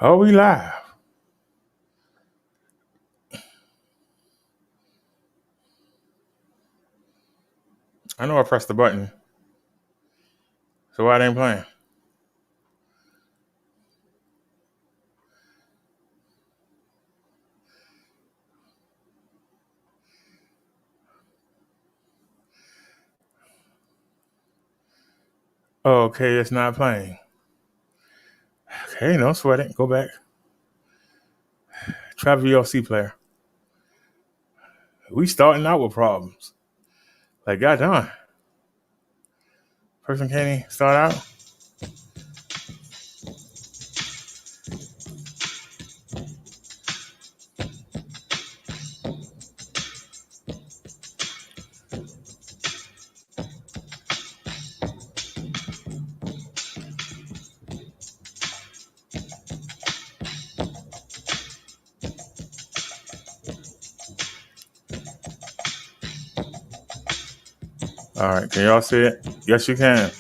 Are we live? I know I pressed the button. So why it ain't playing? Okay, it's not playing. Okay, no sweat it. Go back. Try VLC player. We starting out with problems. Like, goddamn. Person can't even start out. All right, can y'all see it? Yes, you can.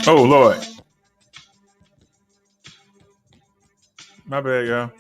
Oh, Lord. My bad, y'all.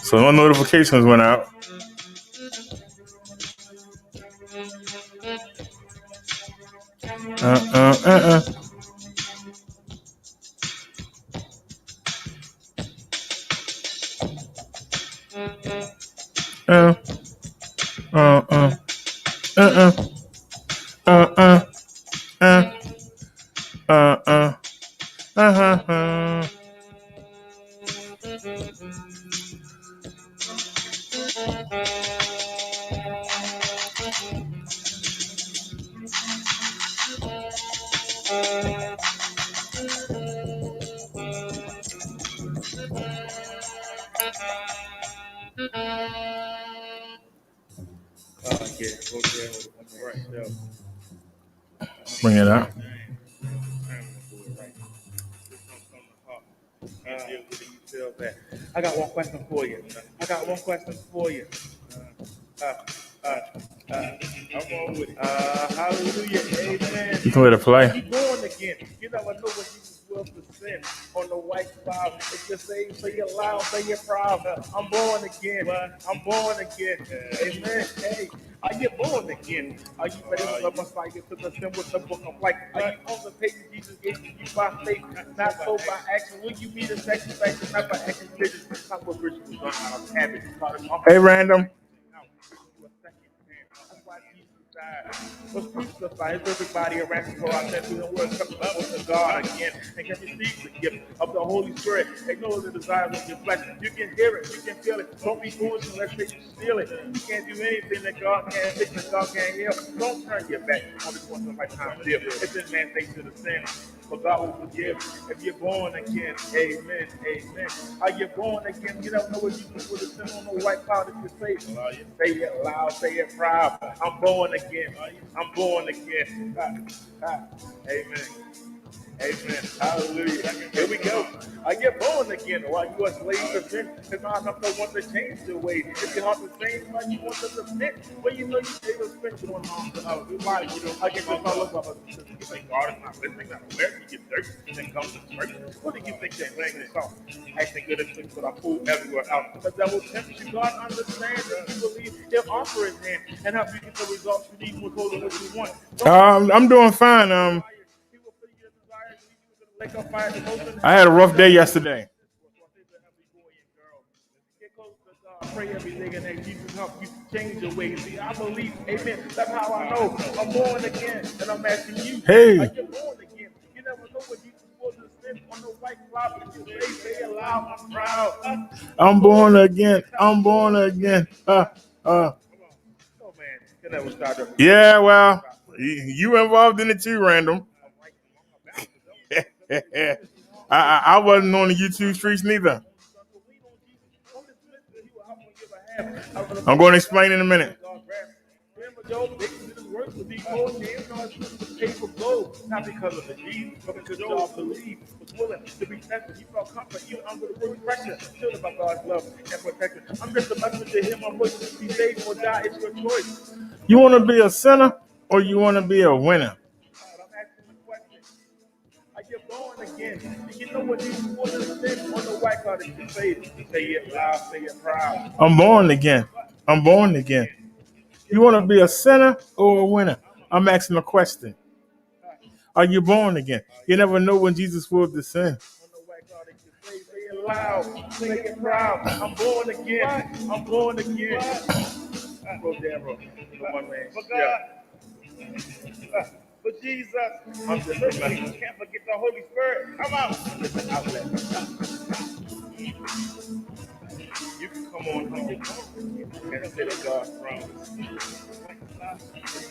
So no notifications went out. Bring it out. I got one question for you. Hallelujah, amen. You can let it play. You born again. You never know what you will present on the white cloud. If you say it loud, say it proud. I'm born again. I'm born again. Amen. Hey, are you born again? Are you ready for the Messiah to descend with the book of life? Are you on the page Jesus gave you by faith, not so by action? Will you be the satisfaction, not by action? Not what virtue was done out of habit. Hey, random. Was crucified, everybody around to go out there to the word, come up with God again, and can receive the gift of the Holy Spirit. Ignore the desires of your flesh. You can hear it, you can feel it. Don't be foolish unless they steal it. You can't do anything that God can't fix, that God can't heal. Don't turn your back on this once in a lifetime deal. It's in man face to the sin. But God will forgive if you're born again. Amen. Amen. Are you born again? You don't know what you can put a sin on the white cloud if you say it loud, say it proud. I'm born again. I'm born again. Amen. Amen. Hallelujah. Here we go. Are you born again? Or are you a slave to sin? It's not enough to want to change your ways. If you're not the same, why you want to submit? Well, you know you say the spit on why you know, I get this all over. You think God is not listening, not aware. You get dirty and comes to church. What do you think you're playing this song? Acting good and things, but I pull everywhere out. The devil tempts you. God understands that you believe. He'll offer his hand and help you get the results you need with holding what you want. I'm doing fine. I had a rough day yesterday. Pray every day and that Jesus help you change your ways. See, I believe, amen. That's how I know I'm born again. And I'm asking you, hey, are you born again? You never know what Jesus will descend on the white cloud. If you say it loud, I'm proud. I'm born again. I'm born again. Oh, man. You never start up. Yeah, well, you involved in it too, Random. I wasn't on the YouTube streets neither. I'm going to explain in a minute. Not because of the deed, but because God believed, was willing to be tested. He felt comfort even under the brutal pressure, still about God's love and protection. I'm just a message to hear my voice. Be saved or die, it's your choice. You want to be a sinner or you want to be a winner? I'm asking the question. Are you born again? Do you know what you want to sin on the white card that you say it loud, say it proud? I'm born again. I'm born again. You want to be a sinner or a winner? I'm asking a question. Are you born again? You never know when Jesus will descend. Say it loud, say it proud. I'm born again. I'm born again. Bro, one man. For Jesus, I'm just you can't forget the Holy Spirit. Come out. You can come on home and say that God's promise.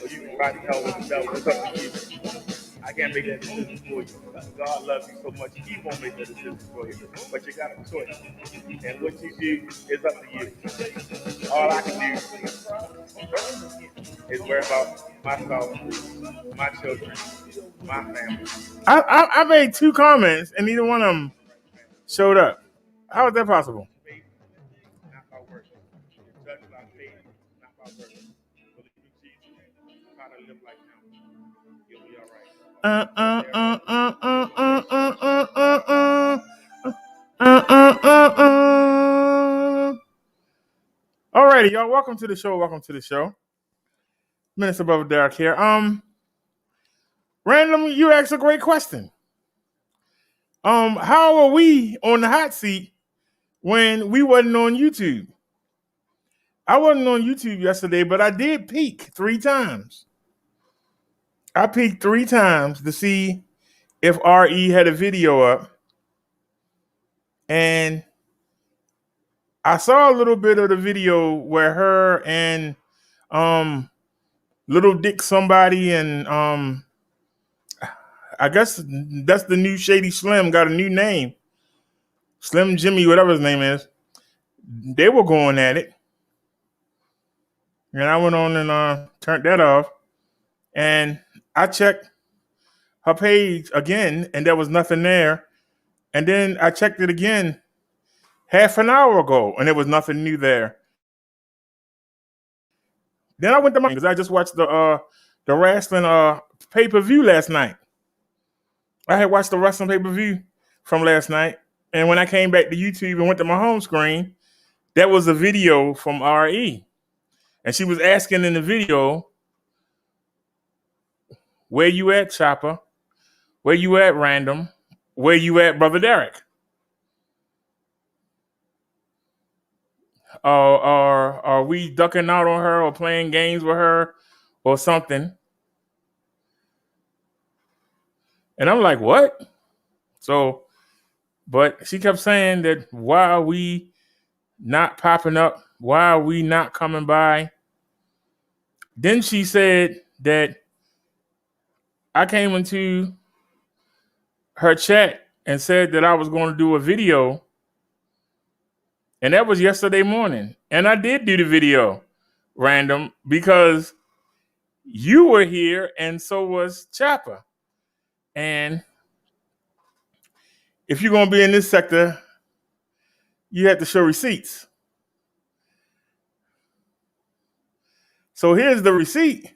Or you can body hell with the devil. It's up to you. I can't make that decision for you. God loves you so much, He won't make that decision for you. But you got a choice. And what you do is up to you. All I can do is worry about myself, my children, my family. I made 2 comments and neither one of them showed up. How is that possible? Faith, not by works. You're judged by faith, not by works. Believe in Jesus. Try to live like Him. You'll be all right. Uh, But uh, there uh, are uh, uh, uh, situations uh, uh, uh, that you uh. have to Alrighty, y'all. Welcome to the show. Welcome to the show. Minister Brother Derek here. Random, you asked a great question. How are we on the hot seat when we wasn't on YouTube? I wasn't on YouTube yesterday, but I did peek 3 times. I peeked 3 times to see if RE had a video up, and I saw a little bit of the video where her and Little Dick somebody and I guess that's the new Shady Slim, got a new name. Slim Jimmy, whatever his name is. They were going at it. And I went on and turned that off. And I checked her page again, and there was nothing there. And then I checked it again half an hour ago, and there was nothing new there. Then I went to my because I just watched the wrestling pay-per-view last night. I had watched the wrestling pay-per-view from last night, and when I came back to YouTube and went to my home screen, that was a video from RE. And she was asking in the video, where you at, Chopper? Where you at, Random? Where you at, Brother Derek? Or are we ducking out on her or playing games with her or something? And I'm like, what? So, but she kept saying that why are we not popping up? Why are we not coming by? Then she said that I came into her chat and said that I was going to do a video. And that was yesterday morning. And I did do the video, Random, because you were here and so was Chopper. And if you're going to be in this sector, you have to show receipts. So here's the receipt.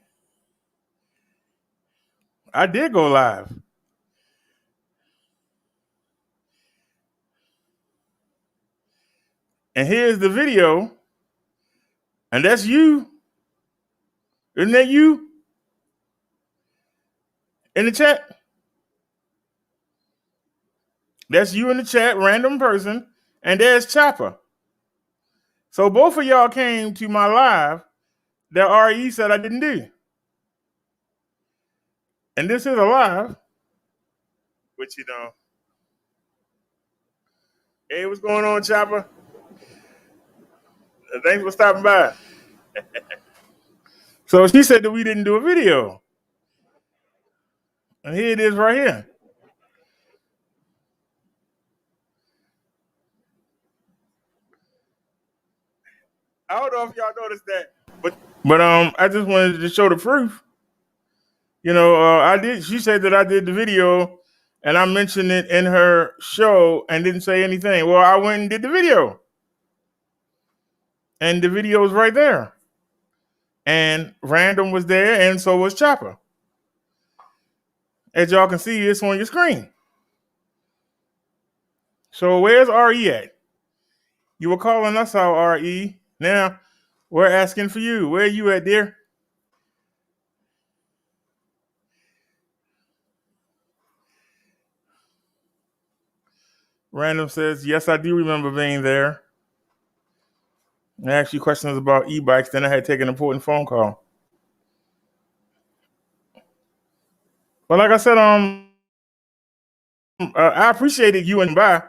I did go live. And here's the video. And that's you. Isn't that you? In the chat? That's you in the chat, random person. And there's Chopper. So both of y'all came to my live that RE said I didn't do. And this is a live. Which, hey, what's going on, Chopper? Thanks for stopping by. So she said that we didn't do a video. And here it is right here. I don't know if y'all noticed that. But I just wanted to show the proof. I did. She said that I did the video and I mentioned it in her show and didn't say anything. Well, I went and did the video. And the video was right there. And Random was there, and so was Chopper. As y'all can see, it's on your screen. So where's RE at? You were calling us out, RE. Now we're asking for you. Where you at, dear? Random says, yes, I do remember being there. I asked you questions about e-bikes, then I had to take an important phone call. But like I said, I appreciated you and by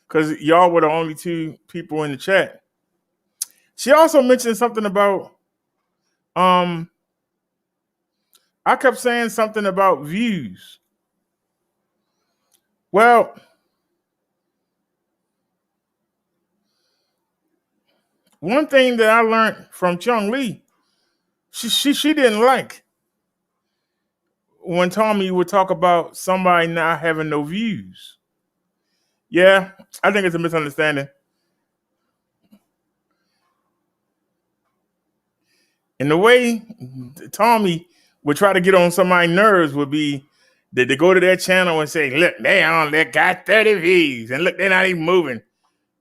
because y'all were the only 2 people in the chat. She also mentioned something about I kept saying something about views. Well, one thing that I learned from Chung Lee, she didn't like when Tommy would talk about somebody not having no views. Yeah, I think it's a misunderstanding. And the way Tommy would try to get on somebody's nerves would be that they go to their channel and say, look, they got 30 views. And look, they're not even moving.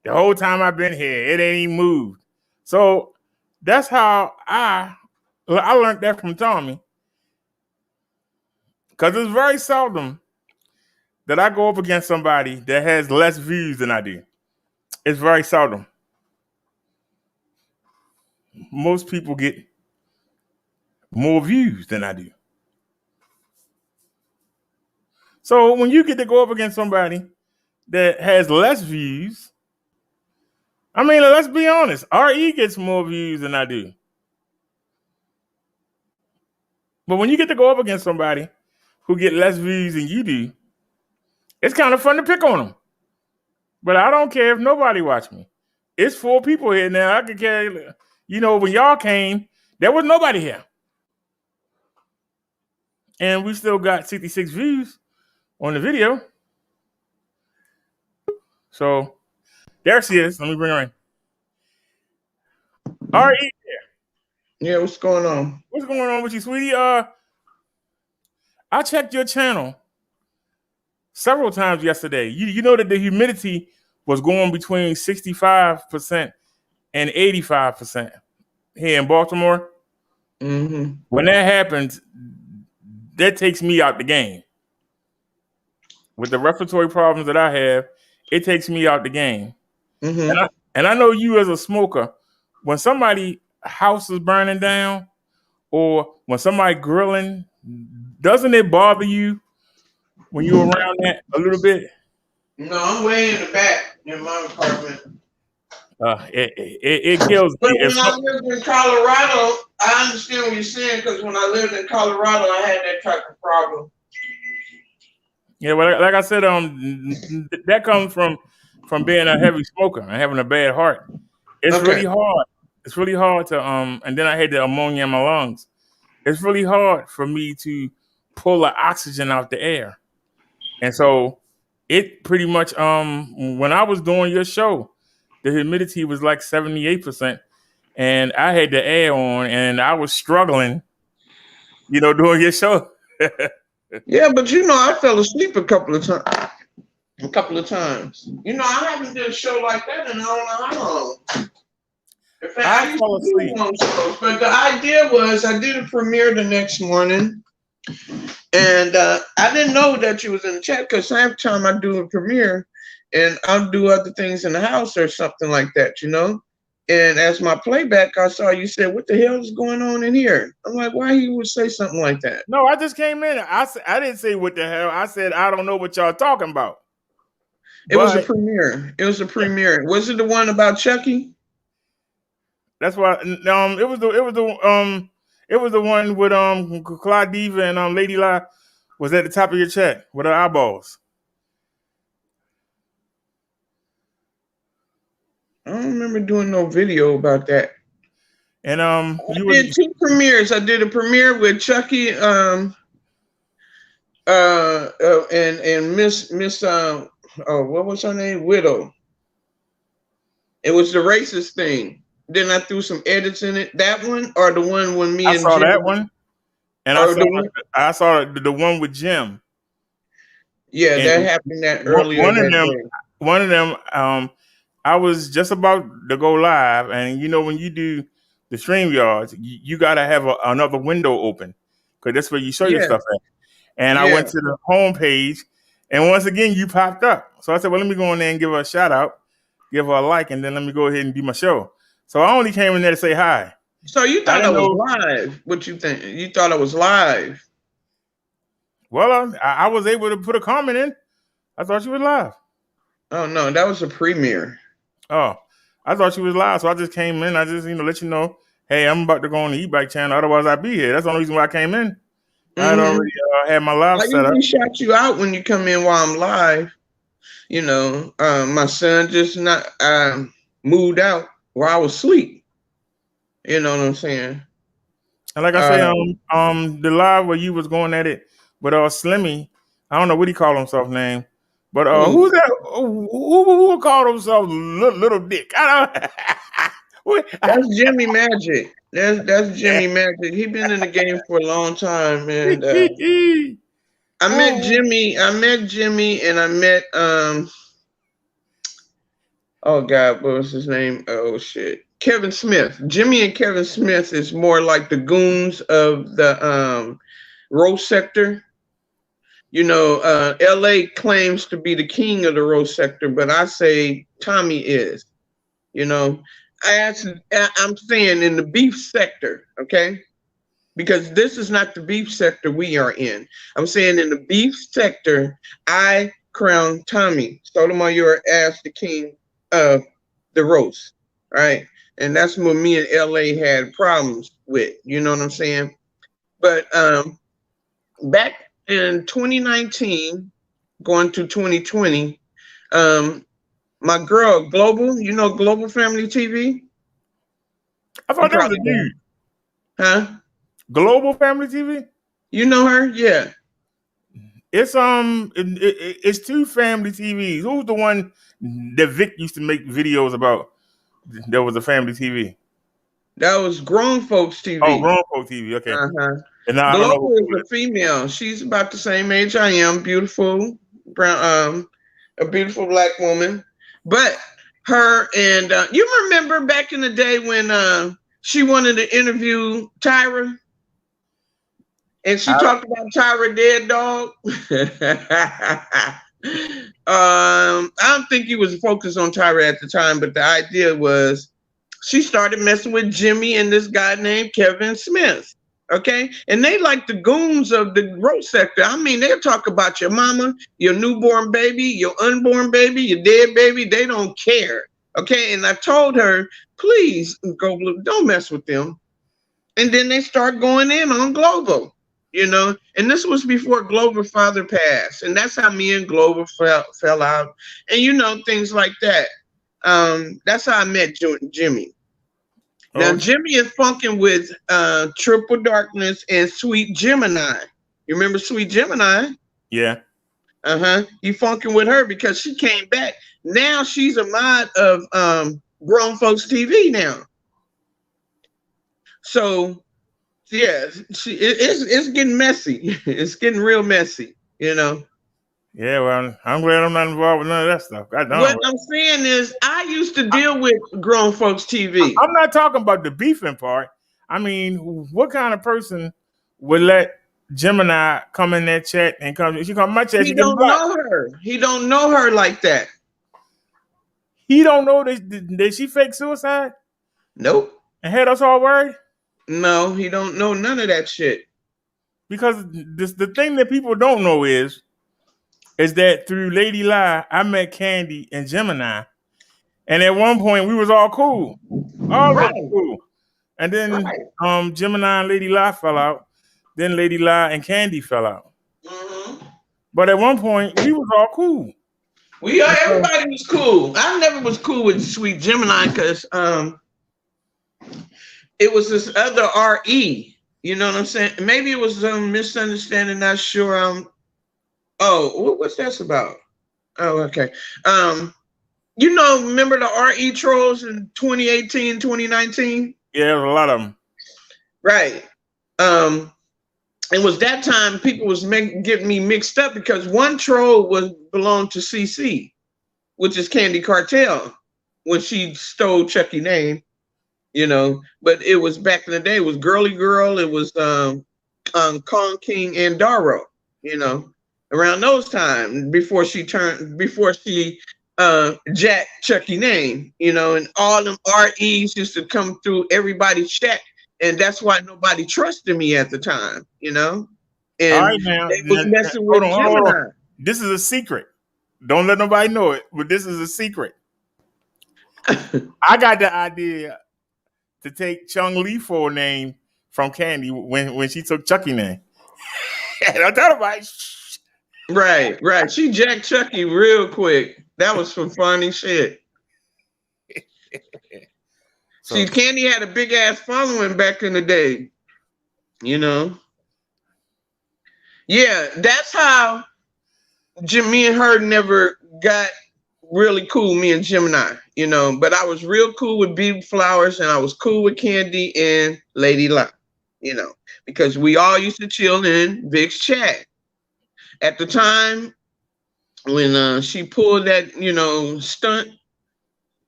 The whole time I've been here, it ain't even moved. So that's how I learned that from Tommy. Because it's very seldom that I go up against somebody that has less views than I do. It's very seldom. Most people get more views than I do. So when you get to go up against somebody that has less views, I mean, let's be honest. RE gets more views than I do. But when you get to go up against somebody who get less views than you do, it's kind of fun to pick on them. But I don't care if nobody watch me. It's 4 people here now. I could care. You know, when y'all came, there was nobody here. And we still got 66 views on the video. So there she is. Let me bring her in. RE. Yeah, what's going on? What's going on with you, sweetie? I checked your channel several times yesterday. You know that the humidity was going between 65% and 85% here in Baltimore. Mm-hmm. When that happens, that takes me out the game. With the respiratory problems that I have, it takes me out the game. Mm-hmm. And I know you as a smoker, when somebody's house is burning down or when somebody grilling, doesn't it bother you when you're around that a little bit? No, I'm way in the back in my apartment. It kills But me. when I lived in Colorado, I understand what you're saying, because when I lived in Colorado, I had that type of problem. Yeah, well, like I said, that comes from being a heavy smoker and having a bad heart. It's really hard. It's really hard to and then I had the ammonia in my lungs. It's really hard for me to pull the oxygen out the air. And so it pretty much when I was doing your show, the humidity was like 78%, and I had the air on and I was struggling, doing your show. Yeah, but I fell asleep a couple of times. I haven't done a show like that in I don't know how long. In fact, I used to do long shows, but the idea was I did a premiere the next morning, and I didn't know that you was in the chat, because half the time I do a premiere and I'll do other things in the house or something like that, And as my playback, I saw you said, "What the hell is going on in here?" I'm like, why he would say something like that? No, I just came in. I didn't say what the hell. I said I don't know what y'all talking about. It was a premiere. Was it the one about Chucky? That's why. It was the one with Clyde Diva and Lady La was at the top of your chat with her eyeballs. I don't remember doing no video about that. And I did 2 premieres. I did a premiere with Chucky, and Miss what was her name? Widow. It was the racist thing. Then I threw some edits in it. That one, or the one when me and saw Jim, that one, and I saw the one with Jim. Yeah, and that happened earlier. One of them, I was just about to go live, and when you do the StreamYards, you got to have another window open, because that's where you show your stuff at. And I went to the home page, and once again you popped up. So I said, well, let me go in there and give her a shout out, give her a like, and then let me go ahead and do my show. So I only came in there to say hi. So you thought I was live? What you think? You thought I was live? Well, I was able to put a comment in. I thought you was live. Oh no, that was a premiere. Oh, I thought you was live, so I just came in. I just let you know, hey, I'm about to go on the EBIKE channel. Otherwise, I'd be here. That's the only reason why I came in. I had already had my live set up. I usually shout you out when you come in while I'm live. You know, my son just not moved out while I was asleep. You know what I'm saying? And like I say, the live where you was going at it with Slimmy, I don't know what he called himself name, but who's that? Who called himself little Dick? I don't. That's Jimmy Magic. That's Jimmy Magic. He been in the game for a long time, and I met Jimmy, and I met oh God, what was his name? Oh shit, Kevin Smith. Jimmy and Kevin Smith is more like the goons of the roast sector. You know, LA claims to be the king of the roast sector, but I say Tommy is. You know, I'm saying in the beef sector, okay? Because this is not the beef sector we are in. I'm saying in the beef sector, I crown Tommy Sotomayor as the king of the roast, right? And that's what me and LA had problems with. You know what I'm saying? But back in 2019, going to 2020, my girl Global, you know Global Family TV? I thought that was a dude. Huh? Global Family TV? You know her? Yeah. It's it's two family TVs. Who's the one that Vic used to make videos about? There was a family TV. That was Grown Folks TV. Oh, Grown Folks TV. Okay. And I Global is a female. She's about the same age I am. Beautiful, brown, a beautiful black woman. But her and you remember back in the day when she wanted to interview Tyra, and she talked about Tyra dead dog. I don't think he was focused on Tyra at the time, but the idea was she started messing with Jimmy and this guy named Kevin Smith. Okay. And they like the goons of the roast sector. I mean, they'll talk about your mama, your newborn baby, your unborn baby, your dead baby. They don't care. Okay. And I told her, please, Global, don't mess with them. And then they start going in on Global, you know. And this was before Global's father passed. And that's how me and Global fell out. And, you know, things like that. That's how I met Jimmy. Now, Jimmy is funking with Triple Darkness and Sweet Gemini. You remember Sweet Gemini? Yeah. He funking with her because she came back. Now she's a mod of Grown Folks TV now. So, yeah, it's getting messy. It's getting real messy, you know. Yeah, well, I'm glad I'm not involved with none of that stuff. What I'm saying is, I used to deal with Grown Folks TV. I'm not talking about the beefing part. I mean, what kind of person would let Gemini come in that chat and come? She come in my chat. He don't know her. He don't know her like that. He don't know that she fake suicide? Nope. And had us all worried? No, he don't know none of that shit. Because the thing that people don't know is that through Lady Lie, I met Candy and Gemini. And at one point, we was all cool. Already cool. And then Gemini and Lady Lie fell out. Then Lady Lie and Candy fell out. But at one point, we was all cool. Everybody was cool. I never was cool with Sweet Gemini because it was this other RE. You know what I'm saying? Maybe it was a misunderstanding. Not sure. What's that about? Oh, okay. You know, remember the RE trolls in 2018, 2019? Yeah, there was a lot of them. Right. It was that time people was getting me mixed up because one troll belonged to CC, which is Candy Cartel, when she stole Chucky name, you know. But it was back in the day. It was Girly Girl. It was Kong King and Daro, you know, around those times before she Jack Chucky name, you know, and all them REs used to come through everybody's chat. And that's why nobody trusted me at the time, you know. And all right, now, they was messing with Gemini. Hold on. This is a secret. Don't let nobody know it, but this is a secret. I got the idea to take Chung Lee for a name from Candy when she took Chucky name. Don't tell nobody. Right, right. She jacked Chucky real quick. That was some funny shit. See, So Candy had a big ass following back in the day. You know. Yeah, that's how me and her never got really cool. Me and Gemini, you know. But I was real cool with Beauty Flowers, and I was cool with Candy and Lady Luck, you know, because we all used to chill in Vic's chat. At the time when she pulled that, you know, stunt,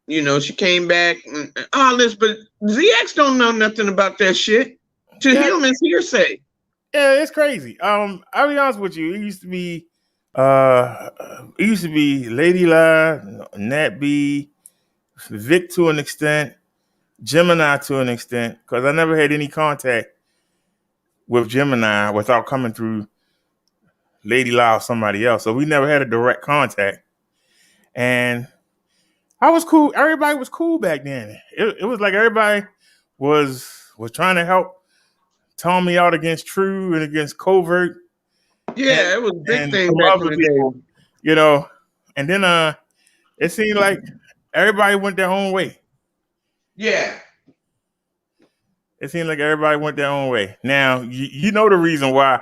you know, she came back and all this, but ZX don't know nothing about that shit. To yeah, him, it's hearsay. yeah, it's crazy. I'll be honest with you. It used to be Lady La, Nat B, Vic to an extent, Gemini to an extent, because I never had any contact with Gemini without coming through Lady La or somebody else. So we never had a direct contact. And I was cool. Everybody was cool back then. It was like everybody was trying to help Tommy out against True and against Covert Yeah, it was a big and thing some back in other the people, day. you know. And then it seemed like everybody went their own way. Yeah. It seemed like everybody went their own way. Now you know the reason why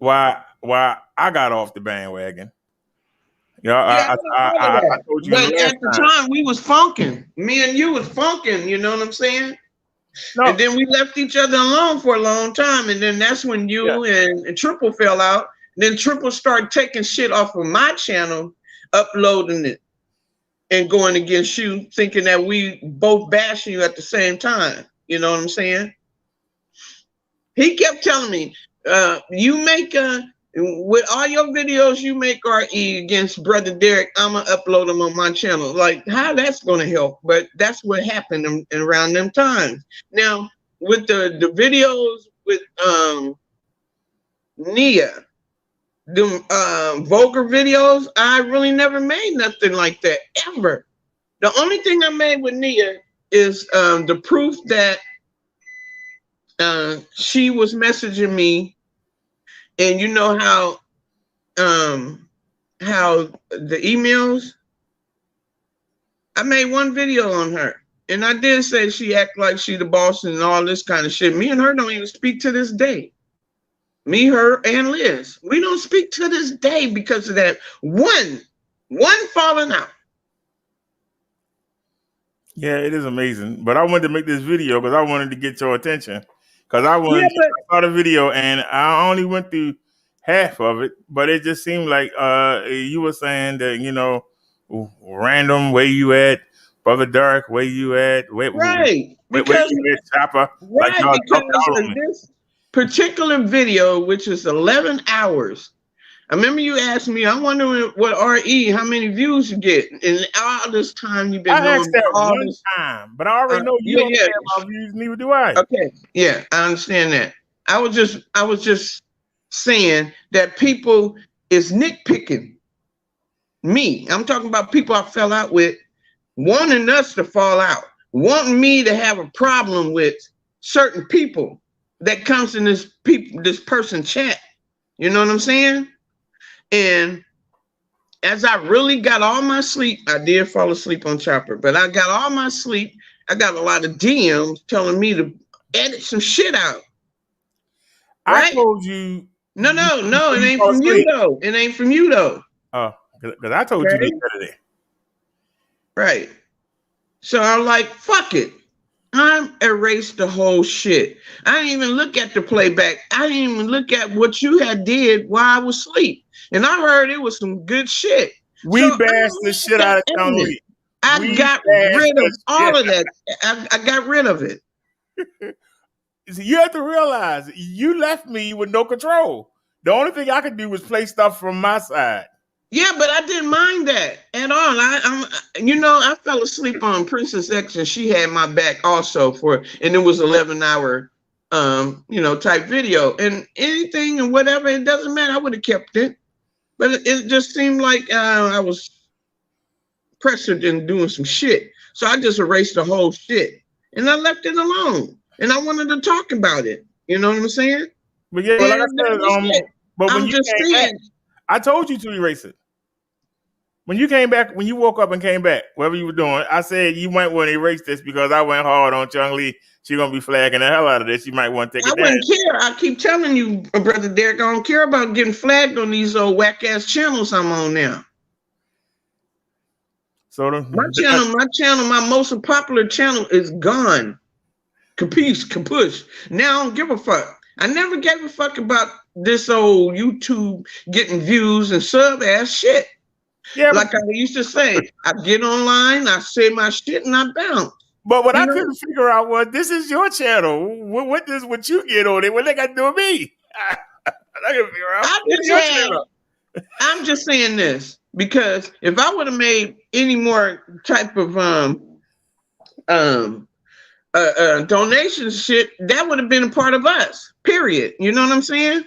I got off the bandwagon. Yeah, I told you but last at the time. time we was funking. Me and you was funking, you know what I'm saying? No, And then we left each other alone for a long time. And then that's when yeah. you and Triple fell out. Then Triple started taking shit off of my channel, uploading it, and going against you, thinking that we both bashing you at the same time. You know what I'm saying? He kept telling me, you make with all your videos you make RE against Brother Derek, I'ma upload them on my channel. Like, how that's gonna help? But that's what happened in around them times. Now, with the videos with Nia, the vulgar videos, I really never made nothing like that ever. The only thing I made with Nia is the proof that she was messaging me, and you know how the emails, I made one video on her, and I did say she act like she the boss and all this kind of shit. Me and her don't even speak to this day. Me, her, and Liz, we don't speak to this day because of that one falling out. Yeah, it is amazing. But I wanted to make this video because I wanted to get your attention. Because I saw the video and I only went through half of it, but it just seemed like you were saying that, you know, random, where you at, Brother Dark, where you at, where you at, Chopper. Right, like because of this particular video, which is 11 hours. I remember you asked me, I'm wondering what RE, how many views you get. And all this time you've been I knowing asked that all one this time, but I already know you don't care about views, neither do I. Okay, yeah, I understand that. I was just saying that people is nitpicking me. I'm talking about people I fell out with, wanting us to fall out, wanting me to have a problem with certain people that comes in this person chat. You know what I'm saying? And as I really got all my sleep, I did fall asleep on Chopper, but I got all my sleep. I got a lot of DMs telling me to edit some shit out. Right? I told you. No, it ain't from you though. It ain't from you though. Oh, because I told you this Saturday. Right. So I'm like, fuck it. I'm erased the whole shit. I didn't even look at the playback. I didn't even look at what you had did while I was asleep. And I heard it was some good shit. We bashed the shit out of Tony. I got rid of all of that. I got rid of it. You have to realize you left me with no control. The only thing I could do was play stuff from my side. Yeah, but I didn't mind that at all. I fell asleep on Princess X, and she had my back also and it was 11-hour, type video, and anything and whatever, it doesn't matter. I would have kept it, but it just seemed like I was pressured in doing some shit, so I just erased the whole shit and I left it alone. And I wanted to talk about it. You know what I'm saying? But yeah, like I said, but when you came back, I told you to erase it. When you came back, when you woke up and came back, whatever you were doing, I said you might want to erase this because I went hard on Chung Lee. She's going to be flagging the hell out of this. You might want to take it down. I wouldn't care. I keep telling you, Brother Derek, I don't care about getting flagged on these old whack-ass channels I'm on now. So my channel, my most popular channel is gone. Capush. Now I don't give a fuck. I never gave a fuck about this old YouTube getting views and sub-ass shit. Yeah, like I used to say, I get online, I say my shit, and I bounce. But what I couldn't figure out was, this is your channel. What you get on it? What they got to do with me? I couldn't figure out. I'm just saying this because if I would have made any more type of donation shit, that would have been a part of us. Period. You know what I'm saying?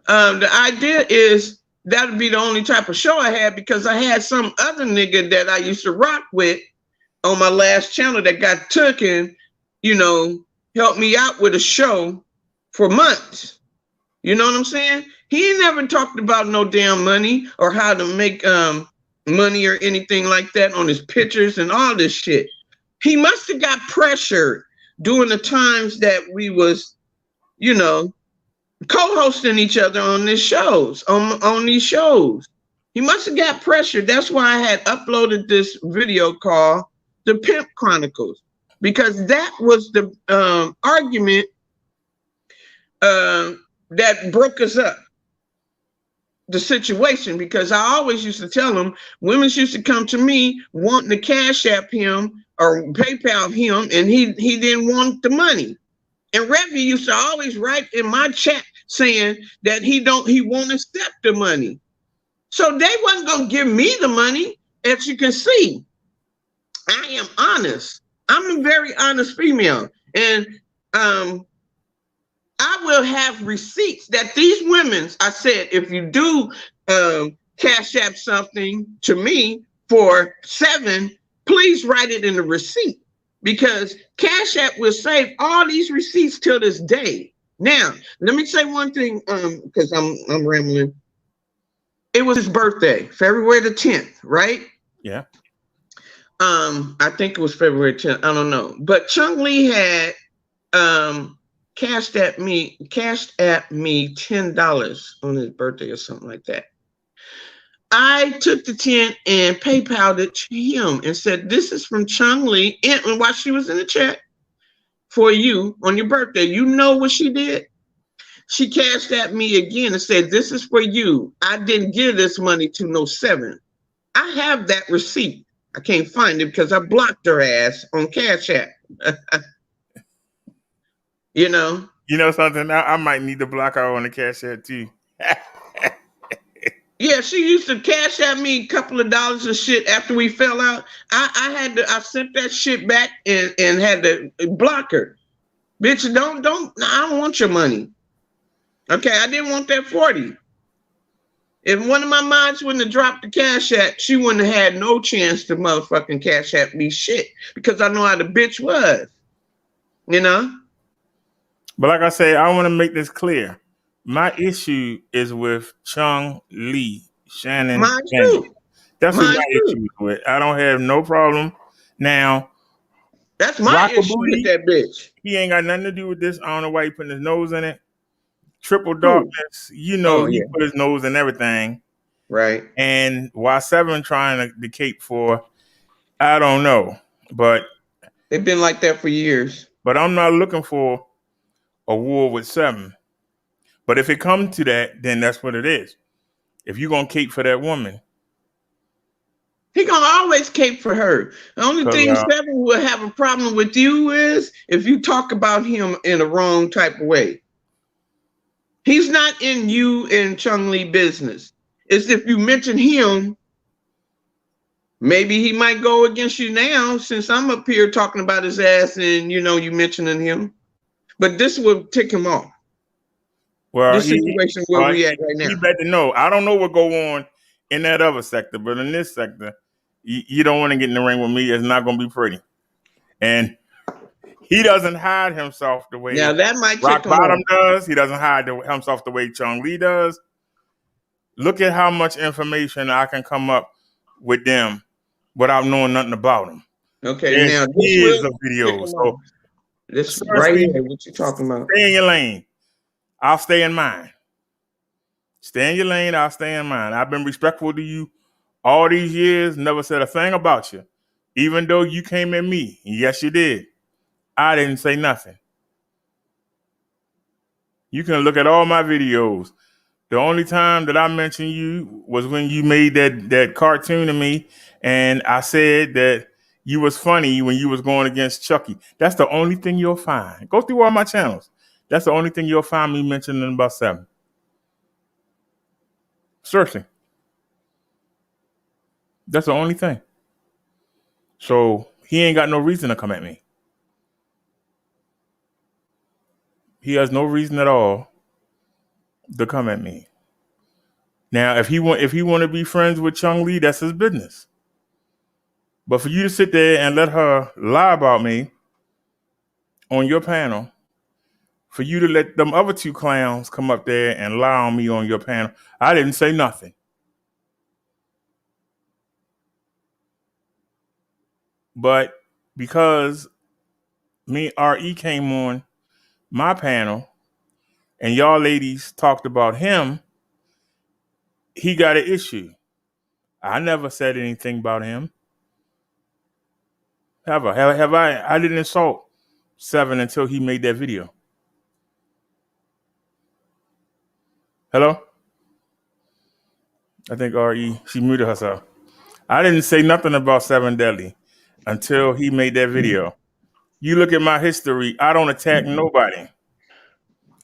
The idea is that would be the only type of show I had because I had some other nigga that I used to rock with on my last channel that got took and, helped me out with a show for months. You know what I'm saying? He never talked about no damn money or how to make money or anything like that on his pictures and all this shit. He must have got pressured during the times that we was, co-hosting each other on these shows, on these shows. He must have got pressured. That's why I had uploaded this video called The Pimp Chronicles, because that was the argument that broke us up, the situation, because I always used to tell them, women used to come to me wanting to cash app him or PayPal him, and he didn't want the money. And Revy used to always write in my chat saying that he won't accept the money. So they wasn't gonna give me the money. As you can see, I am honest. I'm a very honest female. And I will have receipts that these women, I said, if you do cash app something to me for 7, please write it in the receipt. Because Cash App will save all these receipts till this day. Now, let me say one thing, because I'm rambling. It was his birthday, February the 10th, right? Yeah. I think it was February 10th. I don't know. But Chung Lee had cashed at me $10 on his birthday or something like that. I took the 10 and PayPal'd it to him and said, this is from Chung Lee. And while she was in the chat for you on your birthday, you know what she did? She cashed at me again and said, this is for you. I didn't give this money to no 7. I have that receipt. I can't find it because I blocked her ass on Cash App. You know something? I might need to block her on the Cash App too. Yeah, she used to cash at me a couple of dollars of shit after we fell out. I sent that shit back and had to block her. Bitch, I don't want your money. Okay, I didn't want that 40. If one of my mods wouldn't have dropped the Cash App, she wouldn't have had no chance to motherfucking Cash App me shit because I know how the bitch was. But like I say, I want to make this clear. My issue is with Chung Lee, Shannon. Mine too. That's what my issue is with. I don't have no problem. Now, that's my issue with that bitch. He ain't got nothing to do with this. I don't know why he putting his nose in it. Triple Darkness, he put his nose in everything. Right. And why 7 trying to cape for, I don't know. But they've been like that for years. But I'm not looking for a war with 7. But if it comes to that, then that's what it is. If you're going to cape for that woman. He going to always cape for her. The only thing 7 will have a problem with you is if you talk about him in a wrong type of way. He's not in you and Chung Lee business. It's if you mention him, maybe he might go against you now since I'm up here talking about his ass and, you mentioning him. But this will tick him off. Well, this situation where we at right now. You better know. I don't know what go on in that other sector, but in this sector, you don't want to get in the ring with me. It's not going to be pretty. And He doesn't hide himself the way Now that might Rock take him Bottom off. does. He doesn't hide himself the way Chung Lee does. Look at how much information I can come up with them without knowing nothing about them. Okay, There's now this years of will take videos. him So off. This right here, what you talking about? Stay in your lane. I'll stay in mine. Stay in your lane. I'll stay in mine. I've been respectful to you all these years. Never said a thing about you, even though you came at me. And yes, you did. I didn't say nothing. You can look at all my videos. The only time that I mentioned you was when you made that cartoon to me, and I said that you was funny when you was going against Chucky. That's the only thing you'll find. Go through all my channels. That's the only thing you'll find me mentioning about 7. Seriously. That's the only thing. So he ain't got no reason to come at me. He has no reason at all to come at me. Now, if he want to be friends with Chung Lee, that's his business. But for you to sit there and let her lie about me on your panel, for you to let them other 2 clowns come up there and lie on me on your panel, I didn't say nothing. But because me RE came on my panel and y'all ladies talked about him, he got an issue. I never said anything about him. Have I? I didn't insult 7 until he made that video. Hello? I think RE, she muted herself. I didn't say nothing about 7 Deadly until he made that video. You look at my history, I don't attack nobody.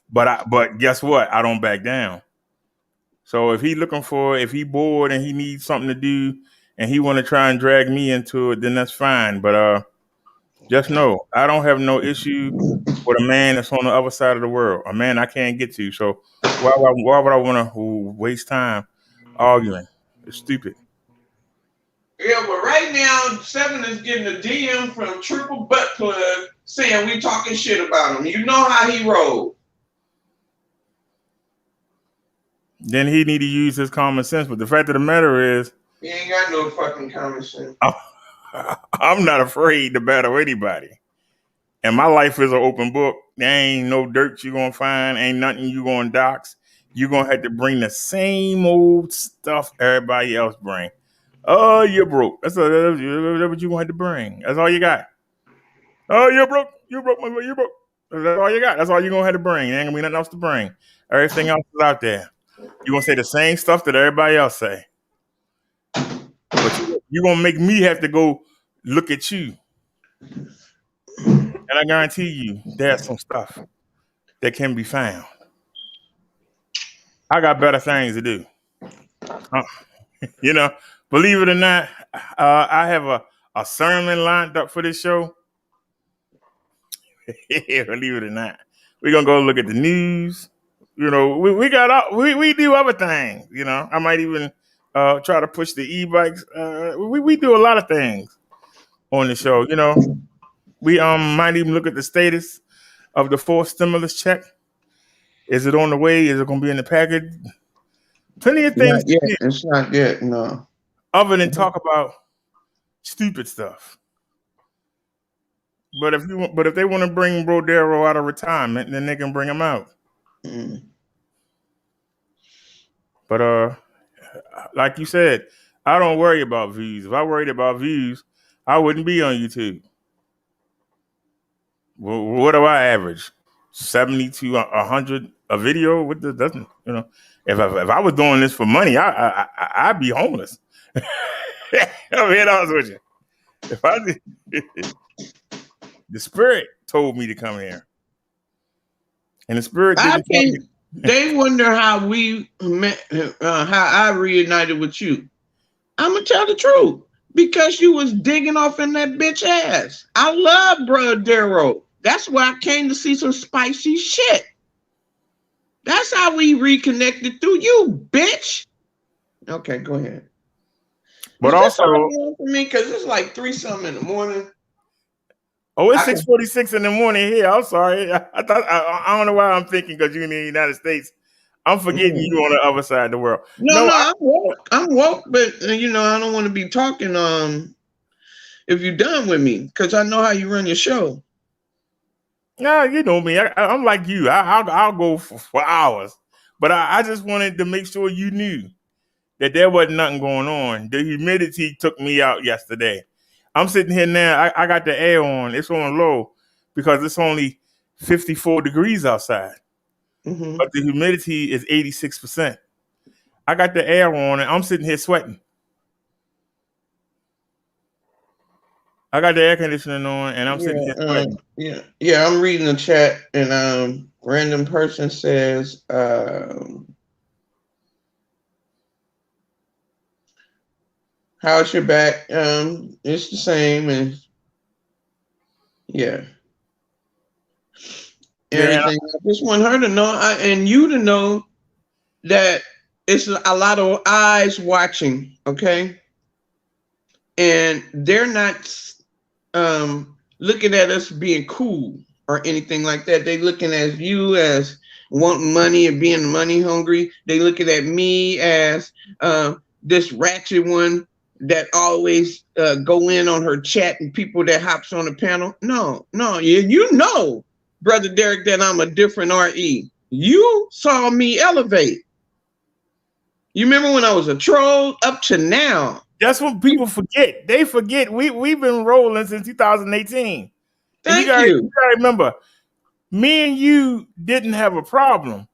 But guess what? I don't back down. So if he bored and he needs something to do and he want to try and drag me into it, then that's fine. But just know, I don't have no issue with a man that's on the other side of the world, a man I can't get to. So why would I want to waste time arguing? It's stupid. Yeah, but right now, 7 is getting a DM from Triple Butt Plug saying we talking shit about him. You know how he rolled. Then he need to use his common sense. But the fact of the matter is, he ain't got no fucking common sense. I'm not afraid to battle anybody. And my life is an open book. There ain't no dirt you gonna find. Ain't nothing you gonna dox. You're gonna have to bring the same old stuff everybody else bring. Oh, you're broke. That's what you're gonna have to bring. That's all you got. Oh, you're broke. You're broke, my boy. You're broke. That's all you got. That's all you're gonna have to bring. There ain't gonna be nothing else to bring. Everything else is out there. You're gonna say the same stuff that everybody else say. But you're gonna make me have to go look at you. And I guarantee you, there's some stuff that can be found. I got better things to do. Believe it or not, I have a sermon lined up for this show. Believe it or not, we're gonna go look at the news. We do other things. I might even try to push the e-bikes. We do a lot of things on the show. We might even look at the status of the 4th stimulus check. Is it on the way? Is it going to be in the package? Plenty of things. It's not yet. No. Other than talk about stupid stuff. But if they want to bring Brodero out of retirement, then they can bring him out. Mm. But like you said, I don't worry about views. If I worried about views, I wouldn't be on YouTube. Well, what do I average? 70 to 100 a video? What doesn't If I was doing this for money, I'd be homeless. I'm being honest with you. If I did, the spirit told me to come here, and the spirit didn't. They wonder how we met, how I reunited with you. I'm gonna tell the truth, because you was digging off in that bitch ass. I love Brodero. That's why I came to see some spicy shit. That's how we reconnected through you, bitch. Okay, go ahead. But also, for me, because it's like 3-something in the morning. Oh, it's 6:46 in the morning here. I'm sorry. I thought I don't know why I'm thinking because you're in the United States. I'm forgetting you on the other side of the world. No, I'm woke. I'm woke, but you know, I don't want to be talking if you're done with me, because I know how you run your show. No, you know me. I'm like you. I'll go for hours. But I just wanted to make sure you knew that there wasn't nothing going on. The humidity took me out yesterday. I'm sitting here now. I got the air on. It's on low because it's only 54 degrees outside. Mm-hmm. But the humidity is 86%. I got the air on and I'm sitting here sweating. I got the air conditioning on and I'm sitting here sweating. Yeah. I'm reading the chat and random person says how's your back? It's the same and everything. I just want her to know and you to know that it's a lot of eyes watching, okay? And they're not looking at us being cool or anything like that. They looking at you as wanting money and being money hungry. They looking at me as this ratchet one that always go in on her chat and people that hops on the panel. No, you know, Brother Derek, that I'm a different RE. You saw me elevate. You remember when I was a troll up to now? That's what people forget. They forget we've been rolling since 2018. Thank you gotta remember, me and you didn't have a problem.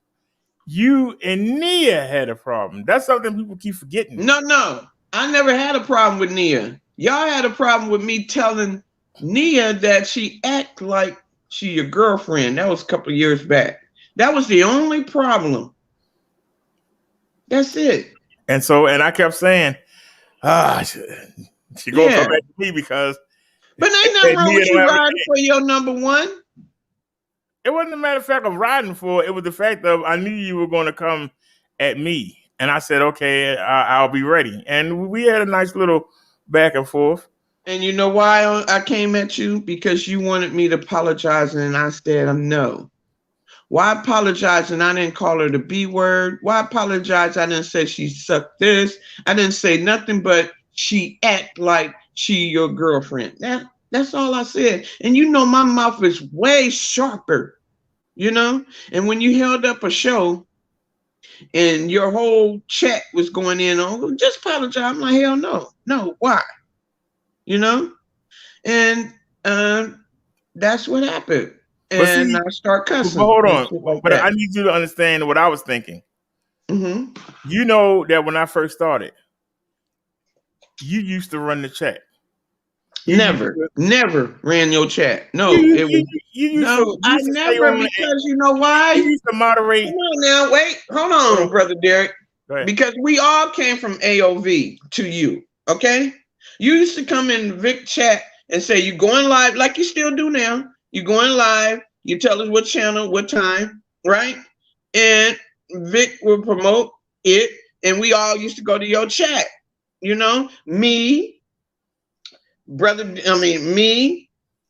You and Nia had a problem. That's something people keep forgetting. No. I never had a problem with Nia. Y'all had a problem with me telling Nia that she act like she your girlfriend. That was a couple of years back. That was the only problem. That's it. And I kept saying, she gonna come back to me because. But ain't nothing wrong with you riding for your number one. It wasn't a matter of fact of riding for it. It was the fact of I knew you were going to come at me. And I said, okay, I'll be ready. And we had a nice little back and forth. And you know why I came at you? Because you wanted me to apologize and I said no. Why apologize and I didn't call her the B word? Why apologize? I didn't say she sucked this. I didn't say nothing but she act like she your girlfriend. That's all I said. And you know my mouth is way sharper, you know? And when you held up a show and your whole chat was going in on, just apologize. I'm like, hell no. No, why? You know? And that's what happened. And I start cussing. But hold on. But I need you to understand what I was thinking. Mm-hmm. You know that when I first started, you used to run the chat. Never ran your chat. No, I never, because you know why? You used to moderate. Come on now, wait, hold on, Brother Derek. Because we all came from AOV to you, okay? You used to come in Vic chat and say you're going live, like you still do now. You're going live. You tell us what channel, what time, right? And Vic will promote it, and we all used to go to your chat. You know, me,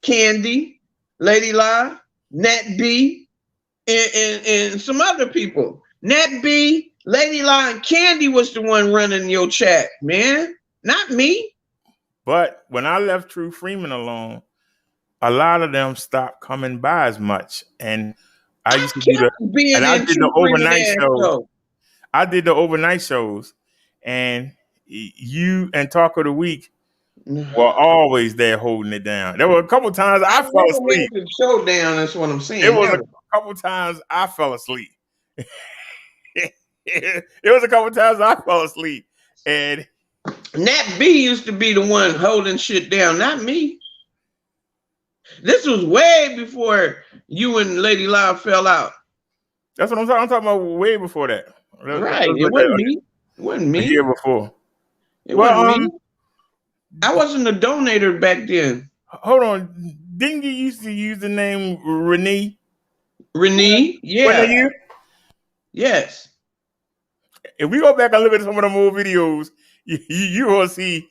Candy, Lady La, Nat B, and some other people. Nat B, Lady La, and Candy was the one running your chat, man, not me. But when I left True Freeman alone, a lot of them stopped coming by as much. And I used to do I did the overnight shows. I did the overnight shows, and you and Talk of the Week were always there holding it down. There were a couple times I fell asleep. The show down, that's what I'm saying. It was a couple times I fell asleep. It was a couple times I fell asleep. And Nat B used to be the one holding shit down, not me. This was way before you and Lady La fell out. That's what I'm talking about. Way before that. Right. It wasn't me. It wasn't me. A year before. It wasn't me. I wasn't a donator back then. Hold on. Didn't you used to use the name Renee? Renee? Yeah. Wasn't it you? Yes. If we go back and look at some of the old videos, you will see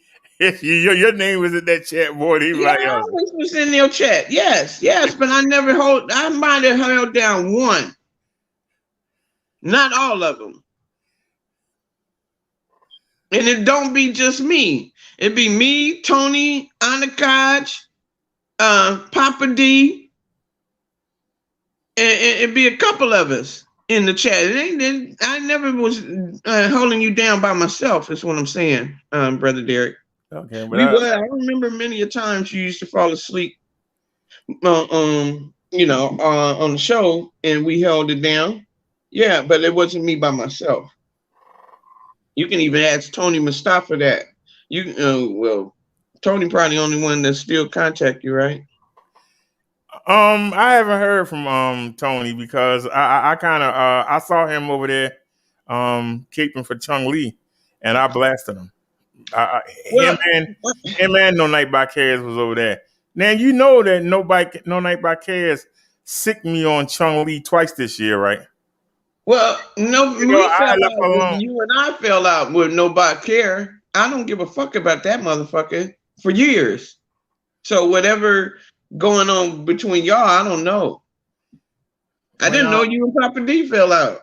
Your name was in that chat more than anybody I else. always was in your chat. Yes, but I might have held down one. Not all of them. And it don't be just me. It be me, Tony, Anakaj, Papa D, and it be a couple of us in the chat. I never was holding you down by myself, is what I'm saying, Brother Derek. Okay, but I remember many a times you used to fall asleep on the show, and we held it down. Yeah, but it wasn't me by myself. You can even ask Tony Mustafa that. Tony probably the only one that still contact you, right? I haven't heard from Tony because I kind of I saw him over there caping for Chung Lee, and I blasted him. Him and No Night by Cares was over there. Now you know that No Night by Cares sicked me on Chung Lee twice this year, right? Well, no, you and I fell out with Nobody Care. I don't give a fuck about that motherfucker for years. So whatever going on between y'all, I don't know. I didn't know you and Papa D fell out.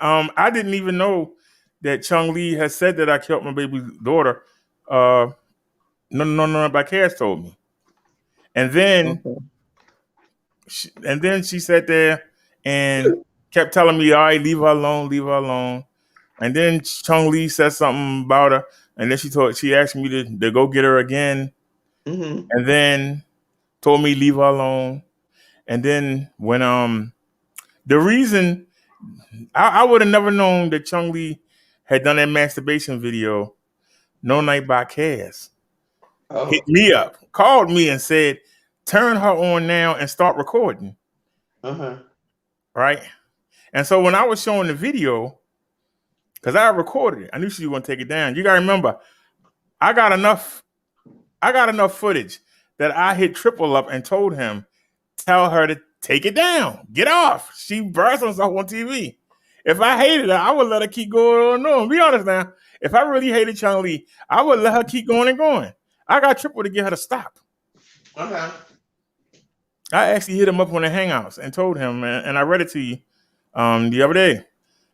I didn't even know that Chung Lee has said that I killed my baby's daughter. No, by Cares told me, and then she sat there and kept telling me, "All right, leave her alone." And then Chung Lee said something about her, and then she asked me to go get her again, and then told me leave her alone. And then when the reason I would have never known that Chung Lee had done that masturbation video, No Night by Cares. Hit me up, called me and said, turn her on now and start recording. Right? And so when I was showing the video, because I recorded it, I knew she was going to take it down. You got to remember, I got enough footage that I hit Triple up and told him, tell her to take it down. Get off. She burst herself on TV. If I hated her, I would let her keep going on. Be honest now. If I really hated Chung Lee, I would let her keep going and going. I got Triple to get her to stop. I actually hit him up on the Hangouts and told him, and I read it to you the other day.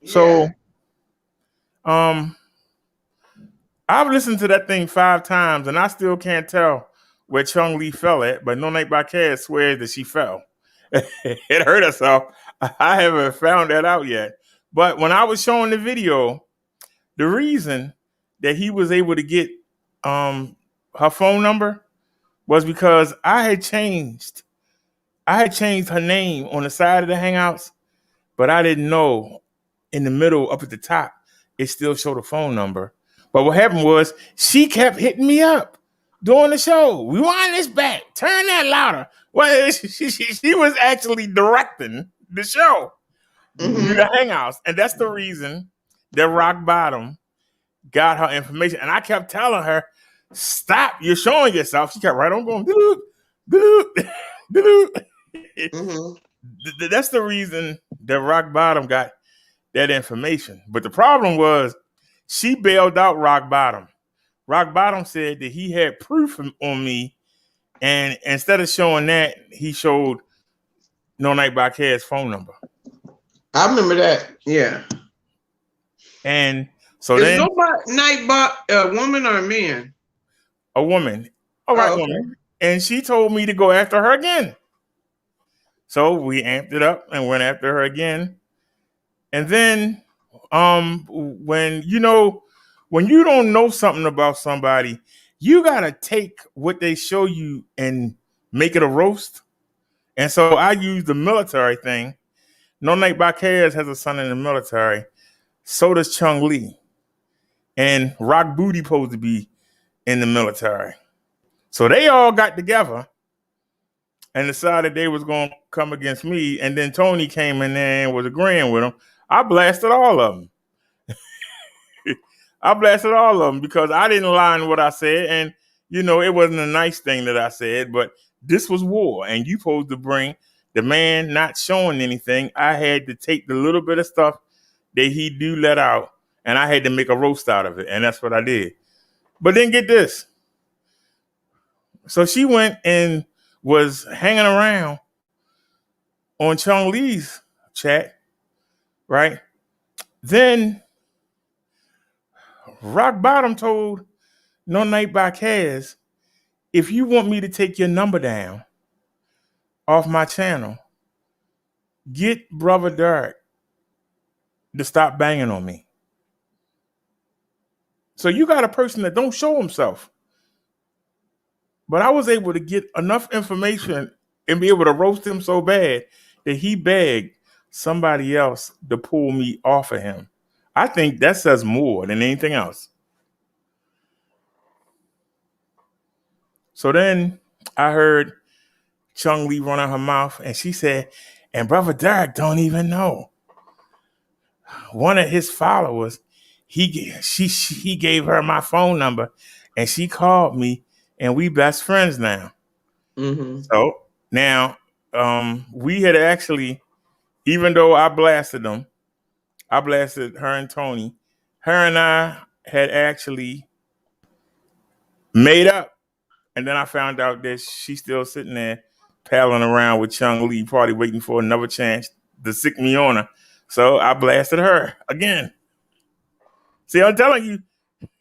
Yeah. So I've listened to that thing 5 times, and I still can't tell where Chung Lee fell at, but No Night by Cares swears that she fell. It hurt herself. I haven't found that out yet. But when I was showing the video, the reason that he was able to get her phone number was because I had changed her name on the side of the Hangouts, but I didn't know in the middle up at the top, it still showed a phone number. But what happened was she kept hitting me up during the show. We want this back. Turn that louder. Well, she was actually directing the show, the Hangouts. And that's the reason that Rock Bottom got her information. And I kept telling her, stop, you're showing yourself. She kept right on going, That's the reason that Rock Bottom got that information. But the problem was she bailed out Rock Bottom. Rock Bottom said that he had proof on me, and instead of showing that, he showed No Night by Cares' phone number. I remember that. Yeah. And so is No Night by a woman or a man? A woman. All right, woman. And she told me to go after her again. So we amped it up and went after her again. And then when you don't know something about somebody, you gotta take what they show you and make it a roast. And so I used the military thing. No Night by Cares has a son in the military. So does Chung Lee. And Rock Booty supposed to be in the military. So they all got together and decided they was going to come against me. And then Tony came in there and was agreeing with them. I blasted all of them. Because I didn't lie in what I said. And, it wasn't a nice thing that I said, but this was war. And you supposed to bring the man not showing anything. I had to take the little bit of stuff that he do let out and I had to make a roast out of it, and that's what I did. But then get this. So she went and was hanging around on Chung Lee's chat, right? Then Rock Bottom told No Night by Kaz, if you want me to take your number down off my channel, get Brother Derek to stop banging on me. So you got a person that don't show himself. But I was able to get enough information and be able to roast him so bad that he begged somebody else to pull me off of him. I think that says more than anything else. So then I heard Chung Lee run out her mouth, and she said, and Brother Derek don't even know. One of his followers, he gave her my phone number, and she called me, and we best friends now. Mm-hmm. So now we had actually, even though I blasted them, I blasted her and Tony, her and I had actually made up. And then I found out that she's still sitting there palling around with Chung Lee, probably waiting for another chance to sick me on her. So I blasted her again. See, I'm telling you,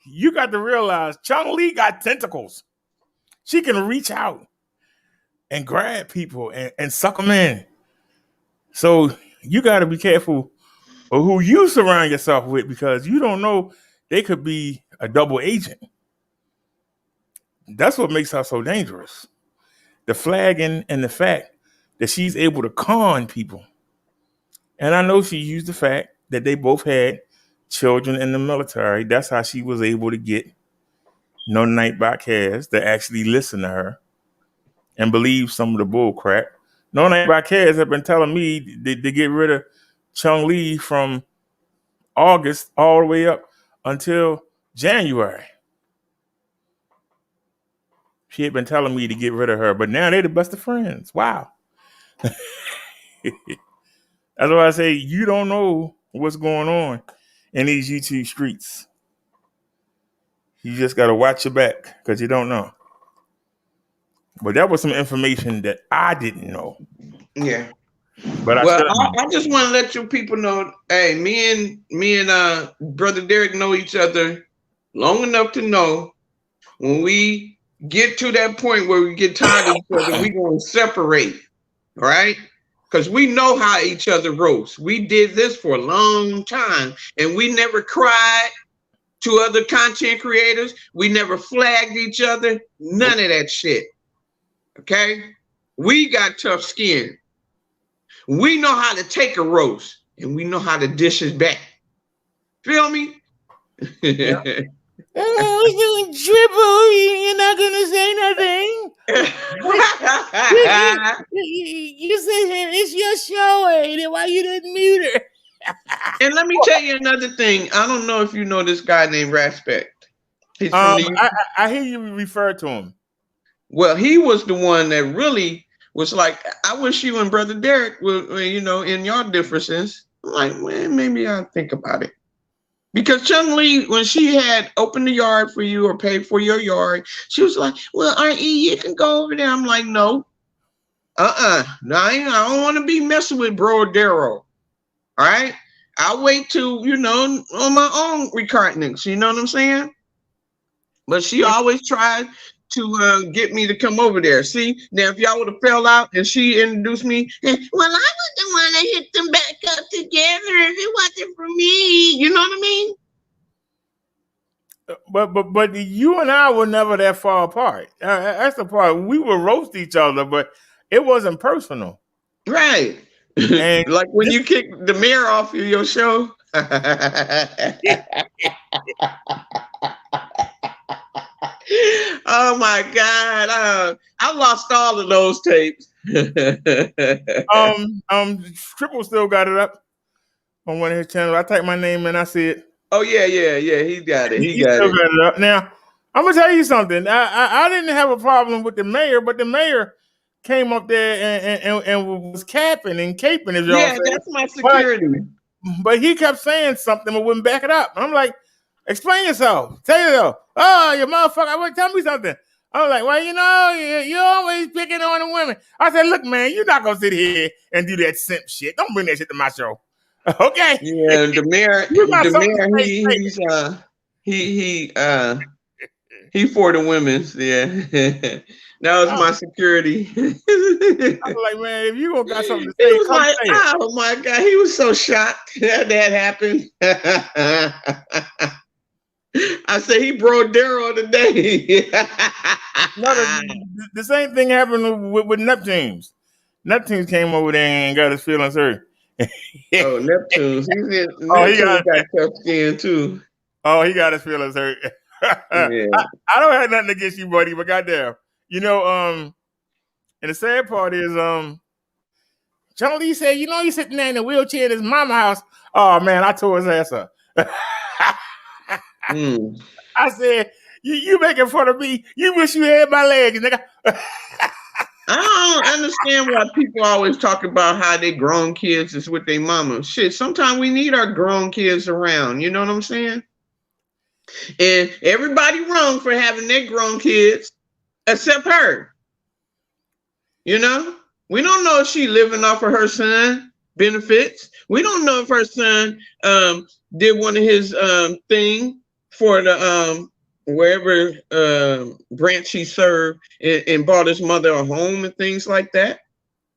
you got to realize Chung Lee got tentacles. She can reach out and grab people and suck them in. So you got to be careful of who you surround yourself with, because you don't know, they could be a double agent. That's what makes her so dangerous. The flagging and the fact that she's able to con people. And I know she used the fact that they both had children in the military. That's how she was able to get No Night by Kaz to actually listen to her and believe some of the bull crap. No Night by Kaz have been telling me to get rid of Chung Lee from August all the way up until January. She had been telling me to get rid of her, but now they're the best of friends. Wow. That's why I say you don't know what's going on in these YouTube streets. You just got to watch your back because you don't know. But that was some information that I didn't know. Yeah. But I just want to let you people know, hey, me and Brother Derek know each other long enough to know when we get to that point where we get tired of each other, we're going to separate, right? Because we know how each other roast. We did this for a long time, and we never cried to other content creators. We never flagged each other. None of that shit. Okay? We got tough skin. We know how to take a roast, and we know how to dish it back. Feel me? Yeah. We're doing triple. You're not gonna say nothing. You said it's your show, ain't it? Why you didn't mute her? And let me tell you another thing. I don't know if you know this guy named Respect. He's from I hear you refer to him. Well, he was the one that really was like, I wish you and Brother Derek were, you know, in your differences. I'm like, well, maybe I'll think about it. Because Chung Lee, when she had opened the yard for you or paid for your yard, she was like, well, R.E., you can go over there. I'm like, no. No, I don't want to be messing with Bro Darrow. All right? I'll wait till, you know, on my own recordings. You know what I'm saying? But she always tried to get me to come over there. See, now if y'all would have fell out and she introduced me, well, I was the one that hit them back up together if it wasn't for me. You know what I mean? But you and I were never that far apart. That's the part. We would roast each other, but it wasn't personal. Right. And like when you kick the mayor off of your show. Oh my God. I lost all of those tapes. Triple still got it up on one of his channels. I typed my name and I see it. Oh yeah. He got it. He still got it up. Now, I'm gonna tell you something. I didn't have a problem with the mayor, but the mayor came up there and was capping and caping. Yeah, that's my security. But he kept saying something but wouldn't back it up. I'm like, explain yourself. Tell yourself. Oh, you motherfucker, wait, tell me something. I'm like, well, you know, you're always picking on the women. I said, look, man, you're not gonna sit here and do that simp shit. Don't bring that shit to my show. Okay. Yeah, the mayor, he for the women's. Yeah. That was my security. I was like, man, if you gonna got something to say, he was like, oh my God, he was so shocked that happened. I said he broke Daryl today. No, the same thing happened with Neptunes. Neptunes came over there and got his feelings hurt. Oh, Neptunes. Neptunes got tough skin too. Oh, he got his feelings hurt. Yeah. I don't have nothing against you, buddy, but goddamn. You know, and the sad part is, John Lee said, you know, he's sitting there in a wheelchair in his mama house. Oh man, I tore his ass up. I said, you making fun of me. You wish you had my legs, nigga. I don't understand why people always talk about how they grown kids is with their mama. Shit, sometimes we need our grown kids around. You know what I'm saying? And everybody wrong for having their grown kids, except her. You know? We don't know if she living off of her son benefits. We don't know if her son did one of his thing for the wherever branch he served and bought his mother a home and things like that.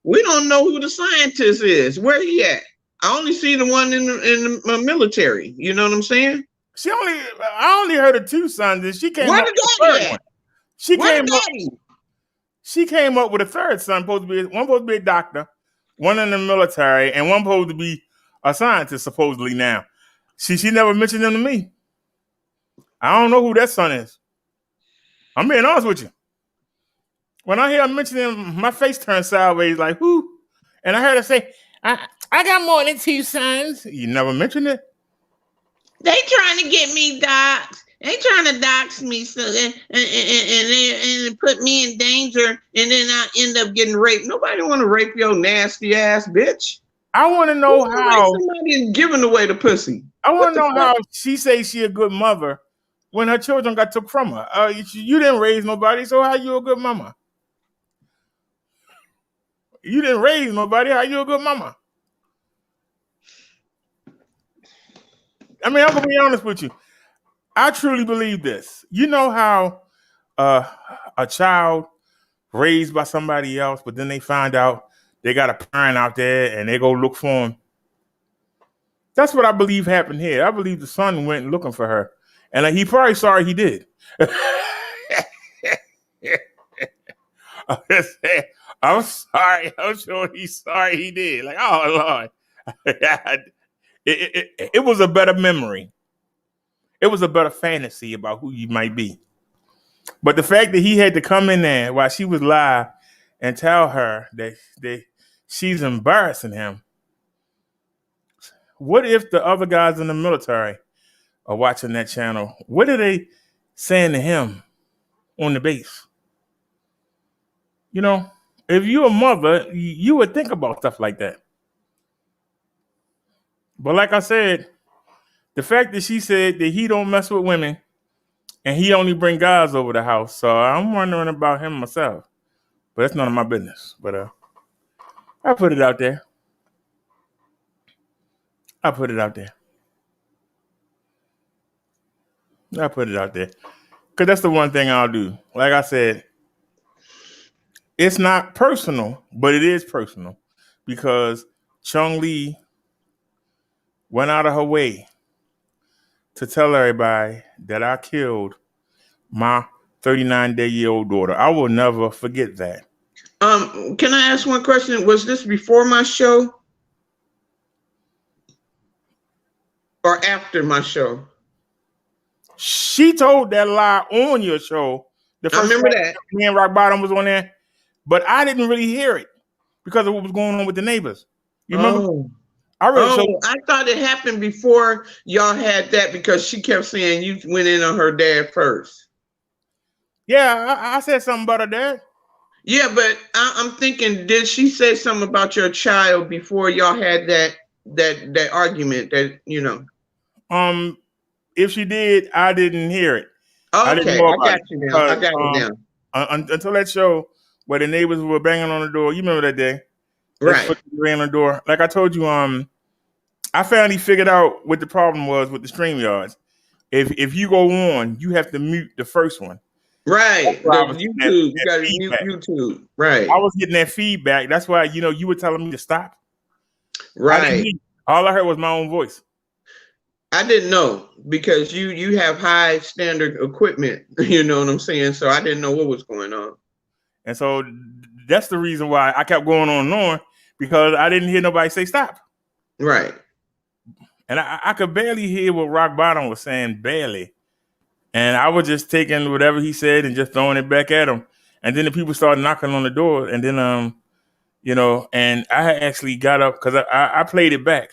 We don't know who the scientist is. Where he at? I only see the one in the military. You know what I'm saying? I only heard of two sons, and she came Where up the with the third daddy one. at? She came up with a third son, one supposed to be a doctor, one in the military, and one supposed to be a scientist, supposedly now. She never mentioned them to me. I don't know who that son is. I'm being honest with you. When I hear her mention him, my face turns sideways like, who? And I heard her say, I got more than two sons. You never mentioned it. They trying to get me doxxed. They trying to dox me so and put me in danger, and then I end up getting raped. Nobody want to rape your nasty ass bitch. I want to know how somebody is giving away the pussy. I want to know how she says she a good mother when her children got took from her. You didn't raise nobody, so how you a good mama? You didn't raise nobody, how you a good mama? I mean, I'm gonna be honest with you. I truly believe this. You know how a child raised by somebody else, but then they find out they got a parent out there and they go look for him. That's what I believe happened here. I believe the son went looking for her, and he probably sorry he did. I'm sorry. I'm sure he's sorry he did. Like, oh Lord, it was a better memory. It was a better fantasy about who you might be. But the fact that he had to come in there while she was live and tell her that she's embarrassing him. What if the other guys in the military are watching that channel? What are they saying to him on the base? You know, if you're a mother, you would think about stuff like that. But like I said, the fact that she said that he don't mess with women and he only bring guys over the house, so I'm wondering about him myself. But that's none of my business. But I put it out there. I put it out there. Because that's the one thing I'll do. Like I said, it's not personal, but it is personal. Because Chung Lee went out of her way to tell everybody that I killed my 39-day-old daughter. I will never forget that. Can I ask one question? Was this before my show or after my show? She told that lie on your show. The first I remember that. Me and Rock Bottom was on there, but I didn't really hear it because of what was going on with the neighbors. You remember? Oh. I thought it happened before y'all had that because she kept saying you went in on her dad first. Yeah, I said something about her dad. Yeah, but I'm thinking, did she say something about your child before y'all had that that argument that, you know. If she did, I didn't hear it. I didn't Okay, know I about got it. you now. I got it now. Until that show where the neighbors were banging on the door. You remember that day? Right. Ran on the door. Like I told you, I finally figured out what the problem was with the StreamYards. If you go on, you have to mute the first one. Right. The YouTube. You got to mute YouTube. Right. I was getting that feedback. That's why, you were telling me to stop. Right. All I heard was my own voice. I didn't know because you have high standard equipment. You know what I'm saying? So I didn't know what was going on. And so that's the reason why I kept going on and on, because I didn't hear nobody say stop. Right. And I could barely hear what Rock Bottom was saying, barely. And I was just taking whatever he said and just throwing it back at him. And then the people started knocking on the door. And then, and I had actually got up because I played it back.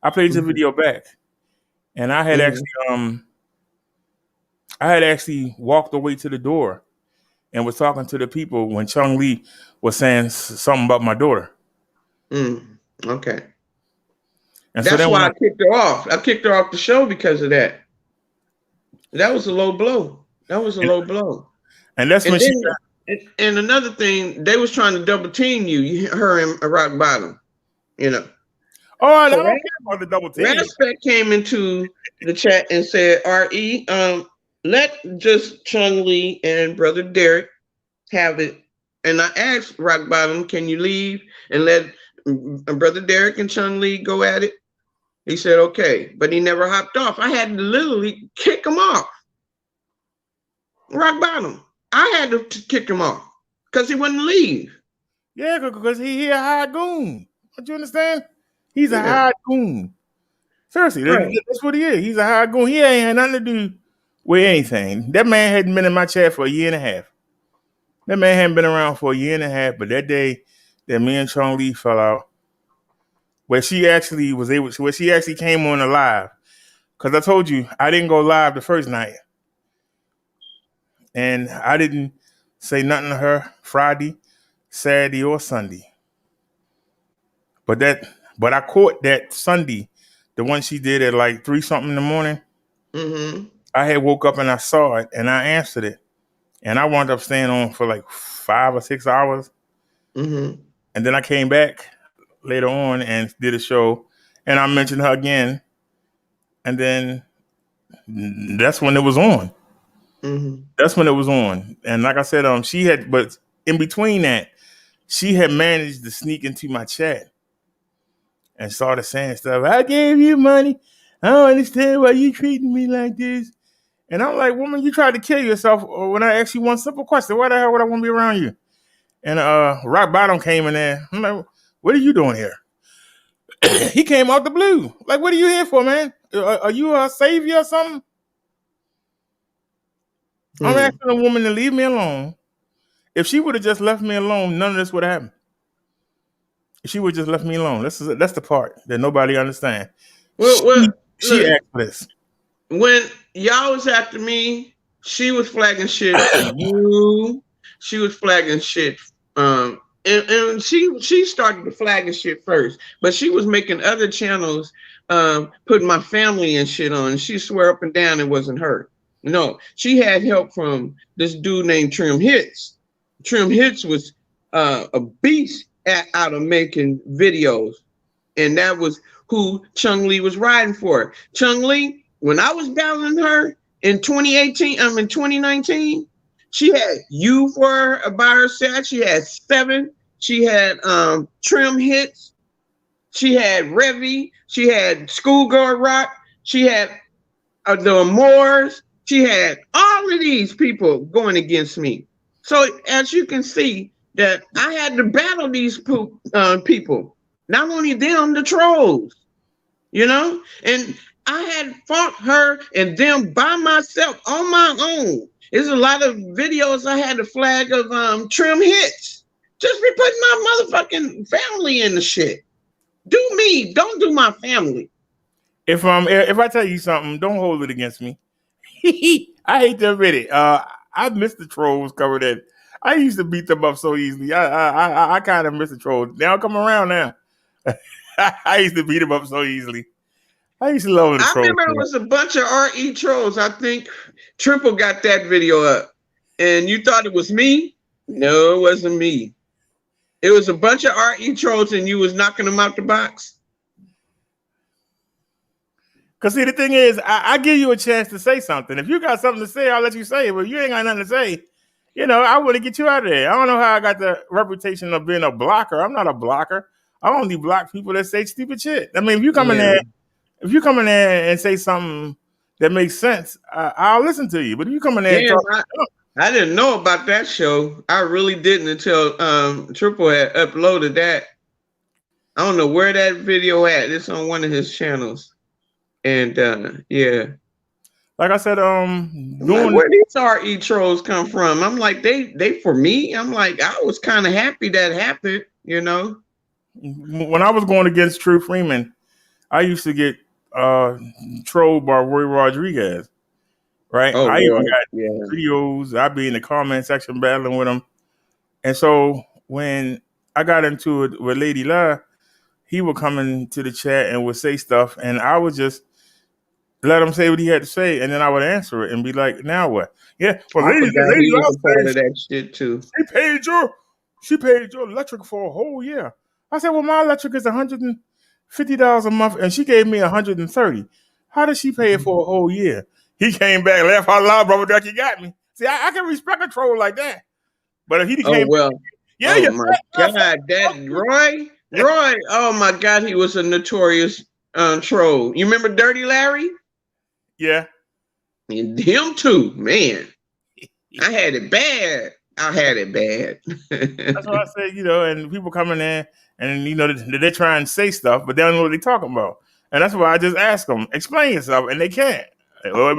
I played the video back. And I had actually walked away to the door and was talking to the people when Chung Lee was saying something about my daughter. Okay. And that's so why I kicked her off. I kicked her off the show because of that. That was a low blow. And that's when and another thing, they was trying to double team you, her and Rock Bottom, you know. Oh, I don't care about the double team. Respect came into the chat and said, "RE, let just Chung Lee and Brother Derek have it." And I asked Rock Bottom, "Can you leave and let Brother Derek and Chung Lee go at it?" He said, "Okay," but he never hopped off. I had to literally kick him off. Rock Bottom. I had to kick him off because he wouldn't leave. Yeah, because he a high goon. Don't you understand? He's a high goon. Seriously, that's what he is. He's a high goon. He ain't had nothing to do with anything. That man hadn't been in my chat for a year and a half. That man hadn't been around for a year and a half. But that day that me and Chung Lee fell out, where she actually came on the live, because I told you I didn't go live the first night, and I didn't say nothing to her Friday, Saturday, or Sunday. But I caught that Sunday, the one she did at like 3 something in the morning. I had woke up and I saw it and I answered it, and I wound up staying on for like 5 or 6 hours. And then I came back later on and did a show, and I mentioned her again, and then that's when it was on. That's when it was on. And like I said, but in between that, she had managed to sneak into my chat and started saying stuff. I gave you money. I don't understand why you treating me like this. And I'm like, woman, you tried to kill yourself when I asked you one simple question. Why the hell would I want to be around you? And Rock Bottom came in there. I'm like, what are you doing here? He came out the blue. Like, what are you here for, man? Are you a savior or something? I'm asking a woman to leave me alone. If she would have just left me alone, none of this would have happened. If she would have just left me alone. That's the part that nobody understands. She asked for this. When y'all was after me, she was flagging shit for you. She was flagging shit. And she started to flagging shit first, but she was making other channels, putting my family and shit on. She swear up and down it wasn't her. No, she had help from this dude named Trim Hits. Trim Hits was a beast out of making videos, and that was who Chung Lee was riding for. Chung Lee, when I was battling her in 2019, she had you for her by herself. She had 7. She had Trim Hits. She had Revy. She had Schoolgirl Rock. She had the Moors. She had all of these people going against me. So as you can see, that I had to battle these people. Not only them, the trolls, you know? And I had fought her and them by myself on my own. There's a lot of videos I had to flag of Trim Hits. Just be putting my motherfucking family in the shit. Do me, don't do my family. If I tell you something, don't hold it against me. I hate to admit it. I miss the trolls covered that. I used to beat them up so easily. I kind of miss the trolls. They don't come around now. I used to beat him up so easily. I used to love the I troll. remember it was a bunch of RE trolls. I think Triple got that video up. And you thought it was me? No, it wasn't me. It was a bunch of RE trolls and you was knocking them out the box. Because see, the thing is, I give you a chance to say something. If you got something to say, I'll let you say it. But you ain't got nothing to say, I want to get you out of there. I don't know how I got the reputation of being a blocker. I'm not a blocker. I only block people that say stupid shit. I mean, if you come in there and say something that makes sense, I'll listen to you. But if you come in there and talk, I didn't know about that show. I really didn't until Triple had uploaded that. I don't know where that video at. It's on one of his channels. And yeah. Like I said, where these RE trolls come from? I'm like, they for me? I'm like, I was kind of happy that happened, When I was going against True Freeman, I used to get trolled by Roy Rodriguez. Right? Oh, I even got videos. I'd be in the comment section battling with him. And so when I got into it with Lady La, he would come into the chat and would say stuff, and I would just let him say what he had to say, and then I would answer it and be like, now what? Yeah, well, Lady La part of that shit too. She paid your electric for a whole year. I said, well, my electric is $150 a month, and she gave me $130. How did she pay it for a whole year? He came back, laughed out loud, brother Duck, you got me. See, I can respect a troll like that. But if he came my God, that Roy, oh my God, he was a notorious troll. You remember Dirty Larry? Yeah. And him too, man. I had it bad. That's what I said, and people coming in and, they try and say stuff, but they don't know what they're talking about. And that's why I just ask them, explain yourself, and they can't. I'm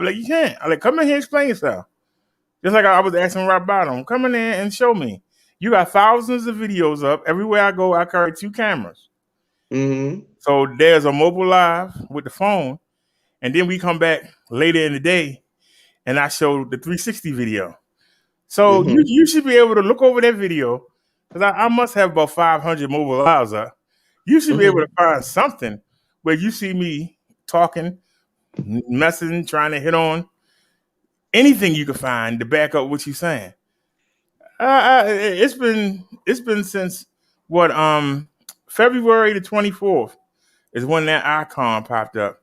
like, you can't. I'm like, come in here, explain yourself. Just like I was asking Rob Bottom, come in there and show me. You got thousands of videos up. Everywhere I go, I carry 2 cameras. Mm-hmm. So there's a mobile live with the phone, and then we come back later in the day, and I show the 360 video. So you should be able to look over that video, because I must have about 500 mobile lives up. You should be able to find something where you see me talking, messing, trying to hit on anything you can find to back up what you're saying. It's been since February the 24th is when that icon popped up,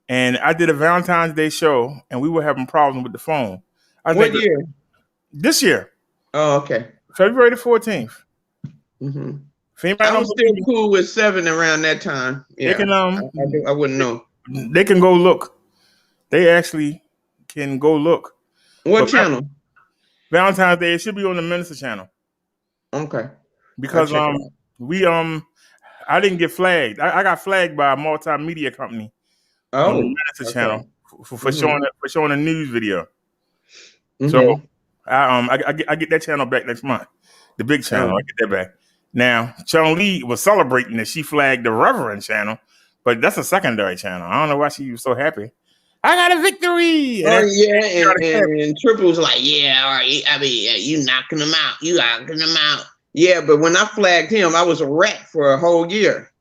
and I did a Valentine's Day show, and we were having problems with the phone. What year? This year. Oh, okay. February the 14th. Mm-hmm. I was still cool with 7 around that time. Yeah, they can, I wouldn't know. They can go look. They actually can go look. What channel? Valentine's Day. It should be on the Minister channel. Okay. Because I didn't get flagged. I got flagged by a multimedia company on the Minister channel for showing a news video. Mm-hmm. So I get that channel back next month. The big channel. I get that back. Now, Chun Li was celebrating that she flagged the Reverend channel, but that's a secondary channel. I don't know why she was so happy. I got a victory. And Triple was like, yeah, all right. I mean, you knocking them out. You knocking them out. Yeah, but when I flagged him, I was a rat for a whole year,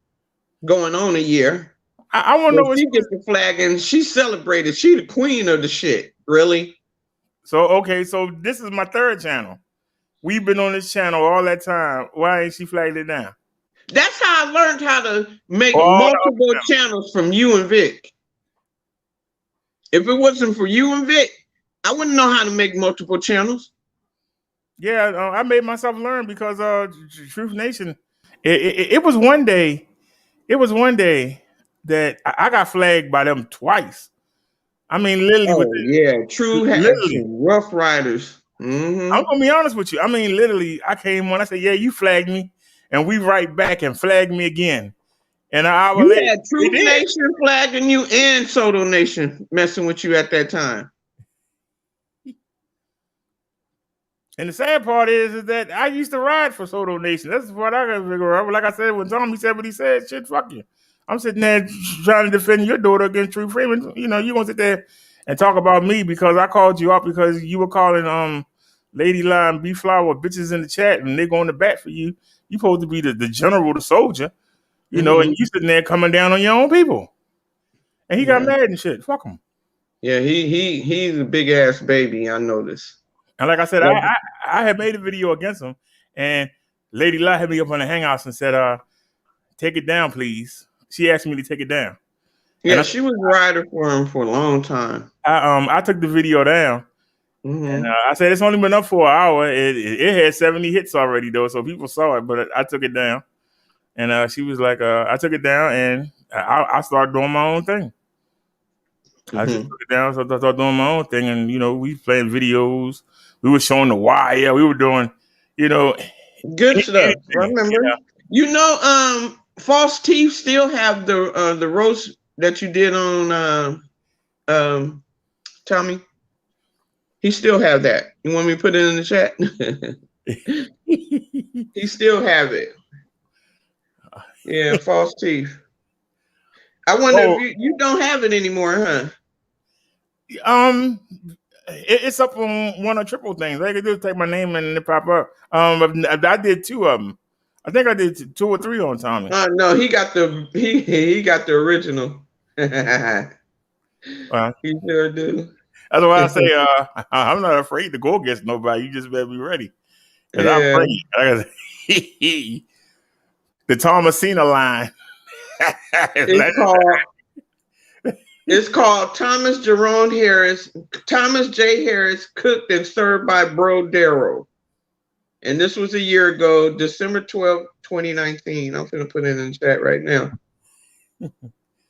going on a year. I want to know what she gets the flag, and she celebrated. She the queen of the shit, really. So this is my 3rd channel. We've been on this channel all that time. Why ain't she flagged it down? That's how I learned how to make multiple channels from you and Vic. If it wasn't for you and Vic, I wouldn't know how to make multiple channels. Yeah, I made myself learn because Truth Nation. It was one day. It was one day that I got flagged by them twice. I mean, literally. True Action, Rough Riders. Mm-hmm. I'm gonna be honest with you. I mean, literally, I came on. I said, "Yeah, you flagged me," and we right back and flagged me again. And an hour later, had Truth Nation flagging you and Soto Nation messing with you at that time. And the sad part is that I used to ride for Soto Nation. That's what I gotta figure out. Like I said, when Tommy said what he said, shit, fuck you. I'm sitting there trying to defend your daughter against True Freeman. You gonna sit there and talk about me because I called you out because you were calling Lady Line B Flower bitches in the chat and they're going to bat for you. You supposed to be the general, the soldier. You know, and you sitting there coming down on your own people. And he got mad and shit. Fuck him. Yeah, he's a big ass baby. I noticed. And like I said, I had made a video against him, and Lady La hit me up on the Hangouts and said, "Take it down, please." She asked me to take it down. Yeah, she was a rider for him for a long time. I took the video down, and I said it's only been up for an hour. It had 70 hits already though, so people saw it. But I took it down, and she was like, "I took it down, and I started doing my own thing." I just took it down, so I started doing my own thing, and you know, we playing videos. We were showing The Wire. We were doing, you know, good stuff. I remember. You know, False Teeth still have the roast that you did on Tommy. He still have that. You want me to put it in the chat? He still have it. Yeah, False Teeth. I wonder if you don't have it anymore, huh? It's up on one or triple things. All I can do is take my name and it pop up. I did 2 of them. I think I did 2 or 3 on Tommy. No, he got the he got the original. He sure do. That's why I say I'm not afraid to go against nobody. You just better be ready. Cause I'm afraid. The Thomasina line. It's called Thomas Jerome Harris, Thomas J. Harris, cooked and served by Bro Darrow. And this was a year ago, December 12th, 2019. I'm going to put it in the chat right now.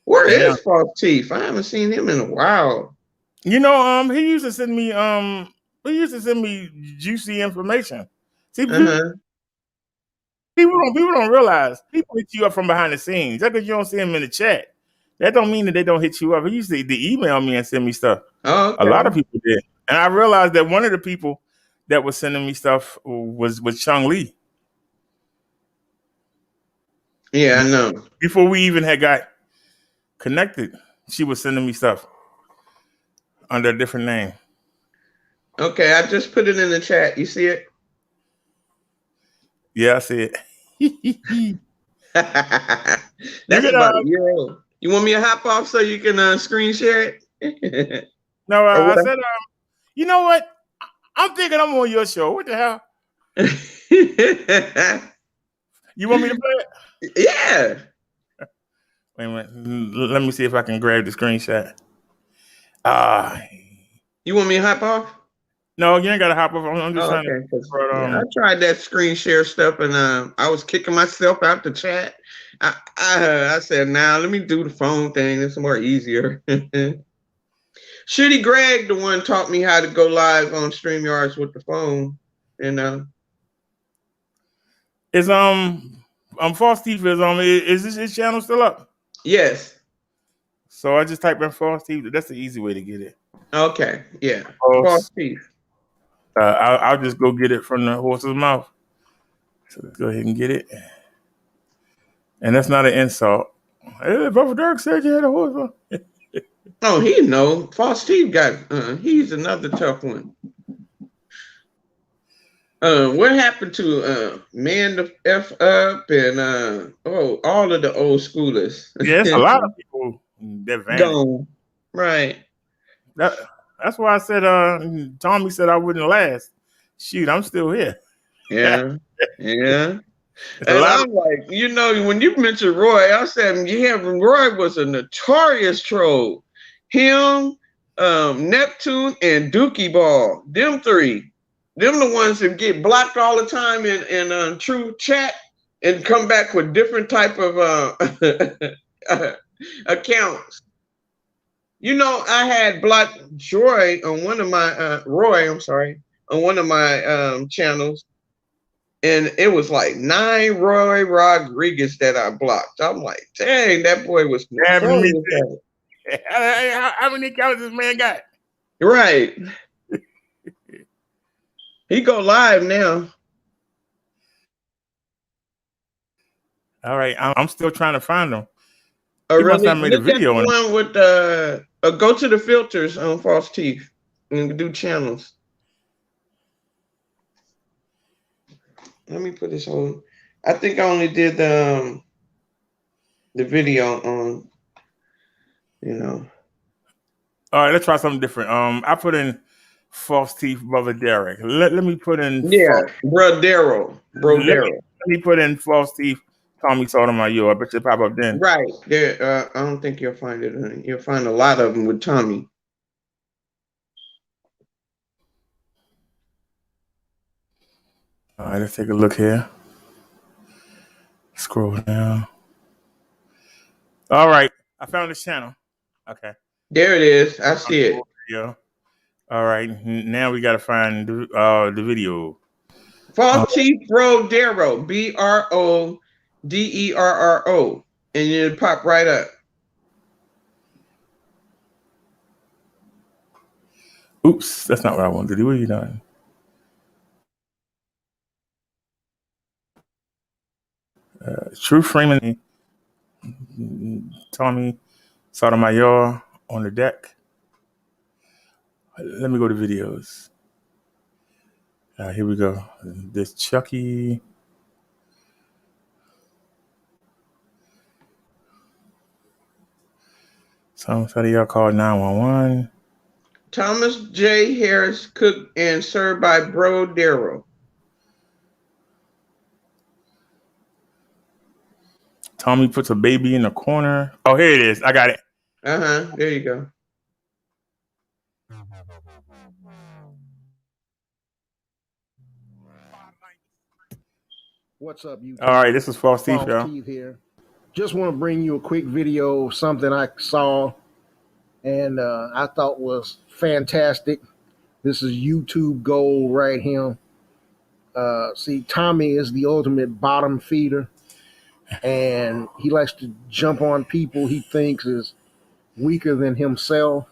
Where is False Teeth? I haven't seen him in a while. You know, he used to send me juicy information. See, people don't realize people hit you up from behind the scenes. Just because you don't see them in the chat, that don't mean that they don't hit you up. He used to email me and send me stuff. Oh, okay. A lot of people did. And I realized that one of the people that was sending me stuff was Chung Lee. Yeah, I know. Before we even had got connected, she was sending me stuff under a different name. Okay, I just put it in the chat. You see it? Yeah, I see it. That's about a year old. You want me to hop off so you can screen share it? No, I said, you know what? I'm thinking I'm on your show. What the hell? You want me to play it? Yeah. Wait a minute. Let me see if I can grab the screenshot. You want me to hop off? No, you ain't got to hop off. I'm just trying to. I tried that screen share stuff, and I was kicking myself out the chat. I said, "Now let me do the phone thing. It's more easier." Shitty Greg, the one taught me how to go live on StreamYards with the phone, and is False Teeth is his channel still up? Yes. So I just type in False Teeth. That's the easy way to get it. Okay. Yeah. False Teeth. I'll just go get it from the horse's mouth. So let's go ahead and get it. And that's not an insult. Hey, Brother Dirk said you had a horse. Oh, he know. False Teeth got. He's another tough one. What happened to Man the F Up and all of the old schoolers? Yeah, it's a lot of people that vanished. Gone. Right. That's why I said Tommy said I wouldn't last. Shoot, I'm still here. Yeah. Yeah. And I'm like, you know, when you mentioned Roy, I said, yeah, Roy was a notorious troll. Him, Neptune, and Dookie Ball. Them three. Them the ones that get blocked all the time in true chat and come back with different type of accounts. You know, I had blocked Joy on one of my Roy, I'm sorry, on one of my channels. And it was like 9 Roy Rodriguez that I blocked. I'm like, dang, that boy was notorious. How many accounts this man got? Right. He go live now. All right, I'm still trying to find him. He must have made a video. One with go to the filters on False Teeth and do channels. Let me put this on. I think I only did the the video on, you know. All right, let's try something different. I put in false teeth, brother Derek. Let me put in Brodero. let me put in false teeth, Tommy Sotomayor. I bet you pop up then. Right there. I don't think you'll find it. You'll find a lot of them with Tommy. All right, let's take a look here. Scroll down. All right, I found this channel. Okay. There it is. I see it. Yeah. All right, now we got to find the video. False teeth Brodero. Broderro. And it'll pop right up. Oops, that's not what I wanted to do. What are you doing? True Freeman, Tommy Sotomayor on the deck. Let me go to videos. Here we go. This Chucky. Somebody y'all called 911. Thomas J. Harris cooked and served by Brodero. Tommy puts a baby in the corner. Oh, here it is. I got it. There you go. What's up, you? All right, this is False Teeth, y'all. Here. Just want to bring you a quick video of something I saw and I thought was fantastic. This is YouTube gold right here. See, Tommy is the ultimate bottom feeder, and he likes to jump on people he thinks is weaker than himself.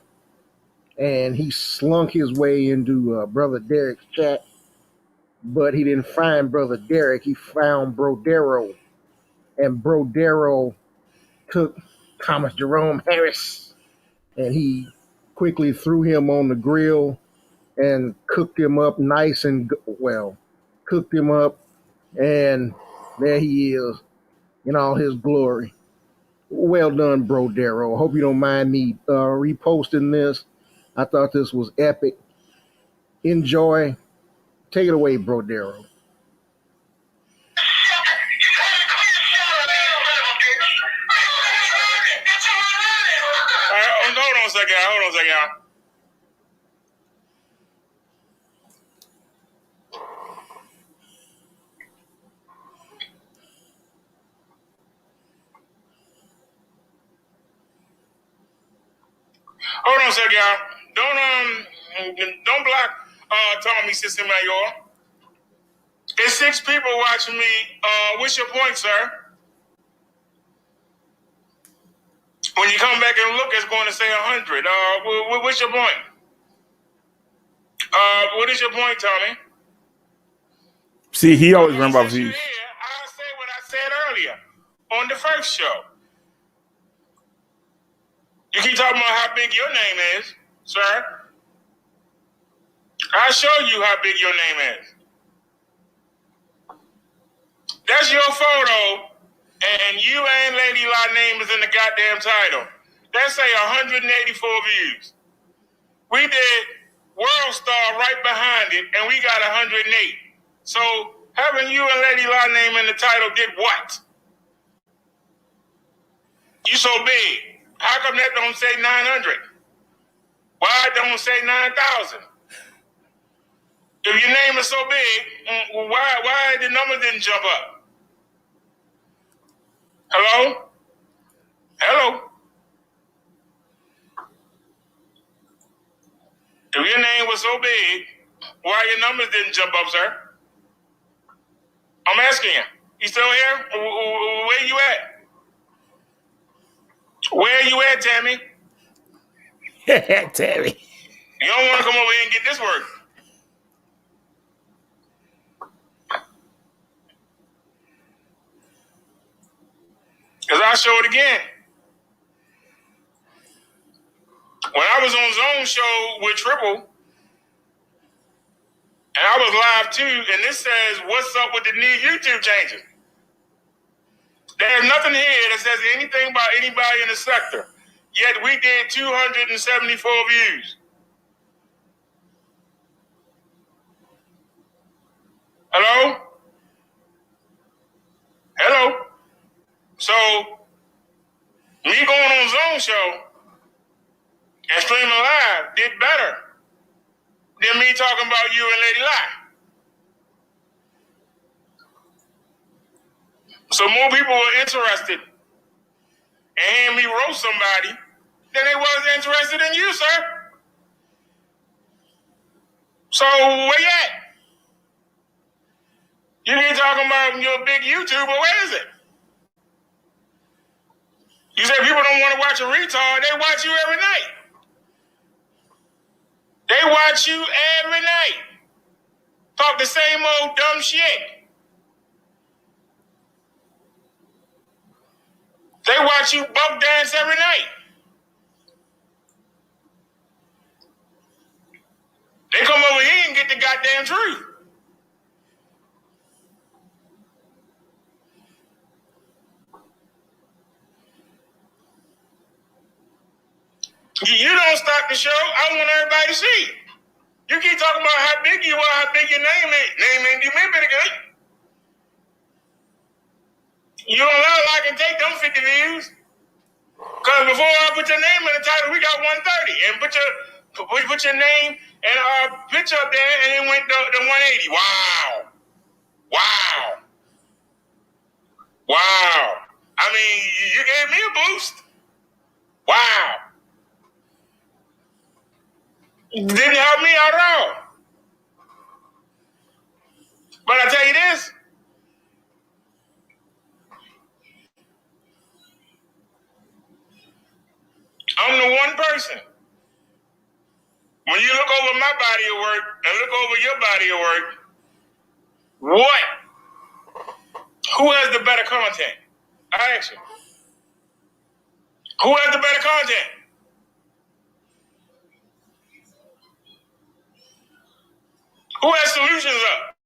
And he slunk his way into Brother Derek's chat, but he didn't find Brother Derek. He found Brodero, and Brodero took Thomas Jerome Harris, and he quickly threw him on the grill and cooked him up nice and well. Cooked him up, and there he is in all his glory. Well done, Brodero. Hope you don't mind me reposting this. I thought this was epic. Enjoy. Take it away, Brodero. Hold on a second. Hold on a second, y'all. Don't block Tommy Sotomayor. There's 6 people watching me. What's your point, sir? When you come back and look, it's going to say 100. What's your point? What is your point, Tommy? See, he always remembers about views. I say what I said earlier on the first show. You keep talking about how big your name is, sir. I'll show you how big your name is. That's your photo, and you and Lady La name is in the goddamn title. That say 184 views. We did World Star right behind it, and we got 108. So having you and Lady La name in the title did what? You so big. How come that don't say 900? Why it don't say 9,000? If your name is so big, why the number didn't jump up? Hello? If your name was so big, why your numbers didn't jump up, sir? I'm asking you. You still here? Where you at? Where you at, Tammy? Tammy. You don't want to come over here and get this work. Because I'll show it again. When I was on Zone Show with Triple, and I was live too, and this says, what's up with the new YouTube changes? There's nothing here that says anything about anybody in the sector. Yet we did 274 views. Hello? Hello? So, me going on Zone Show and streaming live did better than me talking about you and Lady Lie. So more people were interested in hearing me roast somebody than they was interested in you, sir. So where you at? You keep talking about you're a big YouTuber. Where is it? You say people don't want to watch a retard. They watch you every night. They watch you every night. Talk the same old dumb shit. They watch you buck dance every night. They come over here and get the goddamn truth. You don't stop the show. I want everybody to see. You keep talking about how big you are, how big your name is. Name ain't even pretty good. You don't know I can take them 50 views. Because before I put your name in the title, we got 130. And put your name and our picture up there, and it went to 180. Wow. Wow. Wow. I mean, you gave me a boost. Wow. Didn't help me out at all. But I tell you this. I'm the one person. When you look over my body of work and look over your body of work, what? Who has the better content? I ask you. Who has the better content? Who has solutions up?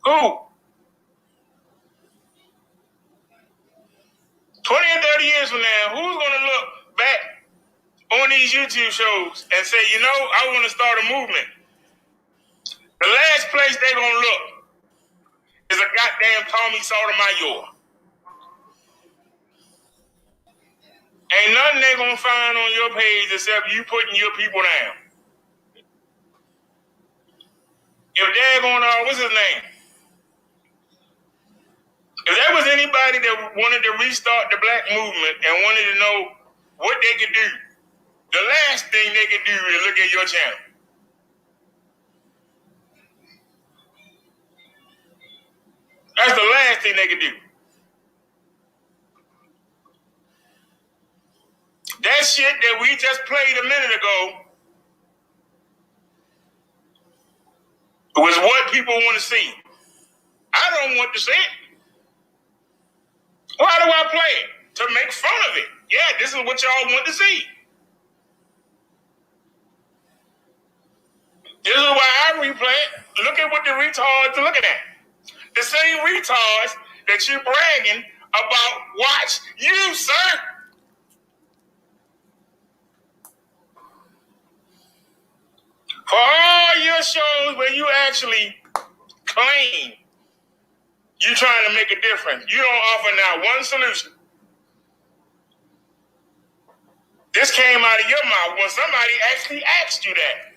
Who? 20 and 30 years from now, who's going to look back on these YouTube shows and say, you know, I want to start a movement? The last place they're going to look is a goddamn Tommy Sotomayor. Ain't nothing they're going to find on your page except you putting your people down. If they're going to, what's his name? If there was anybody that wanted to restart the black movement and wanted to know what they could do, the last thing they could do is look at your channel. That's the last thing they could do. That shit that we just played a minute ago was what people want to see. I don't want to see it. Why do I play it? To make fun of it. Yeah, this is what y'all want to see. This is why I replay it. Look at what the retards are looking at. The same retards that you bragging about watch you, sir. For all your shows where you actually claim you're trying to make a difference, you don't offer now one solution. This came out of your mouth when somebody actually asked you that.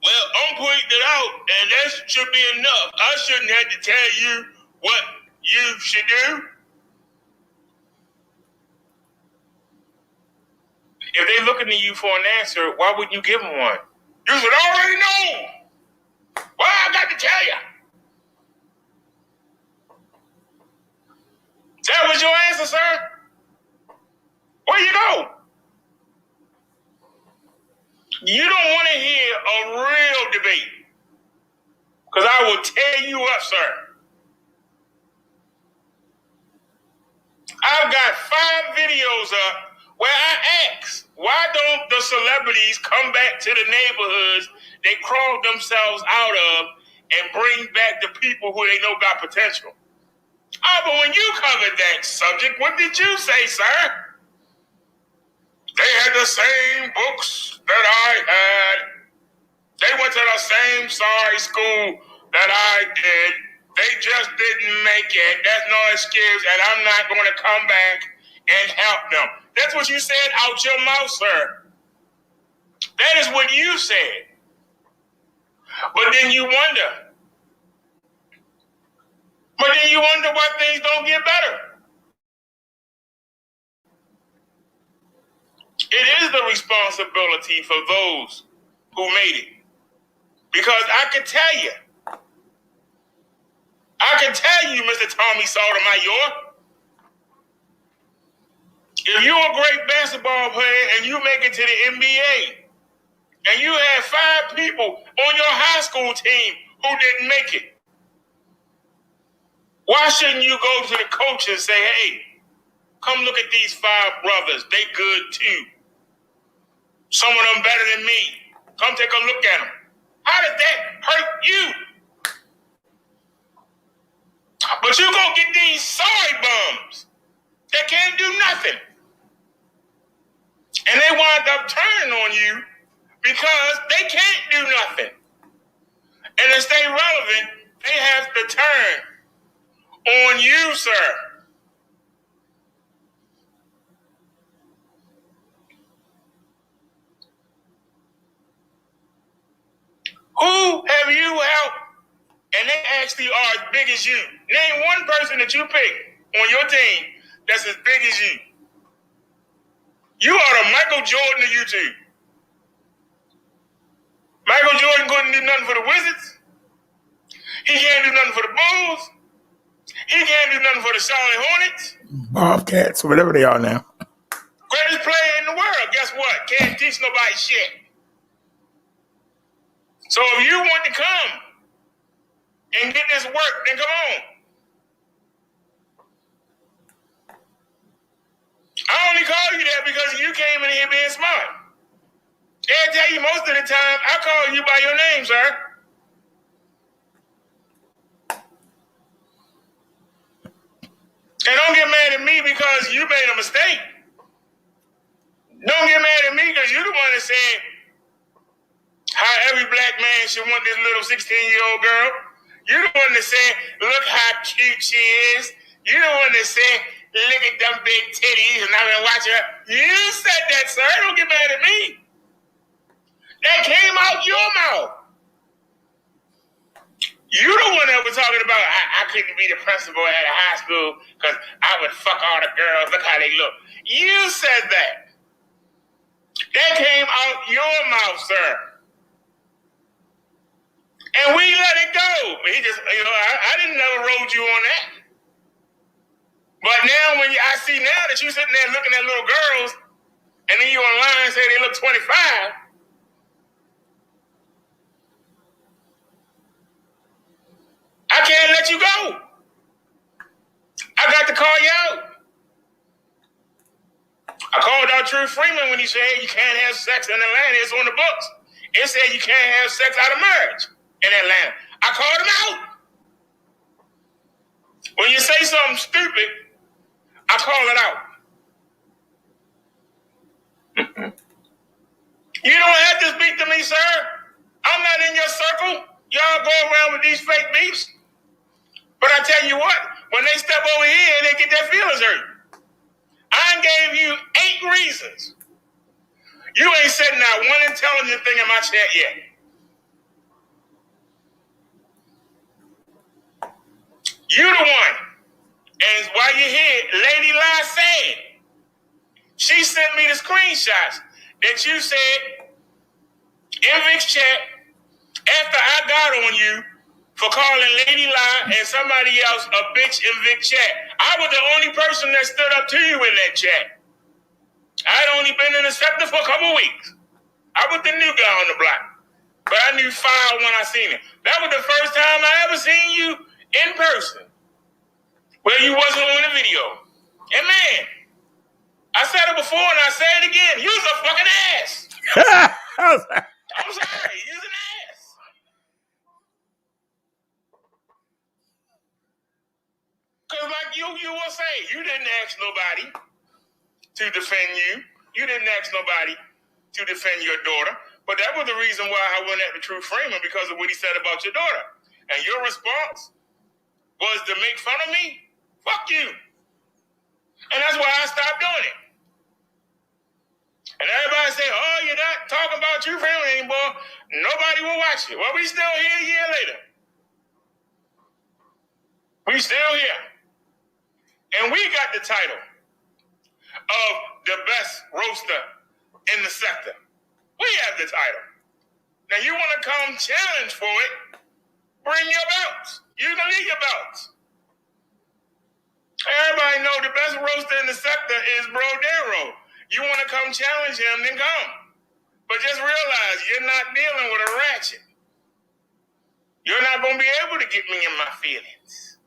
Well, I'm pointing it out, and that should be enough. I shouldn't have to tell you what you should do. If they're looking to you for an answer, why wouldn't you give them one? You should already know. Well, I got to tell you. That was your answer, sir? Where you go? You don't want to hear a real debate. Because I will tear you up, sir. I've got 5 videos up where I ask, why don't the celebrities come back to the neighborhoods they crawled themselves out of and bring back the people who they know got potential. Oh, but when you covered that subject, what did you say, sir? They had the same books that I had. They went to the same sorry school that I did. They just didn't make it. That's no excuse, and I'm not going to come back and help them. That's what you said out your mouth, sir. That is what you said. But then you wonder. Why things don't get better. It is the responsibility for those who made it. Because I can tell you, Mr. Tommy Sotomayor, if you're a great basketball player and you make it to the NBA, and you had 5 people on your high school team who didn't make it, why shouldn't you go to the coach and say, hey, come look at these 5 brothers. They good too. Some of them better than me. Come take a look at them. How does that hurt you? But you gonna get these sorry bums that can't do nothing. And they wind up turning on you because they can't do nothing. And to stay relevant, they have to turn on you, sir. Who have you helped and they actually are as big as you? Name one person that you pick on your team that's as big as you. You are the Michael Jordan of YouTube. Michael Jordan couldn't do nothing for the Wizards. He can't do nothing for the Bulls. He can't do nothing for the Charlotte Hornets. Bobcats, whatever they are now. Greatest player in the world, guess what? Can't teach nobody shit. So if you want to come and get this work, then come on. I only call you that because you came in here being smart. They'll tell you most of the time, I call you by your name, sir. And don't get mad at me because you made a mistake. Don't get mad at me because you're the one that said how every black man should want this little 16-year-old girl. You're the one that said, look how cute she is. You're the one that said, look at them big titties and I've been watching her. You said that, sir. Don't get mad at me. That came out your mouth. You the one that was talking about, I couldn't be the principal at a high school because I would fuck all the girls. Look how they look. You said that. That came out your mouth, sir. And we let it go. He just, I didn't never road you on that. But now I see now that you sitting there looking at little girls and then you online say they look 25. I can't let you go. I got to call you out. I called out Drew Freeman when he said you can't have sex in Atlanta. It's on the books. It said you can't have sex out of marriage in Atlanta. I called him out. When you say something stupid, I call it out. You don't have to speak to me, sir. I'm not in your circle. Y'all go around with these fake beefs. But I tell you what, when they step over here, they get their feelings hurt. I gave you 8 reasons. You ain't said not one intelligent thing in my chat yet. You the one. And while you're here, Lady La said, she sent me the screenshots that you said in Vic's chat after I got on you for calling Lady La and somebody else a bitch in Vic's chat. I was the only person that stood up to you in that chat. I'd only been in the sector for a couple of weeks. I was the new guy on the block. But I knew File when I seen him. That was the first time I ever seen you in person. Where you wasn't on the video. And man, I said it before and I say it again. You was a fucking ass. I'm sorry. You was an ass. Because like you will say, you didn't ask nobody to defend you. You didn't ask nobody to defend your daughter. But that was the reason why I went at the True Freeman, because of what he said about your daughter. And your response was to make fun of me? Fuck you. And that's why I stopped doing it. And everybody say, oh, you're not talking about True Freeman anymore. Nobody will watch it. Well, we still here a year later. We still here. And we got the title of the best roaster in the sector. We have the title. Now you want to come challenge for it, bring your belts. You can leave your belts. Everybody know the best roaster in the sector is Bro Darrow. You want to come challenge him, then come. But just realize you're not dealing with a ratchet. You're not going to be able to get me in my feelings.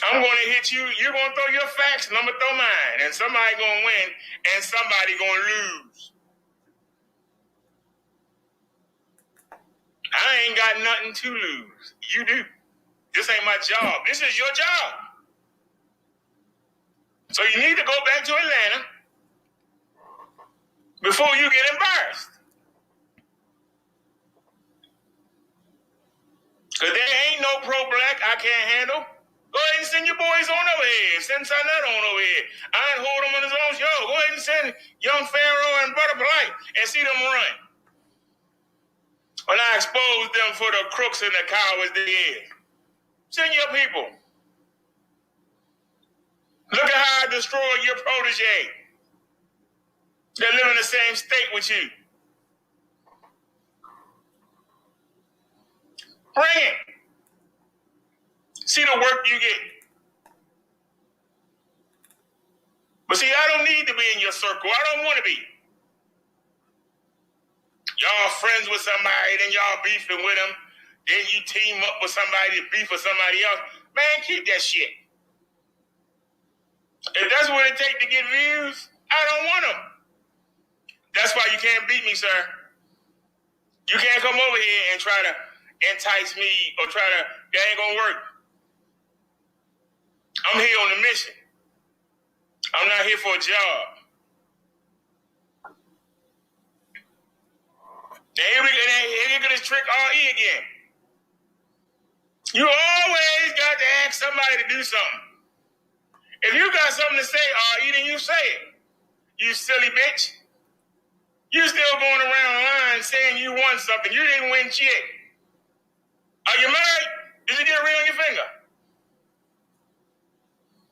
I'm going to hit you. You're going to throw your facts, and I'm going to throw mine. And somebody going to win, and somebody going to lose. I ain't got nothing to lose. You do. This ain't my job. This is your job. So you need to go back to Atlanta before you get embarrassed. Because there ain't no pro-black I can't handle. Go ahead and send your boys on over here. Send Sonnet on over here. I ain't hold him on his own show. Go ahead and send Young Pharaoh and Brother Polite and see them run. When I expose them for the crooks and the cowards they is. Send your people. Look at how I destroyed your protege. They live in the same state with you. Bring it. See the work you get. But see, I don't need to be in your circle. I don't want to be. Y'all friends with somebody, then y'all beefing with them. Then you team up with somebody to beef with somebody else. Man, keep that shit. If that's what it takes to get views, I don't want them. That's why you can't beat me, sir. You can't come over here and try to entice me or try to, that ain't gonna work. I'm here on a mission. I'm not here for a job. Now here we go this trick RE again. You always got to ask somebody to do something. If you got something to say, RE, then you say it. You silly bitch. You still going around the line saying you won something. You didn't win shit. Are you married? Did you get a ring on your finger?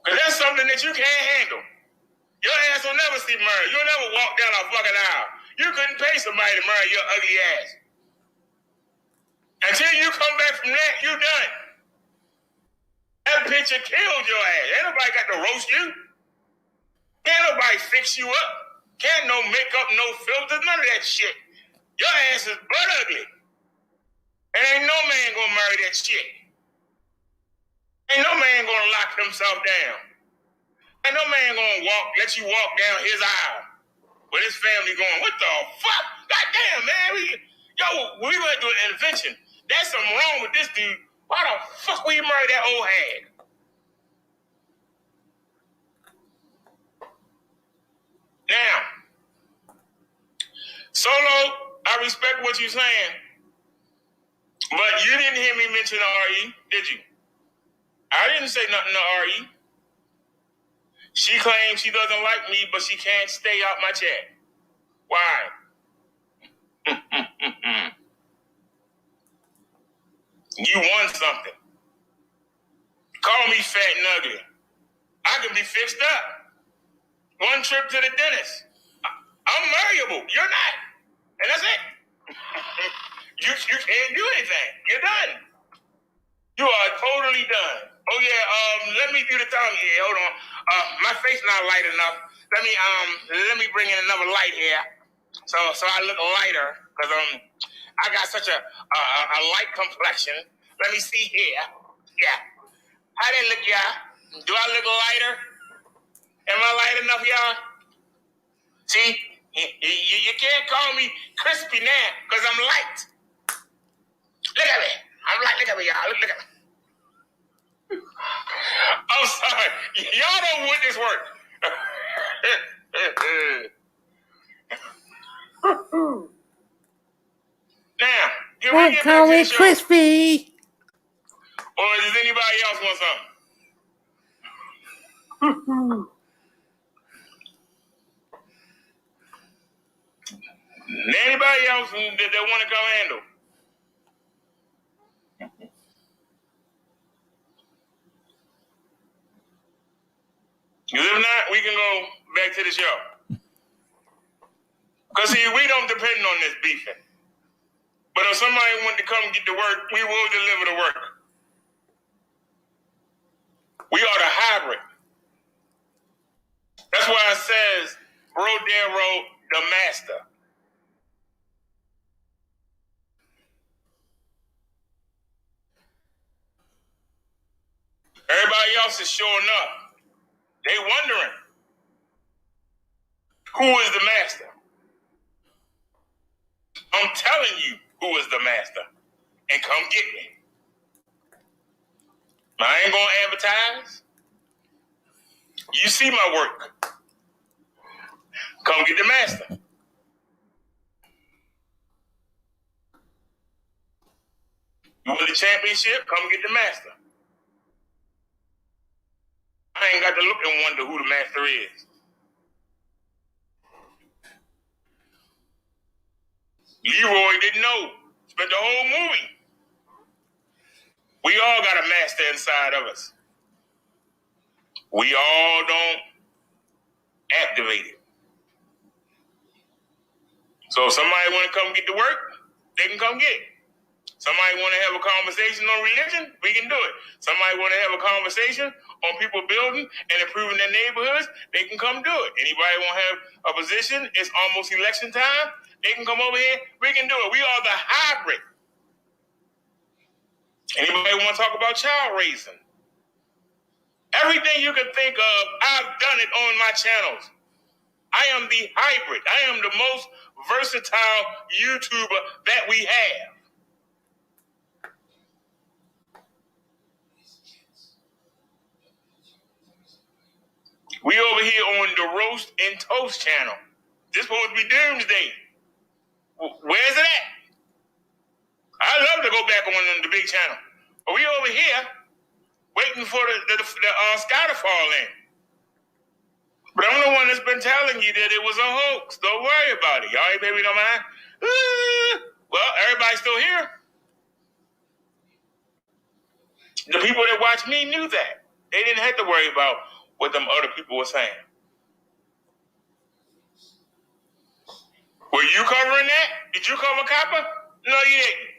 Because that's something that you can't handle. Your ass will never see married. You'll never walk down a fucking aisle. You couldn't pay somebody to marry your ugly ass. Until you come back from that, you done. That picture killed your ass. Ain't nobody got to roast you. Can't nobody fix you up. Can't no makeup, no filters, none of that shit. Your ass is butt ugly. And ain't no man gonna marry that shit. Ain't no man gonna lock himself down. Ain't no man gonna let you walk down his aisle with his family going, what the fuck? Goddamn, man. We went through an intervention. There's something wrong with this dude. Why the fuck will you marry that old hag? Now, Solo, I respect what you're saying, but you didn't hear me mention RE, did you? I didn't say nothing to RE. She claims she doesn't like me, but she can't stay out my chat. Why? You won something. Call me fat and ugly. I can be fixed up. One trip to the dentist. I'm marriable. You're not. And that's it. You can't do anything. You're done. You are totally done. Oh yeah, let me do the thumb here. Hold on. My face not light enough. Let me bring in another light here. So I look lighter because I got such a light complexion. Let me see here. Yeah. How they look, y'all? Do I look lighter? Am I light enough, y'all? See? You can't call me crispy now because I'm light. Look at me. I'm light. Look at me, y'all. Look at me. I'm sorry. Y'all don't want this work. Now, can we get back to the show? Crispy. Or does anybody else want something? Anybody else that want to come handle? Because if not, we can go back to the show. Because see, we don't depend on this beefing. But if somebody wanted to come get the work, we will deliver the work. We are the hybrid. That's why it says, Rodero, the master. Everybody else is showing up. They wondering, who is the master? I'm telling you who is the master. And come get me. I ain't going to advertise. You see my work. Come get the master. You win the championship, come get the master. I ain't got to look and wonder who the master is. Leroy didn't know. Spent the whole movie. We all got a master inside of us. We all don't activate it. So if somebody want to come get to work, they can come get it. Somebody want to have a conversation on religion, we can do it. Somebody want to have a conversation on people building and improving their neighborhoods, they can come do it. Anybody want to have a position, it's almost election time, they can come over here, we can do it. We are the hybrid. Anybody want to talk about child raising? Everything you can think of, I've done it on my channels. I am the hybrid. I am the most versatile YouTuber that we have. We over here on the Roast and Toast channel. This supposed to be Doomsday. Where's it at? I love to go back on the big channel. But we over here waiting for the sky to fall in. But I'm the one that's been telling you that it was a hoax. Don't worry about it. Y'all ain't baby no mind. Well, everybody's still here. The people that watch me knew that. They didn't have to worry about what them other people were saying. Were you covering that? Did you cover copper? No, you didn't.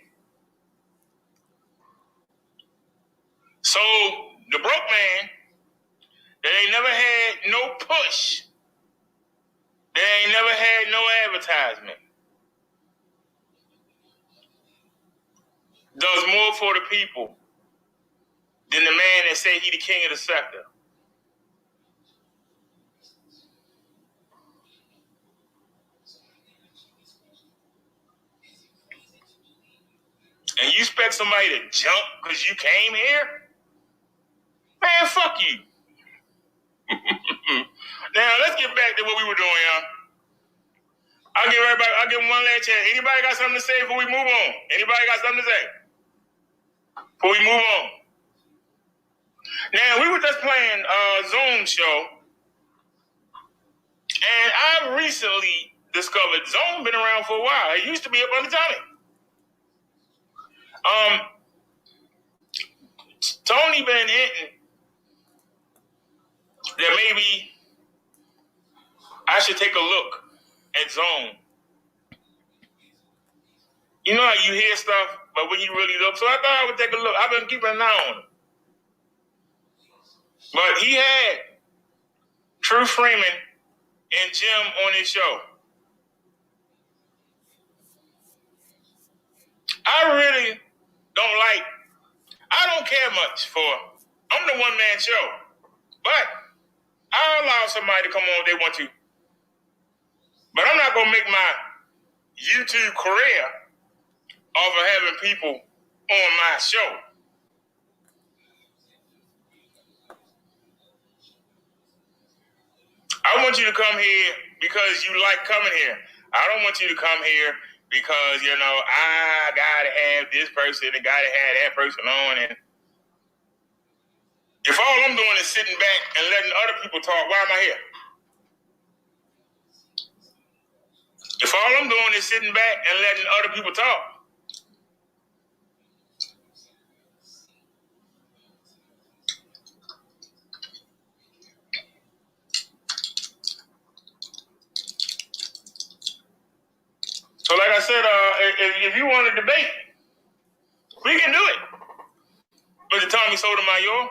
So the broke man that ain't never had no push, that ain't never had no advertisement, does more for the people than the man that say he the king of the sector. And you expect somebody to jump because you came here? Man, fuck you. Now, let's get back to what we were doing, y'all. I'll give them one last chance. Anybody got something to say before we move on? Anybody got something to say? Before we move on. Now, we were just playing a Zoom show. And I recently discovered Zoom been around for a while. It used to be up on the Tommy. Tony been hinting that maybe I should take a look at Zoom. You know how you hear stuff, but when you really look, so I thought I would take a look. I've been keeping an eye on him. But he had True Freeman and Jim on his show. I really I don't care much I'm the one-man show. But I'll allow somebody to come on if they want to. But I'm not going to make my YouTube career off of having people on my show. want you to come here because you like coming here. I don't want you to come here because, you know, I gotta have this person and gotta have that person on. And if all I'm doing is sitting back and letting other people talk, why am I here? If all I'm doing is sitting back and letting other people talk. So like I said, if you want to debate, we can do it. But Tommy Sotomayor,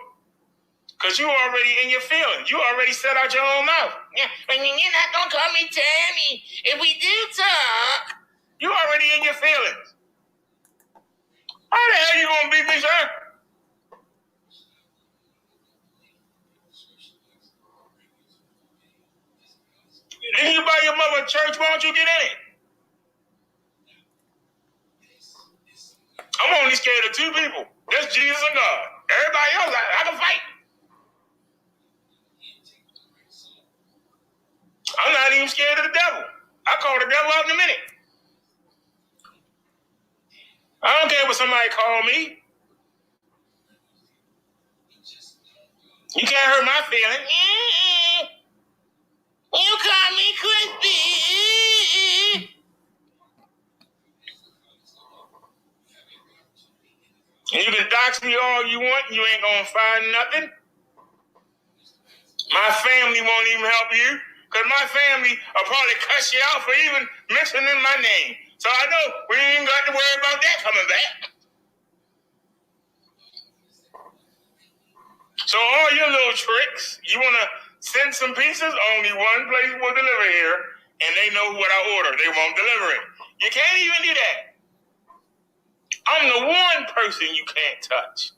because you already in your feelings. You already set out your own mouth. Yeah, but you're not going to call me Tammy. If we do talk, you already in your feelings. How the hell you going to beat me, sir? Didn't you buy your mother a church? Why don't you get in it? I'm only scared of two people. That's Jesus and God. Everybody else, I can fight. I'm not even scared of the devil. I call the devil out in a minute. I don't care what somebody call me. You can't hurt my feelings. You call me crispy. And you can dox me all you want, and you ain't gonna find nothing. My family won't even help you, because my family will probably cuss you out for even mentioning my name. So I know we ain't got to worry about that coming back. So all your little tricks, you wanna send some pieces, only one place will deliver here, and they know what I order. They won't deliver it. You can't even do that. I'm the one person you can't touch.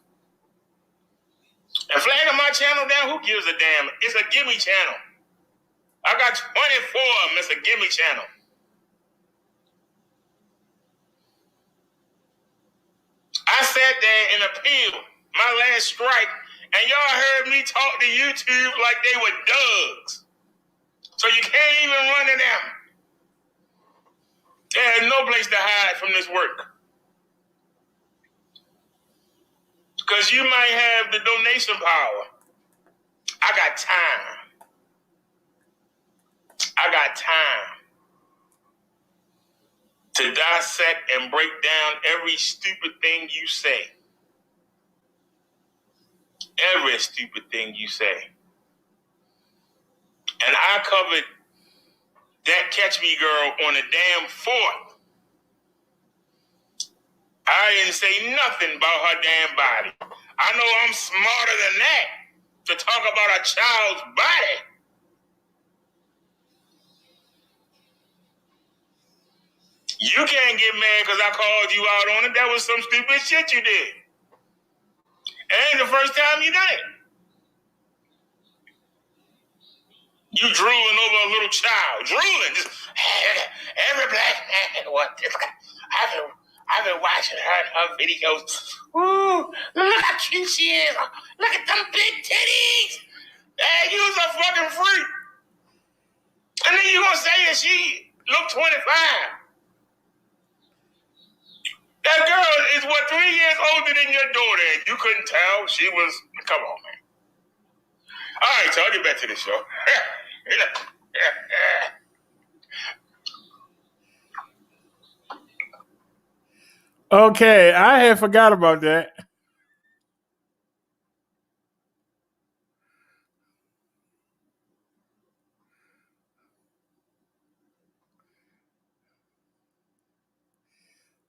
And flagging my channel down, who gives a damn? It's a gimme channel. I got 24 of them. It's a gimme channel. I sat there and appealed my last strike, and y'all heard me talk to YouTube like they were thugs. So you can't even run to them. There's no place to hide from this work. Because you might have the donation power. I got time. I got time to dissect and break down every stupid thing you say. Every stupid thing you say. And I covered that Catch Me Girl on a damn 4th. I didn't say nothing about her damn body. I know I'm smarter than that to talk about a child's body. You can't get mad because I called you out on it. That was some stupid shit you did. It ain't the first time you done it. You drooling over a little child. Drooling. Just, every black man wants this. I've been watching her and her videos. Ooh, look how cute she is. Look at them big titties. Hey, you was a fucking freak. And then you gonna say that she look 25. That girl is, 3 years older than your daughter, and you couldn't tell she was, come on, man. All right, so I'll get back to the show. Okay, I had forgot about that.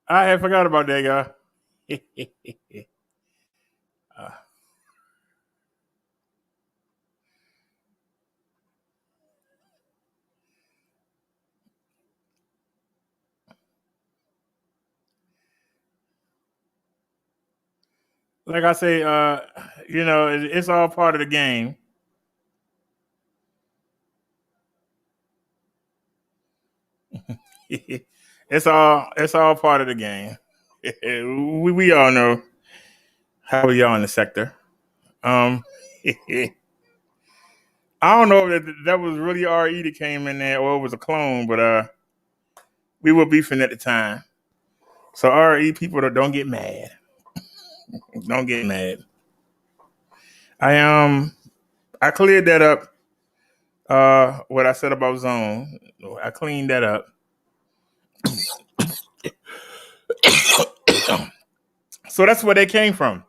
I had forgot about that, guy. Like I say, you know, it's all part of the game. It's all part of the game. We all know how we are in the sector. I don't know if that was really RE that came in there or it was a clone, but we were beefing at the time. So RE people don't get mad. Don't get mad. I cleared that up. What I said about Zone, I cleaned that up. So that's where they came from.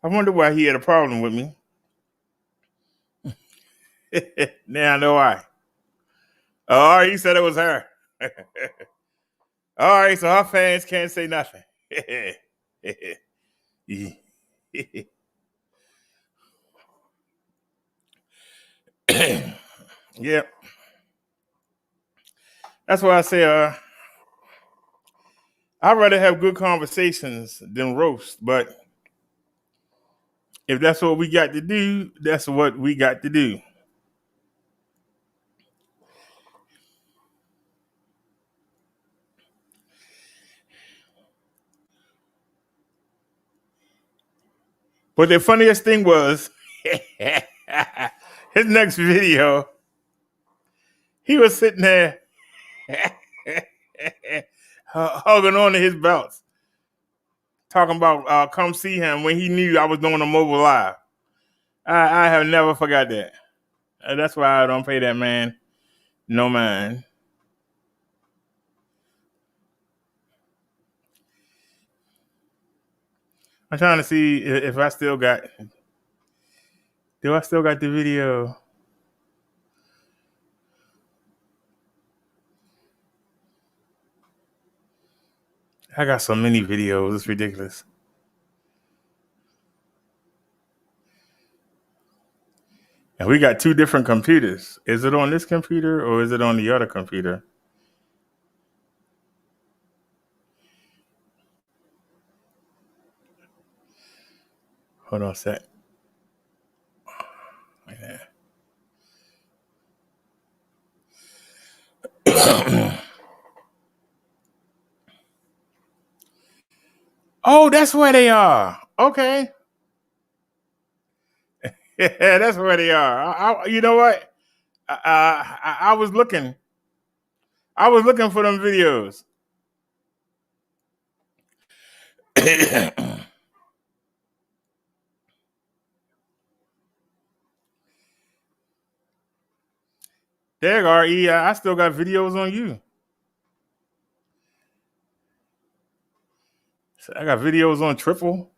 I wonder why he had a problem with me. Now I know why. Oh, he said it was her. All right, so her fans can't say nothing. Yep. That's why I say I'd rather have good conversations than roast, but if that's what we got to do, that's what we got to do. But the funniest thing was his next video, he was sitting there hugging on to his belts, talking about come see him when he knew I was doing a mobile live. I have never forgot that. That's why I don't pay that man no mind. I'm trying to see if I still got. Do I still got the video? I got so many videos. It's ridiculous. And we got two different computers. Is it on this computer or is it on the other computer? Hold on a sec. Yeah. Oh, that's where they are. Okay. Yeah, that's where they are. You know what? I was looking. I was looking for them videos. There, RE. I still got videos on you. So I got videos on Triple.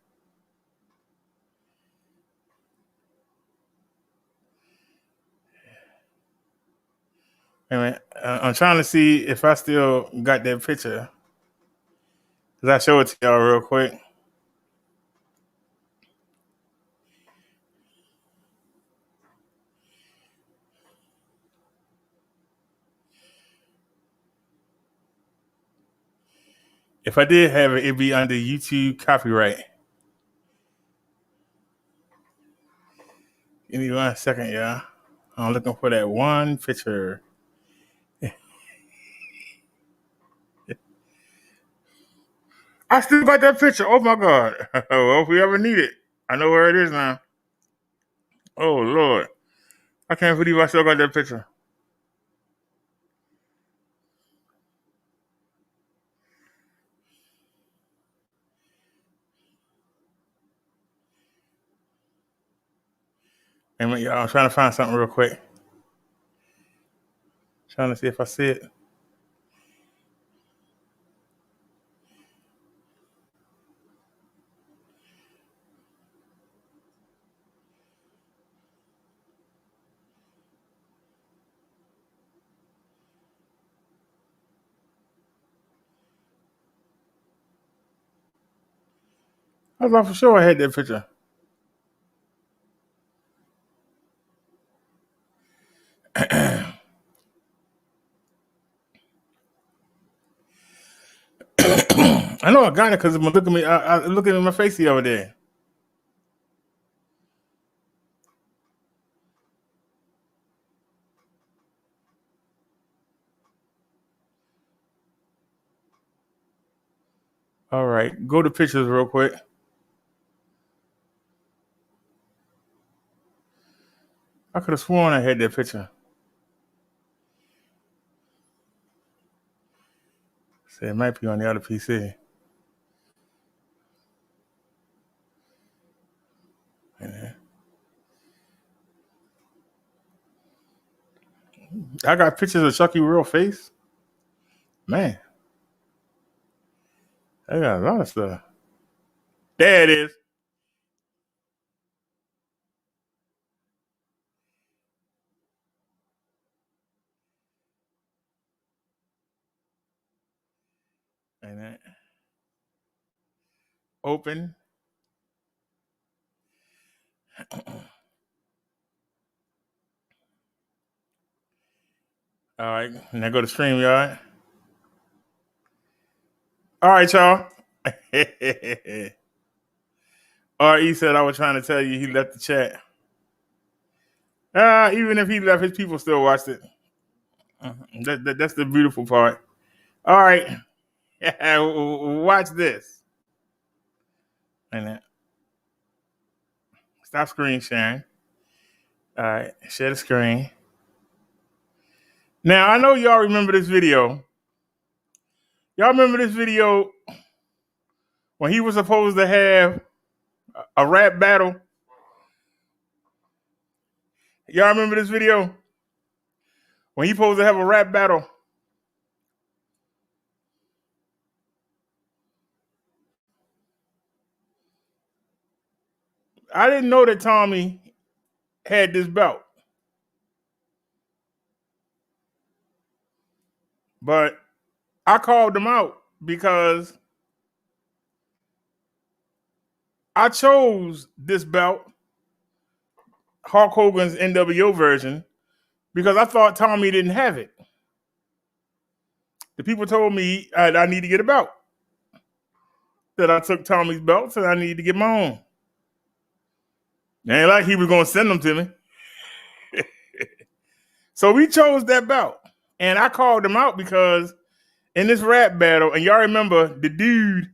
Anyway, I'm trying to see if I still got that picture. Cause I show it to y'all real quick. If I did have it, it'd be under YouTube copyright. Give me 1 second, y'all. I'm looking for that one picture. I still got that picture. Oh my God. Well, if we ever need it, I know where it is now. Oh Lord. I can't believe I still got that picture. Hey, man, y'all, I'm trying to find something real quick. Trying to see if I see it. I thought for sure I had that picture. I know I got it because look at me. I looking at my face the other day. All right, go to pictures real quick. I could have sworn I had that picture. So it might be on the other PC. I got pictures of Chucky real face. Man. I got a lot of stuff. There it is. And then open. All right. Now go to StreamYard. All right, y'all. R.E. said I was trying to tell you he left the chat. Even if he left, his people still watched it. That's the beautiful part. All right. Watch this. And then stop screen sharing. All right. Share the screen. Now, I know y'all remember this video. Y'all remember this video when he was supposed to have a rap battle? Y'all remember this video? When he supposed to have a rap battle? I didn't know that Tommy had this belt. But I called him out because I chose this belt, Hulk Hogan's NWO version, because I thought Tommy didn't have it. The people told me I need to get a belt. That I took Tommy's belts and I need to get my own. It ain't like he was going to send them to me. So we chose that belt. And I called him out because in this rap battle, and y'all remember the dude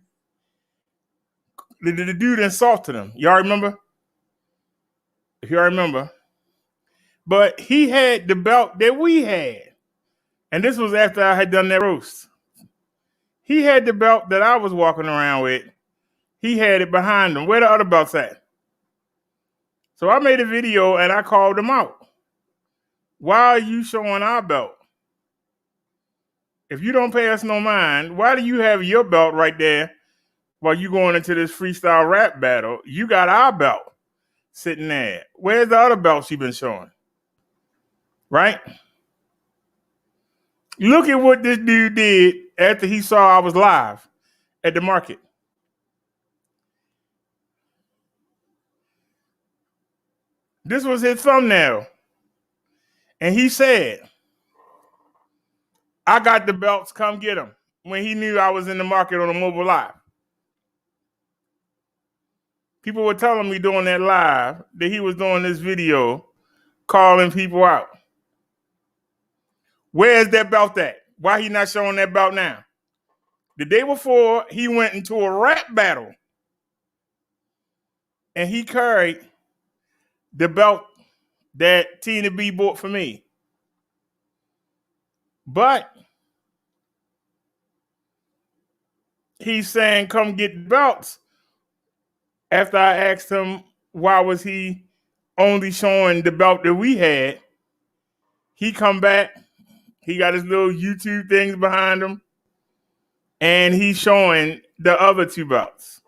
insulted him. Y'all remember? If y'all remember. But he had the belt that we had. And this was after I had done that roast. He had the belt that I was walking around with. He had it behind him. Where the other belts at? So I made a video and I called him out. Why are you showing our belt? If you don't pay us no mind, why do you have your belt right there while you going into this freestyle rap battle? You got our belt sitting there. Where's the other belts you've been showing? Right? Look at what this dude did after he saw I was live at the market. This was his thumbnail. And he said, I got the belts, come get them. When he knew I was in the market on a mobile live. People were telling me during that live that he was doing this video calling people out. Where's that belt at? Why he not showing that belt now? The day before, he went into a rap battle and he carried the belt that Tina B bought for me. But he's saying, come get the belts. After I asked him, why was he only showing the belt that we had? He come back. He got his little YouTube things behind him. And he's showing the other two belts.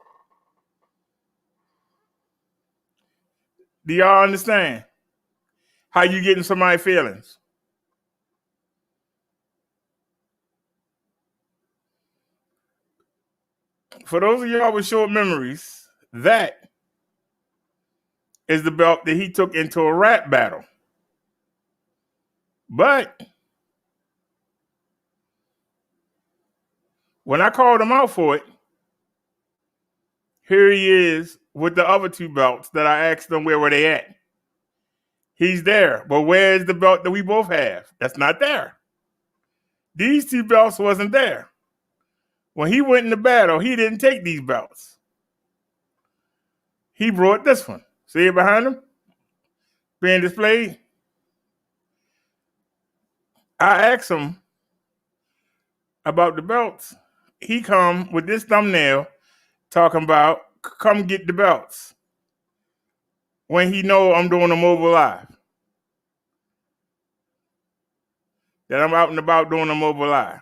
Do y'all understand how you getting somebody's feelings? For those of y'all with short memories, that is the belt that he took into a rap battle. But when I called him out for it, here he is with the other two belts that I asked him where were they at. He's there, but where's the belt that we both have? That's not there. These two belts wasn't there. When he went in the battle, he didn't take these belts. He brought this one. See it behind him? Being displayed? I asked him about the belts. He come with this thumbnail talking about come get the belts when he know I'm doing a mobile live. That I'm out and about doing a mobile live.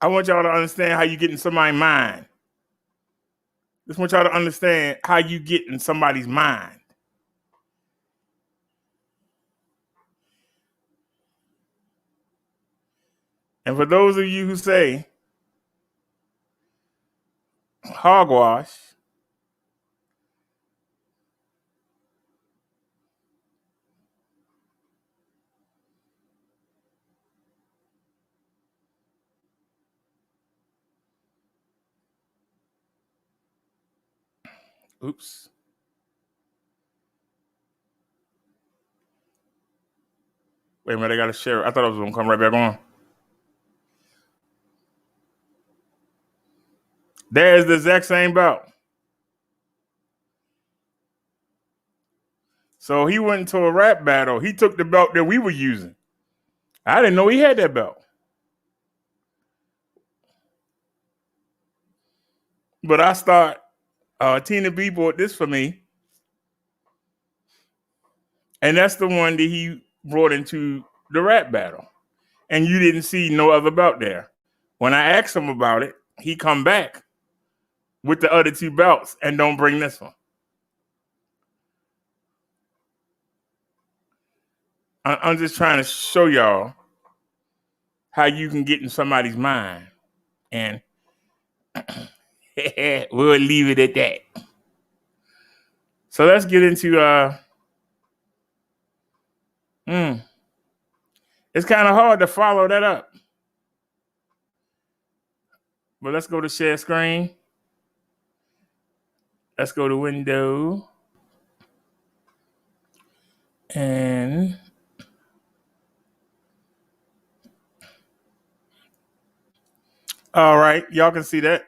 I want y'all to understand how you get in somebody's mind. Just want y'all to understand how you get in somebody's mind. And for those of you who say hogwash, oops. Wait a minute, I gotta share it. I thought I was gonna come right back on. There's the exact same belt. So he went into a rap battle. He took the belt that we were using. I didn't know he had that belt. But I start, Tina B bought this for me. And that's the one that he brought into the rap battle. And you didn't see no other belt there. When I asked him about it, he come back with the other two belts and don't bring this one. I'm just trying to show y'all how you can get in somebody's mind. And we'll leave it at that. So let's get into it's kind of hard to follow that up. But let's go to share screen. Let's go to window. And all right, y'all can see that.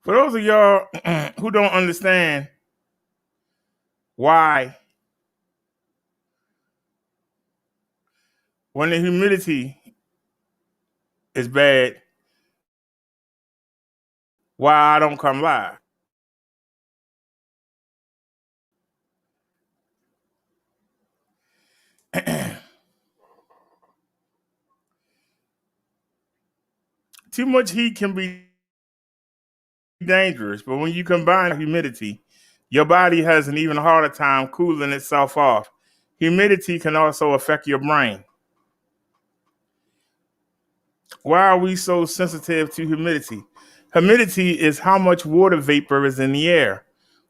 For those of y'all who don't understand why when the humidity is bad, why I don't come live. Too much heat can be dangerous, but when you combine humidity, your body has an even harder time cooling itself off. Humidity can also affect your brain. Why are we so sensitive to humidity? Humidity is how much water vapor is in the air.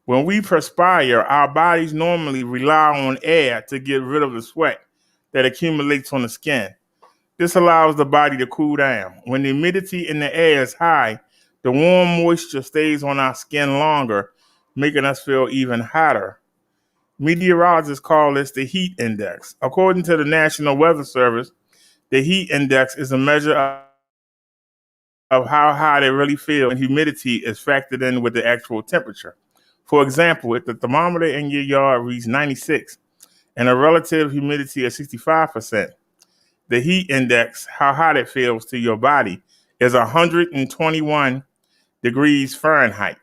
When we perspire, our bodies normally rely on air to get rid of the sweat that accumulates on the skin. This allows the body to cool down. When the humidity in the air is high, the warm moisture stays on our skin longer, making us feel even hotter. Meteorologists call this the heat index. According to the National Weather Service, the heat index is a measure of how hot it really feels, and humidity is factored in with the actual temperature. For example, if the thermometer in your yard reads 96 and a relative humidity of 65%, the heat index, how hot it feels to your body, is 121 degrees Fahrenheit.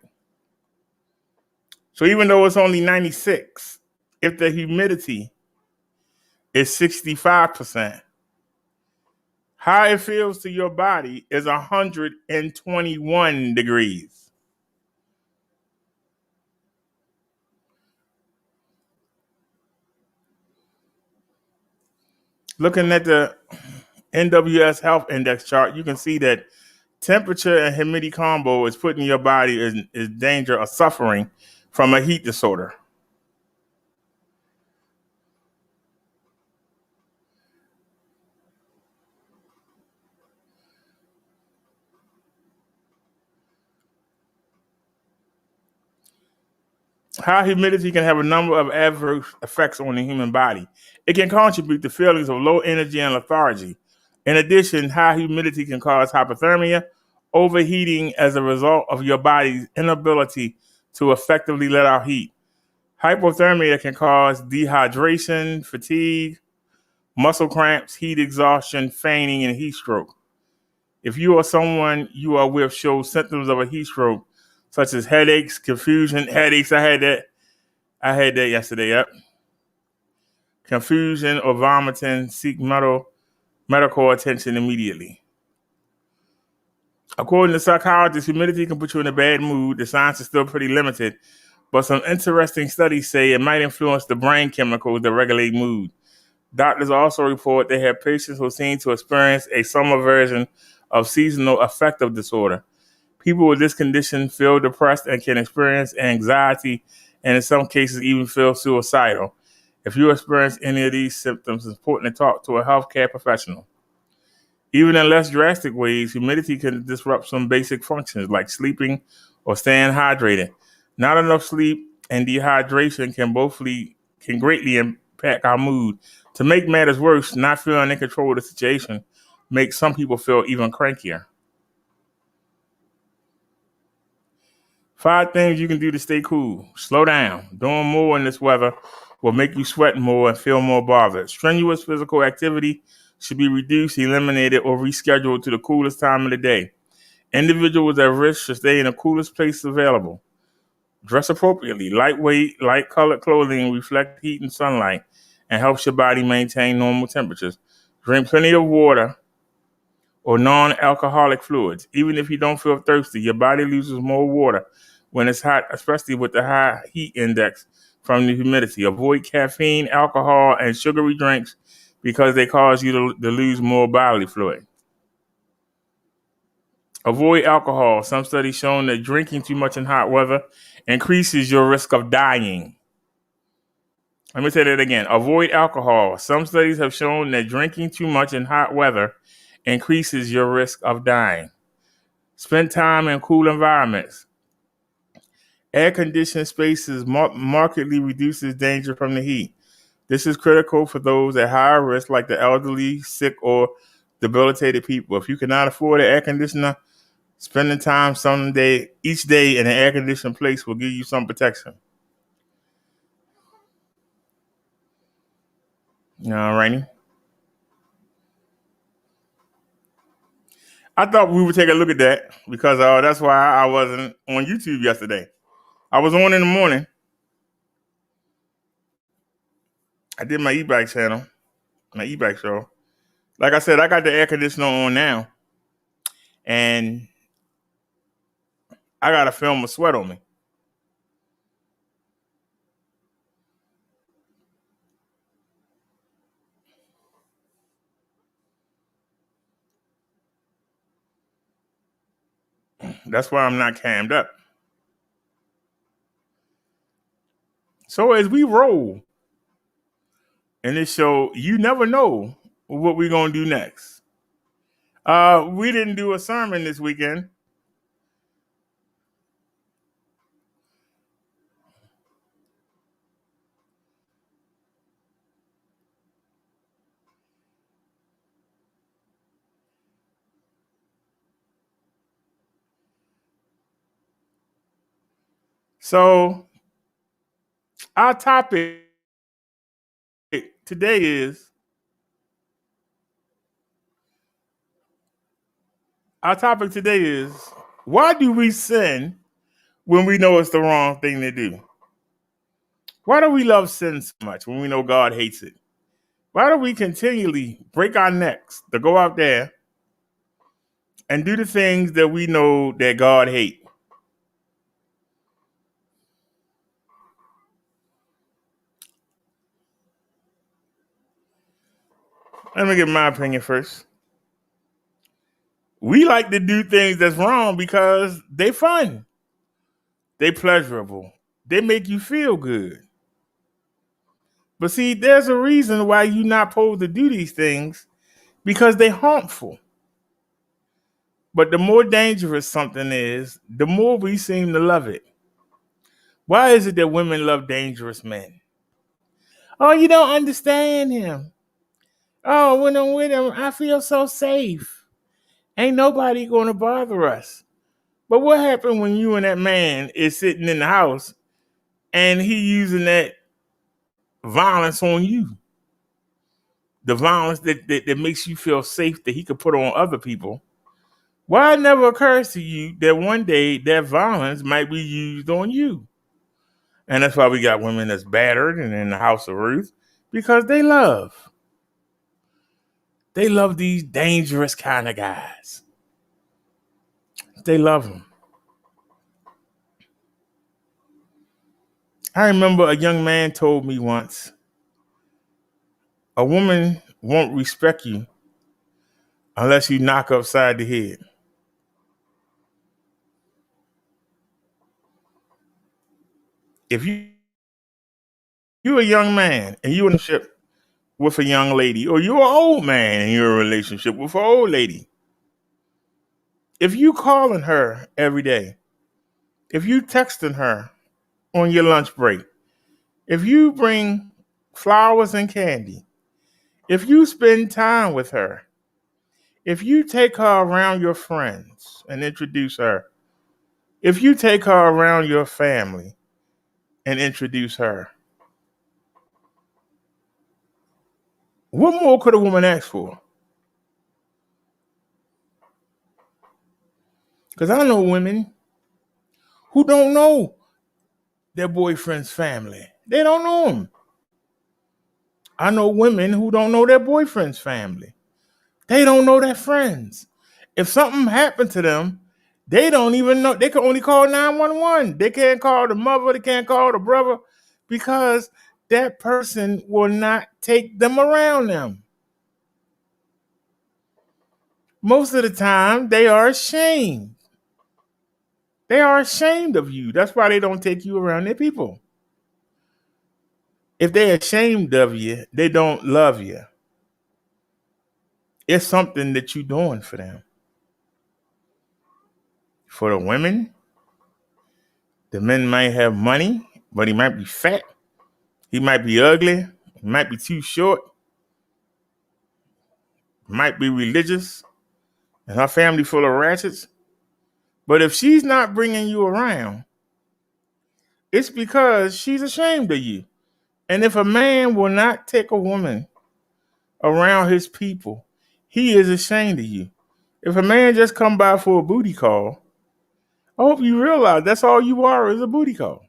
So even though it's only 96, if the humidity is 65%, how it feels to your body is 121 degrees. Looking at the NWS Health Index chart, you can see that temperature and humidity combo is putting your body in danger of suffering from a heat disorder. High humidity can have a number of adverse effects on the human body. It can contribute to feelings of low energy and lethargy. In addition, high humidity can cause hypothermia, overheating as a result of your body's inability to effectively let out heat. Hypothermia can cause dehydration, fatigue, muscle cramps, heat exhaustion, fainting, and heat stroke. If you or someone you are with shows symptoms of a heat stroke, such as headaches, confusion, headaches, I had that yesterday, yep. Confusion or vomiting, seek medical attention immediately. According to psychologists, humidity can put you in a bad mood. The science is still pretty limited, but some interesting studies say it might influence the brain chemicals that regulate mood. Doctors also report they have patients who seem to experience a summer version of seasonal affective disorder. People with this condition feel depressed and can experience anxiety and in some cases even feel suicidal. If you experience any of these symptoms, it's important to talk to a healthcare professional. Even in less drastic ways, humidity can disrupt some basic functions like sleeping or staying hydrated. Not enough sleep and dehydration can greatly impact our mood. To make matters worse, not feeling in control of the situation makes some people feel even crankier. 5 things you can do to stay cool. Slow down. Doing more in this weather will make you sweat more and feel more bothered. Strenuous physical activity should be reduced, eliminated, or rescheduled to the coolest time of the day. Individuals at risk should stay in the coolest place available. Dress appropriately. Lightweight, light-colored clothing reflects heat and sunlight and helps your body maintain normal temperatures. Drink plenty of water or non-alcoholic fluids. Even if you don't feel thirsty, your body loses more water when it's hot, especially with the high heat index from the humidity. Avoid caffeine, alcohol, and sugary drinks because they cause you to lose more bodily fluid. Avoid alcohol. Some studies shown that drinking too much in hot weather increases your risk of dying. Let me say that again. Avoid alcohol. Some studies have shown that drinking too much in hot weather increases your risk of dying. Spend time in cool environments. Air-conditioned spaces markedly reduces danger from the heat. This is critical for those at higher risk, like the elderly, sick, or debilitated people. If you cannot afford an air conditioner, spending time each day in an air-conditioned place will give you some protection. All righty. I thought we would take a look at that because that's why I wasn't on YouTube yesterday. I was on in the morning. I did my EBIKE channel, my EBIKE show. Like I said, I got the air conditioner on now, and I got a film of sweat on me. That's why I'm not cammed up. So as we roll in this show, you never know what we're going to do next. We didn't do a sermon this weekend. So our topic today is why do we sin when we know it's the wrong thing to do? Why do we love sin so much when we know God hates it? Why do we continually break our necks to go out there and do the things that we know that God hates? Let me give my opinion first. We like to do things that's wrong because they fun. They pleasurable. They make you feel good. But see, there's a reason why you're not supposed to do these things, because they're harmful. But the more dangerous something is, the more we seem to love it. Why is it that women love dangerous men? Oh, you don't understand him. Oh, when I'm with him, I feel so safe. Ain't nobody going to bother us. But what happened when you and that man is sitting in the house and he using that violence on you? The violence that makes you feel safe that he could put on other people. Why it never occurs to you that one day that violence might be used on you? And that's why we got women that's battered and in the house of Ruth, because they love. They love these dangerous kind of guys. They love them. I remember a young man told me once, a woman won't respect you unless you knock her upside the head. If you're a young man and you're in a relationship with a young lady, or you're an old man and you're in a relationship with an old lady, if you calling her every day, if you texting her on your lunch break, if you bring flowers and candy, if you spend time with her, if you take her around your friends and introduce her, if you take her around your family and introduce her, what more could a woman ask for? Because I know women who don't know their boyfriend's family. They don't know them. I know women who don't know their boyfriend's family. They don't know their friends. If something happened to them, they don't even know. They can only call 911. They can't call the mother. They can't call the brother, because that person will not take them around them. Most of the time, they are ashamed. They are ashamed of you. That's why they don't take you around their people. If they're ashamed of you, they don't love you. It's something that you're doing for them. For the women, the men might have money, but he might be fat. He might be ugly. He might be too short. Might be religious. And her family full of ratchets. But if she's not bringing you around, it's because she's ashamed of you. And if a man will not take a woman around his people, he is ashamed of you. If a man just come by for a booty call, I hope you realize that's all you are, is a booty call.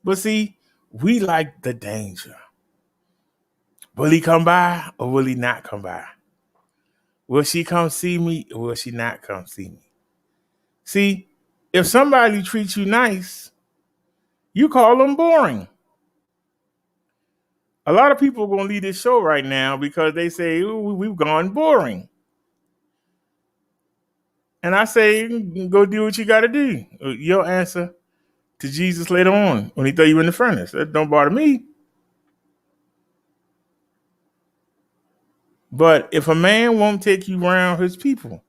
But see, we like the danger. Will he come by or will he not come by? Will she come see me or will she not come see me? See, if somebody treats you nice, you call them boring. A lot of people are going to leave this show right now because they say, ooh, we've gone boring. And I say, go do what you got to do. Your answer to Jesus later on when he throw you in the furnace. That don't bother me. But if a man won't take you around his people,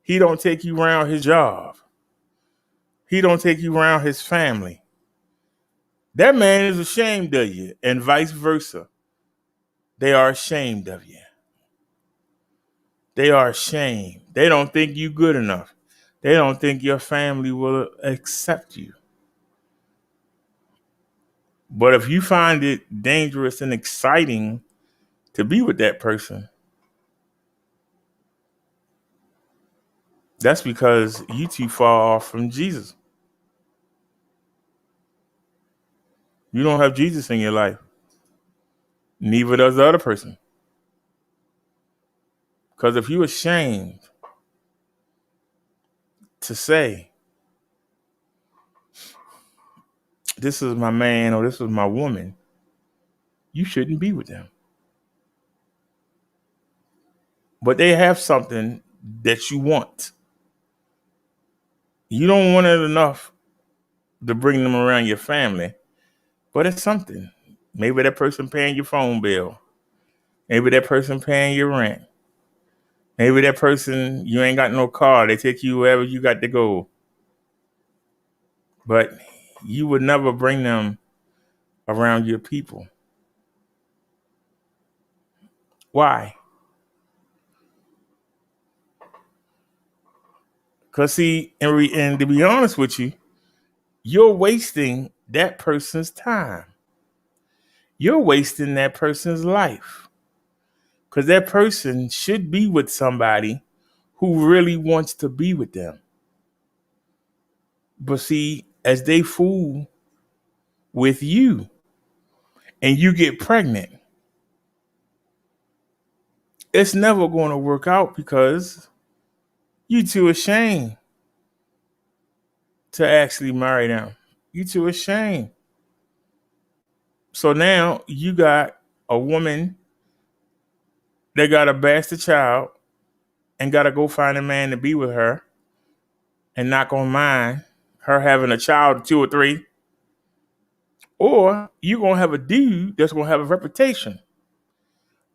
he don't take you around his job, he don't take you around his family, that man is ashamed of you, and vice versa. They are ashamed of you. They are ashamed. They don't think you good enough. They don't think your family will accept you. But if you find it dangerous and exciting to be with that person, that's because you too far off from Jesus. You don't have Jesus in your life. Neither does the other person. Because if you're ashamed to say, this is my man or this is my woman, you shouldn't be with them. But they have something that you want. You don't want it enough to bring them around your family, but it's something. Maybe that person paying your phone bill. Maybe that person paying your rent. Maybe that person, you ain't got no car. They take you wherever you got to go. But you would never bring them around your people. Why? Because see, and to be honest with you, you're wasting that person's time. You're wasting that person's life. Because that person should be with somebody who really wants to be with them. But see, as they fool with you and you get pregnant, it's never going to work out because you too ashamed to actually marry them. You too ashamed. So now you got a woman that got a bastard child and got to go find a man to be with her and not going to mind her having a child of 2 or 3. Or you're going to have a dude that's going to have a reputation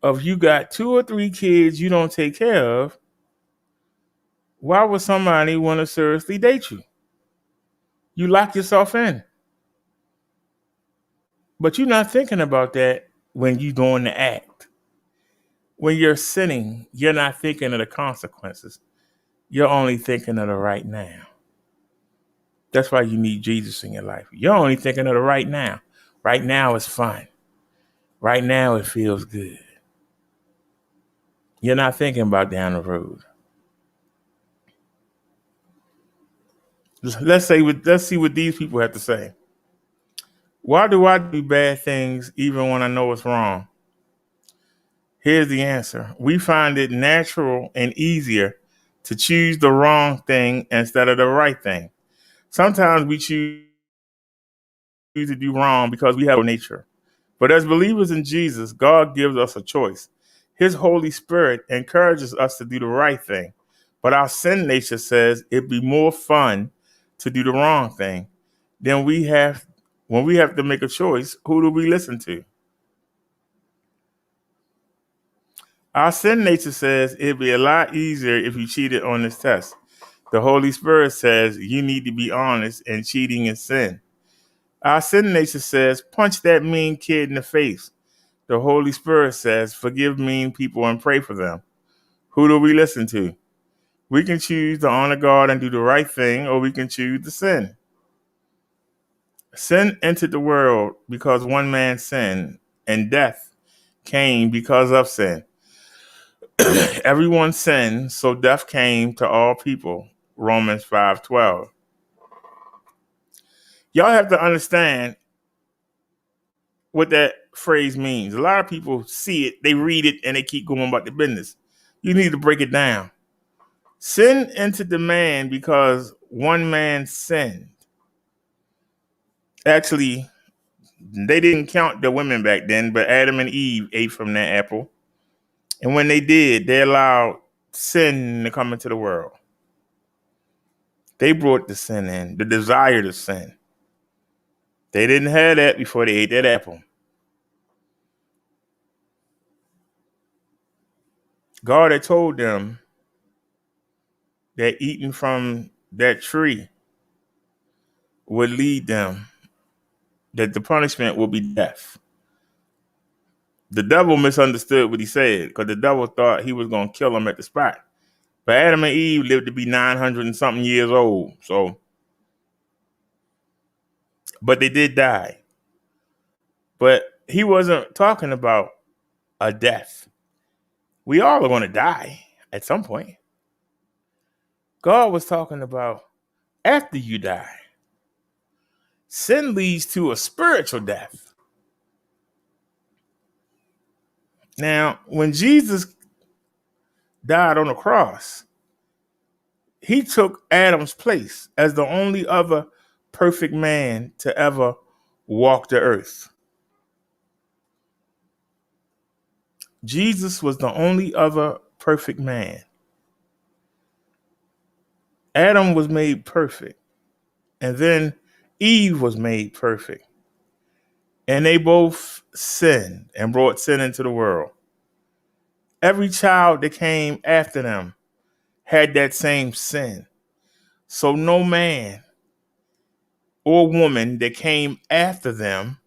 of you got 2 or 3 kids you don't take care of. Why would somebody want to seriously date you? You lock yourself in. But you're not thinking about that when you're doing the act. When you're sinning, you're not thinking of the consequences. You're only thinking of the right now. That's why you need Jesus in your life. You're only thinking of the right now. Right now is fun. Right now it feels good. You're not thinking about down the road. Let's see what these people have to say. Why do I do bad things even when I know it's wrong? Here's the answer. We find it natural and easier to choose the wrong thing instead of the right thing. Sometimes we choose to do wrong because we have a nature. But as believers in Jesus, God gives us a choice. His Holy Spirit encourages us to do the right thing. But our sin nature says it'd be more fun to do the wrong thing. Then when we have to make a choice, who do we listen to? Our sin nature says it'd be a lot easier if you cheated on this test. The Holy Spirit says you need to be honest, and cheating is sin. Our sin nature says punch that mean kid in the face. The Holy Spirit says forgive mean people and pray for them. Who do we listen to? We can choose to honor God and do the right thing, or we can choose to sin. Sin entered the world because one man sinned, and death came because of sin. Everyone sinned, so death came to all people. Romans 5:12. Y'all have to understand what that phrase means. A lot of people see it, they read it, and they keep going about the business. You need to break it down. Sin entered the man because one man sinned. Actually, they didn't count the women back then, but Adam and Eve ate from that apple. And when they did, they allowed sin to come into the world. They brought the sin in, the desire to sin. They didn't have that before they ate that apple. God had told them that eating from that tree would lead them, that the punishment will be death. The devil misunderstood what he said because the devil thought he was going to kill them at the spot. But Adam and Eve lived to be 900 and something years old. But they did die. But he wasn't talking about a death. We all are going to die at some point. God was talking about after you die. Sin leads to a spiritual death. Now, when Jesus died on the cross, he took Adam's place as the only other perfect man to ever walk the earth. Jesus was the only other perfect man. Adam was made perfect, and then Eve was made perfect. And they both sinned and brought sin into the world. Every child that came after them had that same sin. So no man or woman that came after them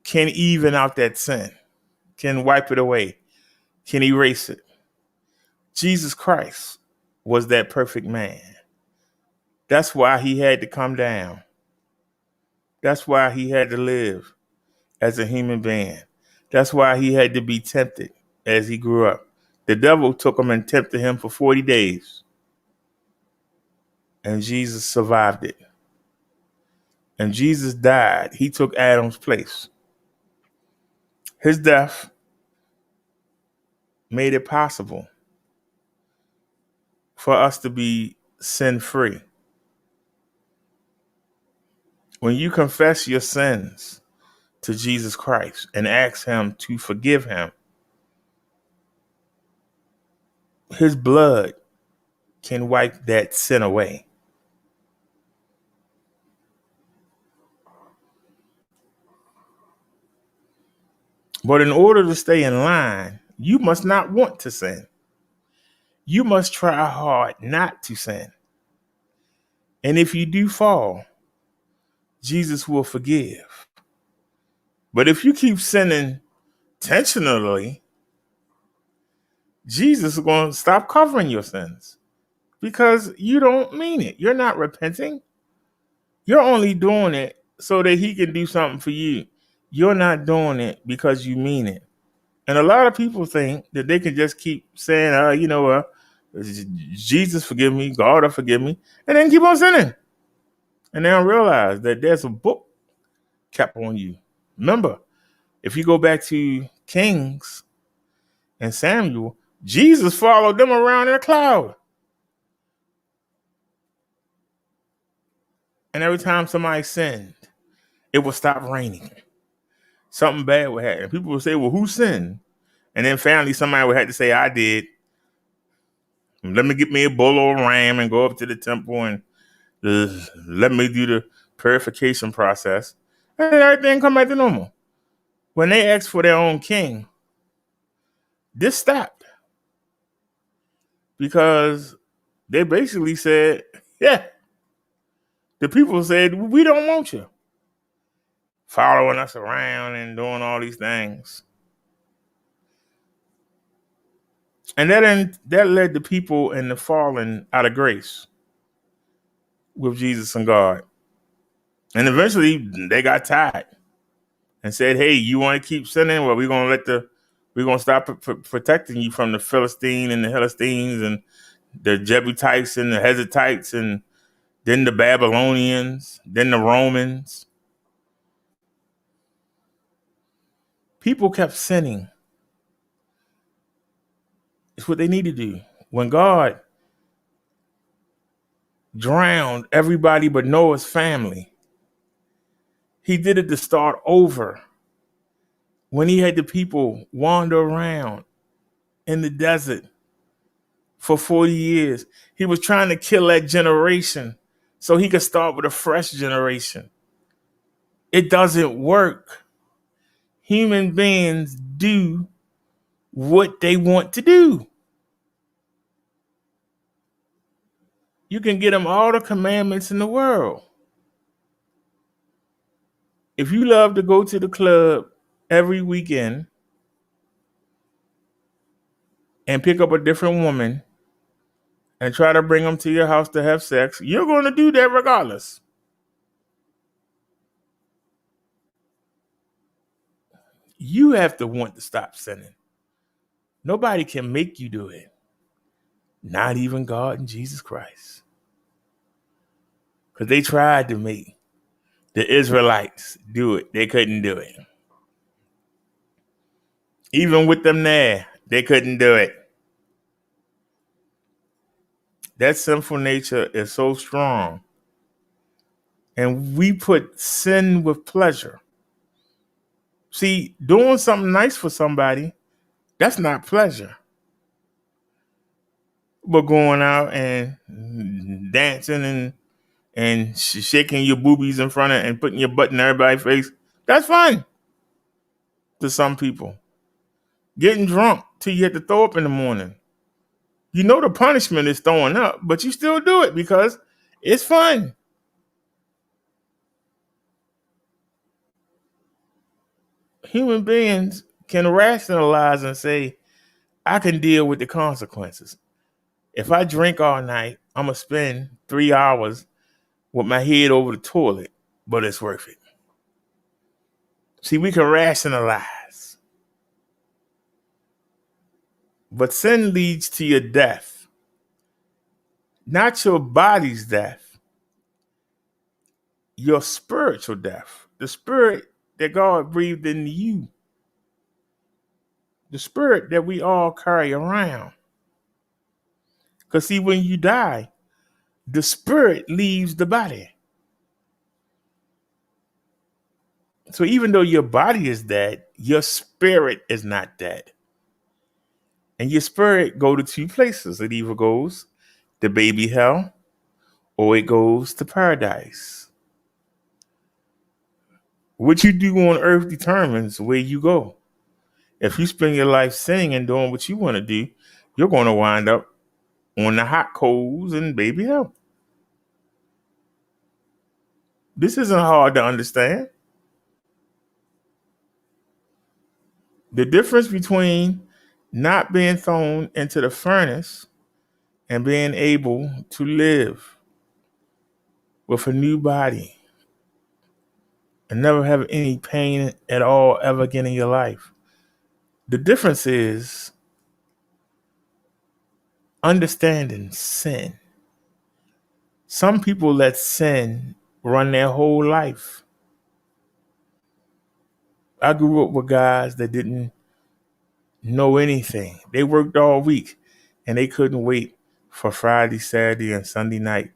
can even out that sin, can wipe it away, can erase it. Jesus Christ was that perfect man. That's why he had to come down. That's why he had to live as a human being. That's why he had to be tempted as he grew up. The devil took him and tempted him for 40 days. And Jesus survived it. And Jesus died. He took Adam's place. His death made it possible for us to be sin-free. When you confess your sins to Jesus Christ and ask him to forgive him, his blood can wipe that sin away. But in order to stay in line, you must not want to sin. You must try hard not to sin. And if you do fall, Jesus will forgive. But if you keep sinning intentionally, Jesus is going to stop covering your sins because you don't mean it. You're not repenting. You're only doing it so that he can do something for you. You're not doing it because you mean it. And a lot of people think that they can just keep saying, Jesus forgive me, God will forgive me, and then keep on sinning. And they don't realize that there's a book kept on you. Remember, if you go back to Kings and Samuel, Jesus followed them around in a cloud. And every time somebody sinned, it would stop raining. Something bad would happen. People would say, well, who sinned? And then finally somebody would have to say, I did. Let me get me a bull or a ram and go up to the temple and let me do the purification process. And then everything come back to normal. When they asked for their own king, this stopped. Because they basically said, yeah, the people said, we don't want you following us around and doing all these things. And that led the people in the falling out of grace with Jesus and God. And eventually they got tired and said, hey, you want to keep sinning? Well, we're going to stop protecting you from the Philistine and the Philistines and the Jebusites and the Hezatites and then the Babylonians, then the Romans. People kept sinning. It's what they need to do. When God drowned everybody but Noah's family, he did it to start over. When he had the people wander around in the desert for 40 years, he was trying to kill that generation so he could start with a fresh generation. It doesn't work. Human beings do what they want to do. You can get them all the commandments in the world. If you love to go to the club every weekend and pick up a different woman and try to bring them to your house to have sex, you're going to do that regardless. You have to want to stop sinning. Nobody can make you do it. Not even God and Jesus Christ. Because they tried to make the Israelites do it. They couldn't do it. Even with them there, they couldn't do it. That sinful nature is so strong. And we put sin with pleasure. See, doing something nice for somebody, that's not pleasure. But going out and dancing and shaking your boobies in front of and putting your butt in everybody's face, that's fun to some people. Getting drunk till you have to throw up in the morning. You know the punishment is throwing up, but you still do it because it's fun. Human beings can rationalize and say, I can deal with the consequences. If I drink all night, I'm going to spend 3 hours with my head over the toilet, but it's worth it. See, we can rationalize, but sin leads to your death, not your body's death, your spiritual death, the spirit that God breathed into you, the spirit that we all carry around. Because see, when you die, the spirit leaves the body. So even though your body is dead, your spirit is not dead. And your spirit go to two places. It either goes to baby hell or it goes to paradise. What you do on earth determines where you go. If you spend your life sinning and doing what you want to do, you're going to wind up on the hot coals in baby hell. This isn't hard to understand. The difference between not being thrown into the furnace and being able to live with a new body and never have any pain at all ever again in your life. The difference is understanding sin. Some people let sin run their whole life. I grew up with guys that didn't know anything. They worked all week and they couldn't wait for Friday, Saturday, and Sunday night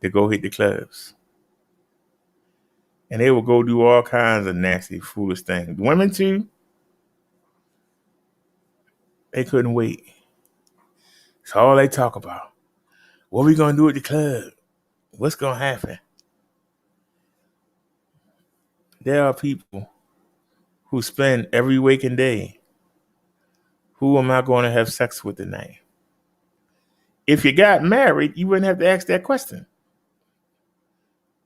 to go hit the clubs. And they would go do all kinds of nasty, foolish things. Women too, they couldn't wait. It's all they talk about. What we gonna do at the club? What's gonna happen? There are people who spend every waking day, who am I going to have sex with tonight? If you got married, you wouldn't have to ask that question.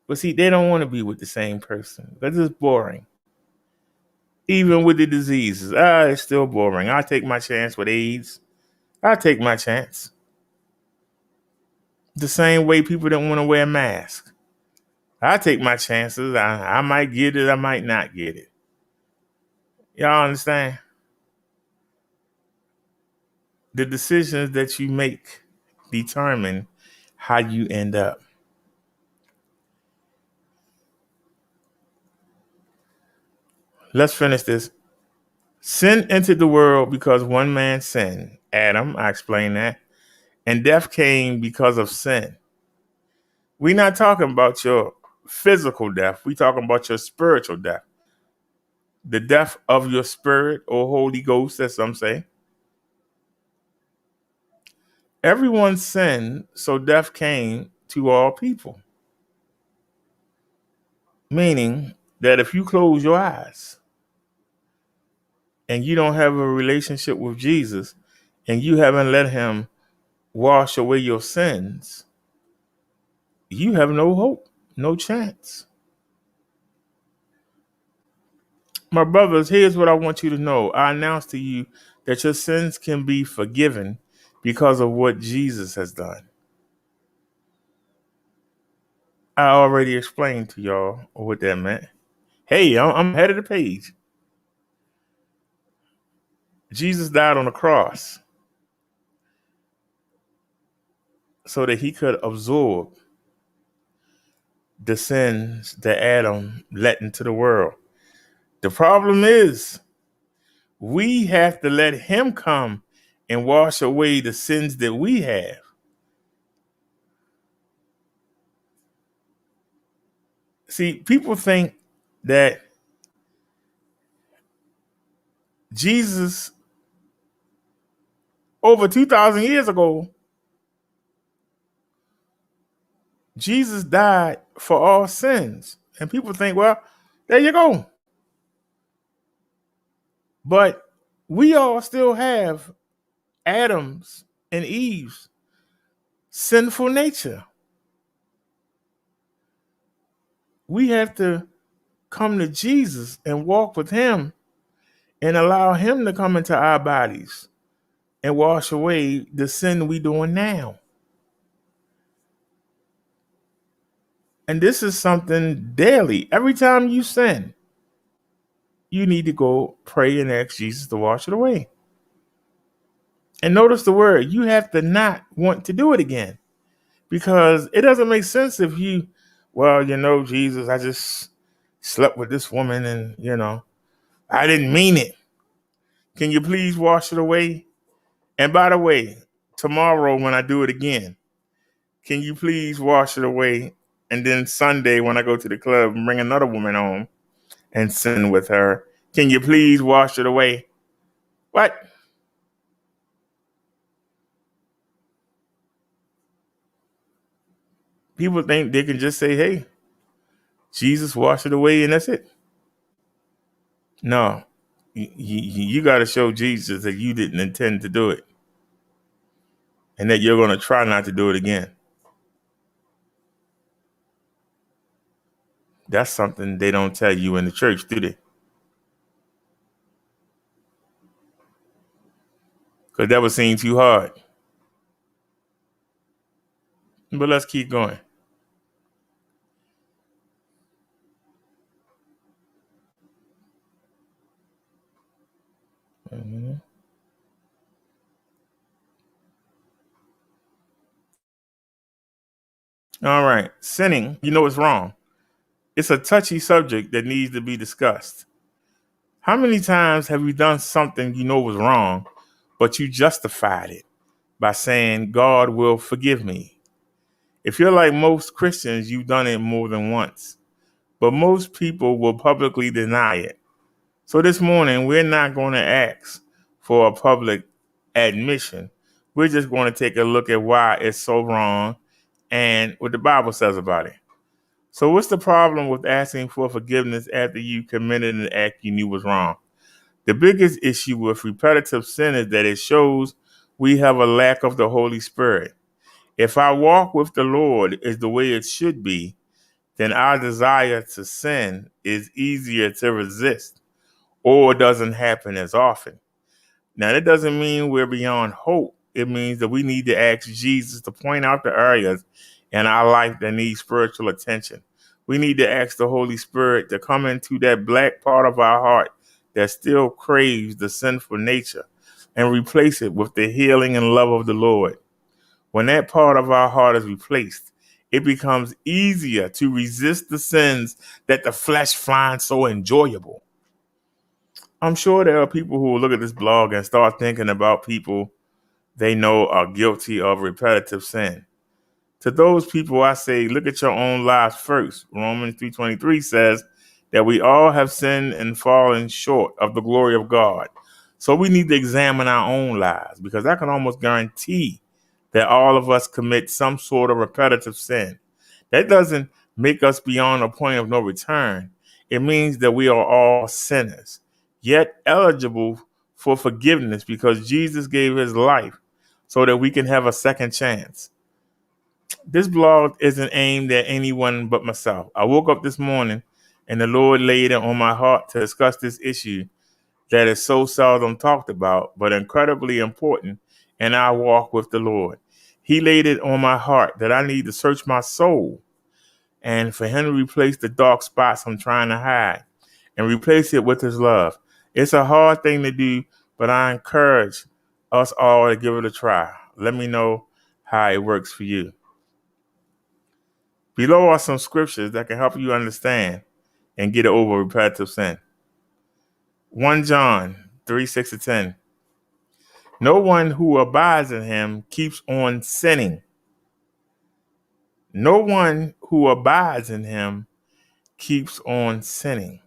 But see, they don't want to be with the same person because it's boring. Even with the diseases, it's still boring. I'll take my chance with AIDS. I'll take my chance. The same way people don't want to wear masks. I take my chances. I might get it. I might not get it. Y'all understand? The decisions that you make determine how you end up. Let's finish this. Sin entered the world because one man sinned. Adam, I explained that. And death came because of sin. We're not talking about your physical death. We're talking about your spiritual death. The death of your spirit or Holy Ghost, as some say. Everyone sinned, so death came to all people. Meaning that if you close your eyes and you don't have a relationship with Jesus and you haven't let him wash away your sins, you have no hope, no chance. My brothers, here's what I want you to know. I announce to you that your sins can be forgiven because of what Jesus has done. I already explained to y'all what that meant. Hey, I'm ahead of the page. Jesus died on the cross so that he could absorb the sins that Adam let into the world. The problem is we have to let him come and wash away the sins that we have. See, people think that Jesus, over 2,000 years ago, Jesus died for all sins. And people think, well, there you go. But we all still have Adam's and Eve's sinful nature. We have to come to Jesus and walk with him and allow him to come into our bodies and wash away the sin we doing now. And this is something daily. Every time you sin, you need to go pray and ask Jesus to wash it away. And notice the word, you have to not want to do it again, because it doesn't make sense if you, well, Jesus, I just slept with this woman and, I didn't mean it. Can you please wash it away? And by the way, tomorrow when I do it again, can you please wash it away? And then Sunday when I go to the club and bring another woman home and sin with her, can you please wash it away? What? People think they can just say, hey, Jesus, wash it away, and that's it. No, you got to show Jesus that you didn't intend to do it and that you're going to try not to do it again. That's something they don't tell you in the church, do they? Because that would seem too hard. But let's keep going. Mm-hmm. All right. Sinning, it's wrong. It's a touchy subject that needs to be discussed. How many times have you done something was wrong, but you justified it by saying, God will forgive me? If you're like most Christians, you've done it more than once, but most people will publicly deny it. So this morning, we're not going to ask for a public admission. We're just going to take a look at why it's so wrong and what the Bible says about it. So what's the problem with asking for forgiveness after you committed an act you knew was wrong? The biggest issue with repetitive sin is that it shows we have a lack of the Holy Spirit. If our walk with the Lord is the way it should be, then our desire to sin is easier to resist or doesn't happen as often. Now, that doesn't mean we're beyond hope. It means that we need to ask Jesus to point out the areas in our life that need spiritual attention. We need to ask the Holy Spirit to come into that black part of our heart that still craves the sinful nature and replace it with the healing and love of the Lord. When that part of our heart is replaced, it becomes easier to resist the sins that the flesh finds so enjoyable. I'm sure there are people who will look at this blog and start thinking about people they know are guilty of repetitive sin. To those people, I say, look at your own lives first. Romans 3:23 says that we all have sinned and fallen short of the glory of God. So we need to examine our own lives, because I can almost guarantee that all of us commit some sort of repetitive sin. That doesn't make us beyond a point of no return. It means that we are all sinners, yet eligible for forgiveness because Jesus gave his life so that we can have a second chance. This blog isn't aimed at anyone but myself. I woke up this morning and the Lord laid it on my heart to discuss this issue that is so seldom talked about, but incredibly important in our walk with the Lord. He laid it on my heart that I need to search my soul and for him to replace the dark spots I'm trying to hide and replace it with his love. It's a hard thing to do, but I encourage us all to give it a try. Let me know how it works for you. Below are some scriptures that can help you understand and get over repetitive sin. 1 John 3:6-10. No one who abides in him keeps on sinning. No one who abides in him keeps on sinning.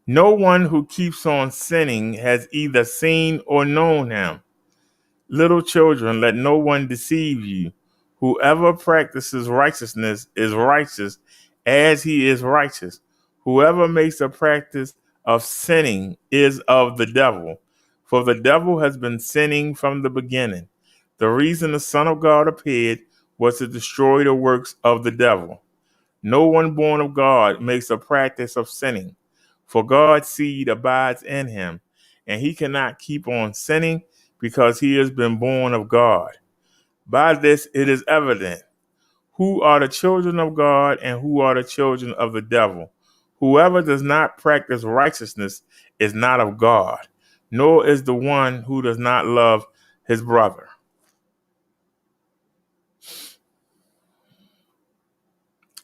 No one who keeps on sinning has either seen or known him. Little children, let no one deceive you. Whoever practices righteousness is righteous as he is righteous. Whoever makes a practice of sinning is of the devil, for the devil has been sinning from the beginning. The reason the Son of God appeared was to destroy the works of the devil. No one born of God makes a practice of sinning, for God's seed abides in him, and he cannot keep on sinning because he has been born of God. By this it is evident who are the children of God and who are the children of the devil. Whoever does not practice righteousness is not of God, nor is the one who does not love his brother.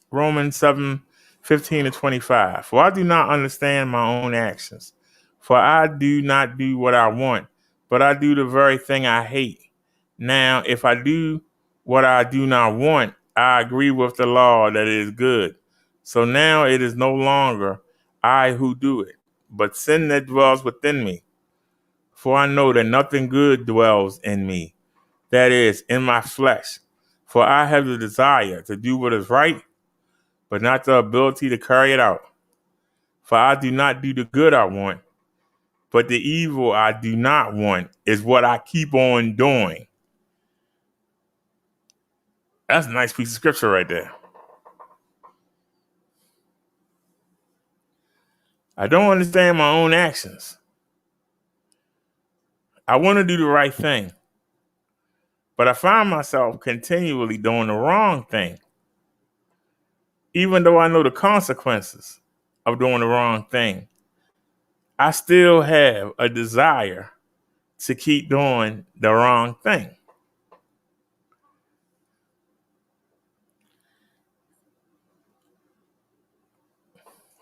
Romans 7:15-25. For I do not understand my own actions. For I do not do what I want, but I do the very thing I hate. Now, if I do what I do not want, I agree with the law that it is good. So now it is no longer I who do it, but sin that dwells within me. For I know that nothing good dwells in me, that is, in my flesh. For I have the desire to do what is right, but not the ability to carry it out. For I do not do the good I want, but the evil I do not want is what I keep on doing. That's a nice piece of scripture right there. I don't understand my own actions. I want to do the right thing, but I find myself continually doing the wrong thing, even though I know the consequences of doing the wrong thing. I still have a desire to keep doing the wrong thing.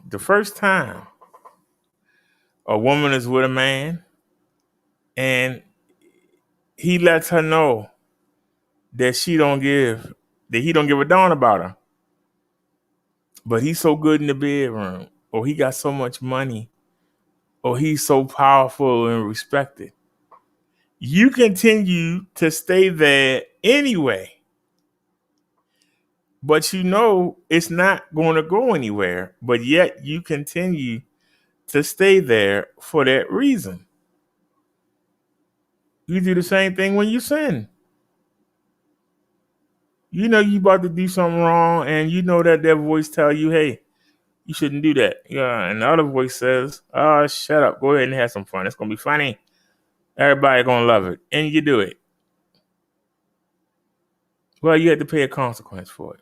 The first time a woman is with a man and he lets her know that he don't give a darn about her, but he's so good in the bedroom, or he got so much money, or he's so powerful and respected. You continue to stay there anyway, but you know it's not going to go anywhere, but yet you continue to stay there for that reason. You do the same thing when you sin. You know you about to do something wrong, and you know that voice tell you, hey, you shouldn't do that. Yeah, and the other voice says, oh, shut up. Go ahead and have some fun. It's going to be funny. Everybody going to love it. And you do it. Well, you have to pay a consequence for it.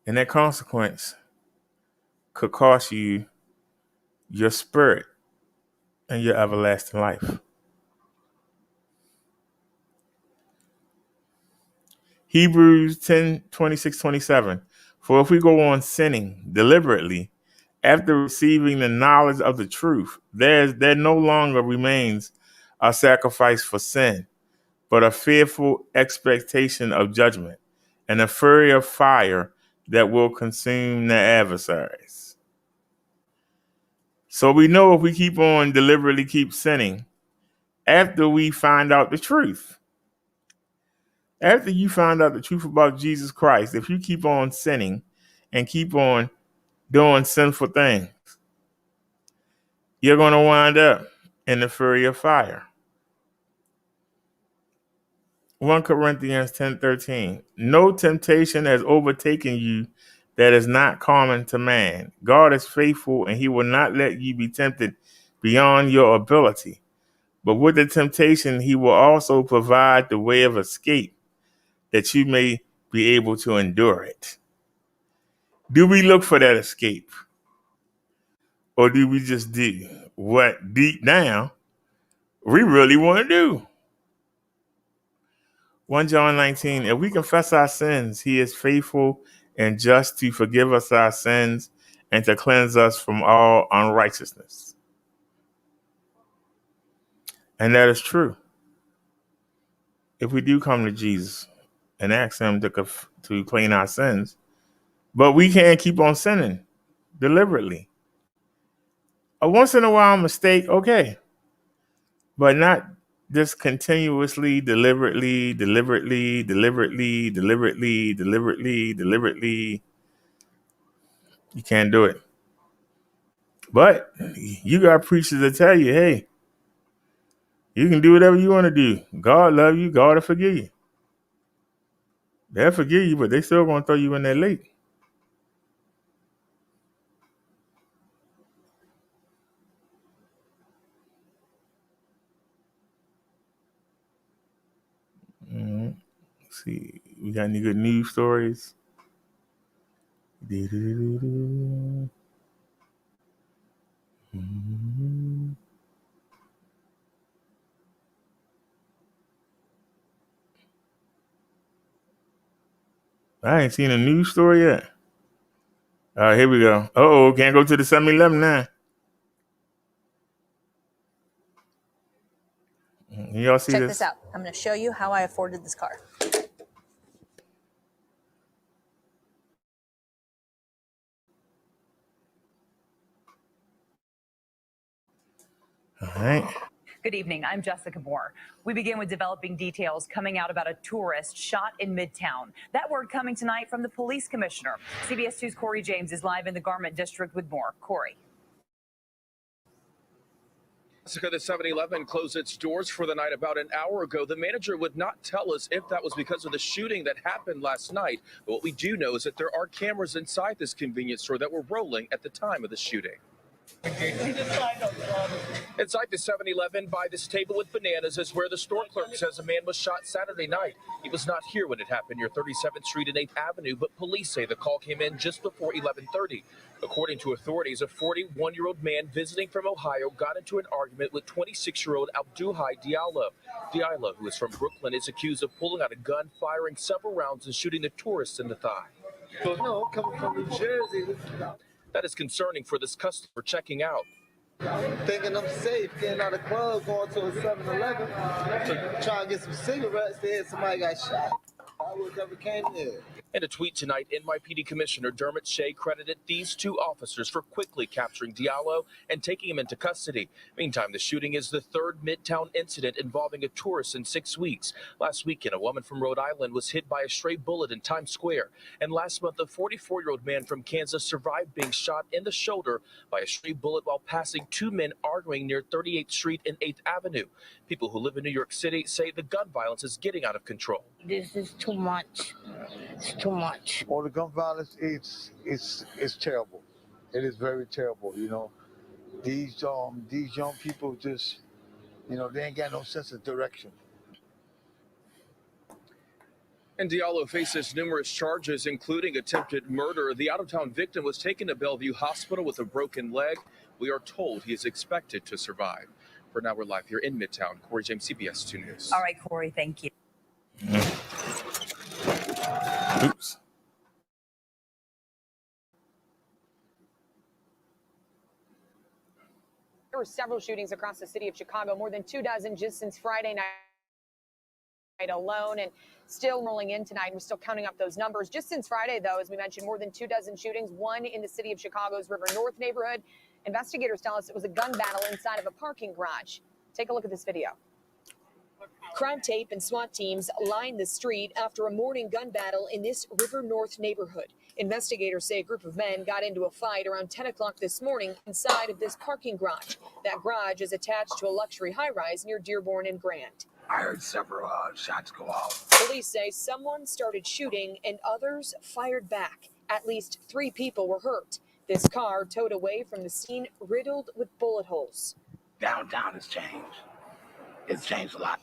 And that consequence could cost you your spirit and your everlasting life. Hebrews 10:26-27. For if we go on sinning deliberately after receiving the knowledge of the truth, there no longer remains a sacrifice for sin, but a fearful expectation of judgment and a fury of fire that will consume the adversaries. So we know if we deliberately keep sinning after we find out the truth. After you find out the truth about Jesus Christ, if you keep on sinning and keep on doing sinful things, you're going to wind up in the fury of fire. 1 Corinthians 10:13. No temptation has overtaken you that is not common to man. God is faithful, and he will not let you be tempted beyond your ability. But with the temptation, he will also provide the way of escape that you may be able to endure it. Do we look for that escape? Or do we just do what deep down we really want to do? 1 John 19, if we confess our sins, he is faithful and just to forgive us our sins and to cleanse us from all unrighteousness. And that is true. If we do come to Jesus and ask him to clean our sins, but we can't keep on sinning deliberately. A once in a while mistake, okay, but not just continuously, deliberately. You can't do it. But you got preachers that tell you, hey, you can do whatever you want to do. God love you. God will forgive you. They'll forgive you, but they still going to throw you in that lake. see, we got any good news stories? I ain't seen a news story yet. All right, here we go. Oh, can't go to the 7-Eleven now. Y'all see Check this? this out. I'm going to show you how I afforded this car. All right. Good evening. I'm Jessica Moore. We begin with developing details coming out about a tourist shot in Midtown. That word coming tonight from the police commissioner. CBS 2's Corey James is live in the Garment District with more. Corey. Jessica, the 7-Eleven closed its doors for the night about an hour ago. The manager would not tell us if that was because of the shooting that happened last night. But what we do know is that there are cameras inside this convenience store that were rolling at the time of the shooting. Inside the 7-Eleven by this table with bananas is where the store clerk says a man was shot Saturday night. He was not here when it happened near 37th Street and 8th Avenue, but police say the call came in just before 11:30. According to authorities, a 41-year-old man visiting from Ohio got into an argument with 26-year-old Abduhai Diallo. Diallo, who is from Brooklyn, is accused of pulling out a gun, firing several rounds, and shooting the tourist in the thigh. No, coming from New Jersey. That is concerning for this customer checking out. Thinking I'm safe, getting out of the club, going to a 7-Eleven, trying to get some cigarettes. They had somebody got shot. I would never came there. In a tweet tonight, NYPD Commissioner Dermot Shea credited these two officers for quickly capturing Diallo and taking him into custody. Meantime, the shooting is the third Midtown incident involving a tourist in 6 weeks. Last weekend, a woman from Rhode Island was hit by a stray bullet in Times Square. And last month, a 44-year-old man from Kansas survived being shot in the shoulder by a stray bullet while passing two men arguing near 38th Street and 8th Avenue. People who live in New York City say the gun violence is getting out of control. This is too much. It's too much. Well, the gun violence it's terrible. It is very terrible. You know, these young people just, you know, they ain't got no sense of direction. And Diallo faces numerous charges, including attempted murder. The out-of-town victim was taken to Bellevue Hospital with a broken leg. We are told he is expected to survive. For now, we're live here in Midtown. Corey James, CBS 2 News. All right, Corey, thank you. Oops. There were several shootings across the city of Chicago, more than 24 just since Friday night alone, and still rolling in tonight. We're still counting up those numbers. Just since Friday, though, as we mentioned, more than 24 shootings, one in the city of Chicago's River North neighborhood. Investigators tell us it was a gun battle inside of a parking garage. Take a look at this video. Crime tape and SWAT teams lined the street after a morning gun battle in this River North neighborhood. Investigators say a group of men got into a fight around 10 o'clock this morning inside of this parking garage. That garage is attached to a luxury high-rise near Dearborn and Grand. I heard several shots go off. Police say someone started shooting and others fired back. At least 3 people were hurt. This car towed away from the scene riddled with bullet holes. Downtown has changed. It's changed a lot.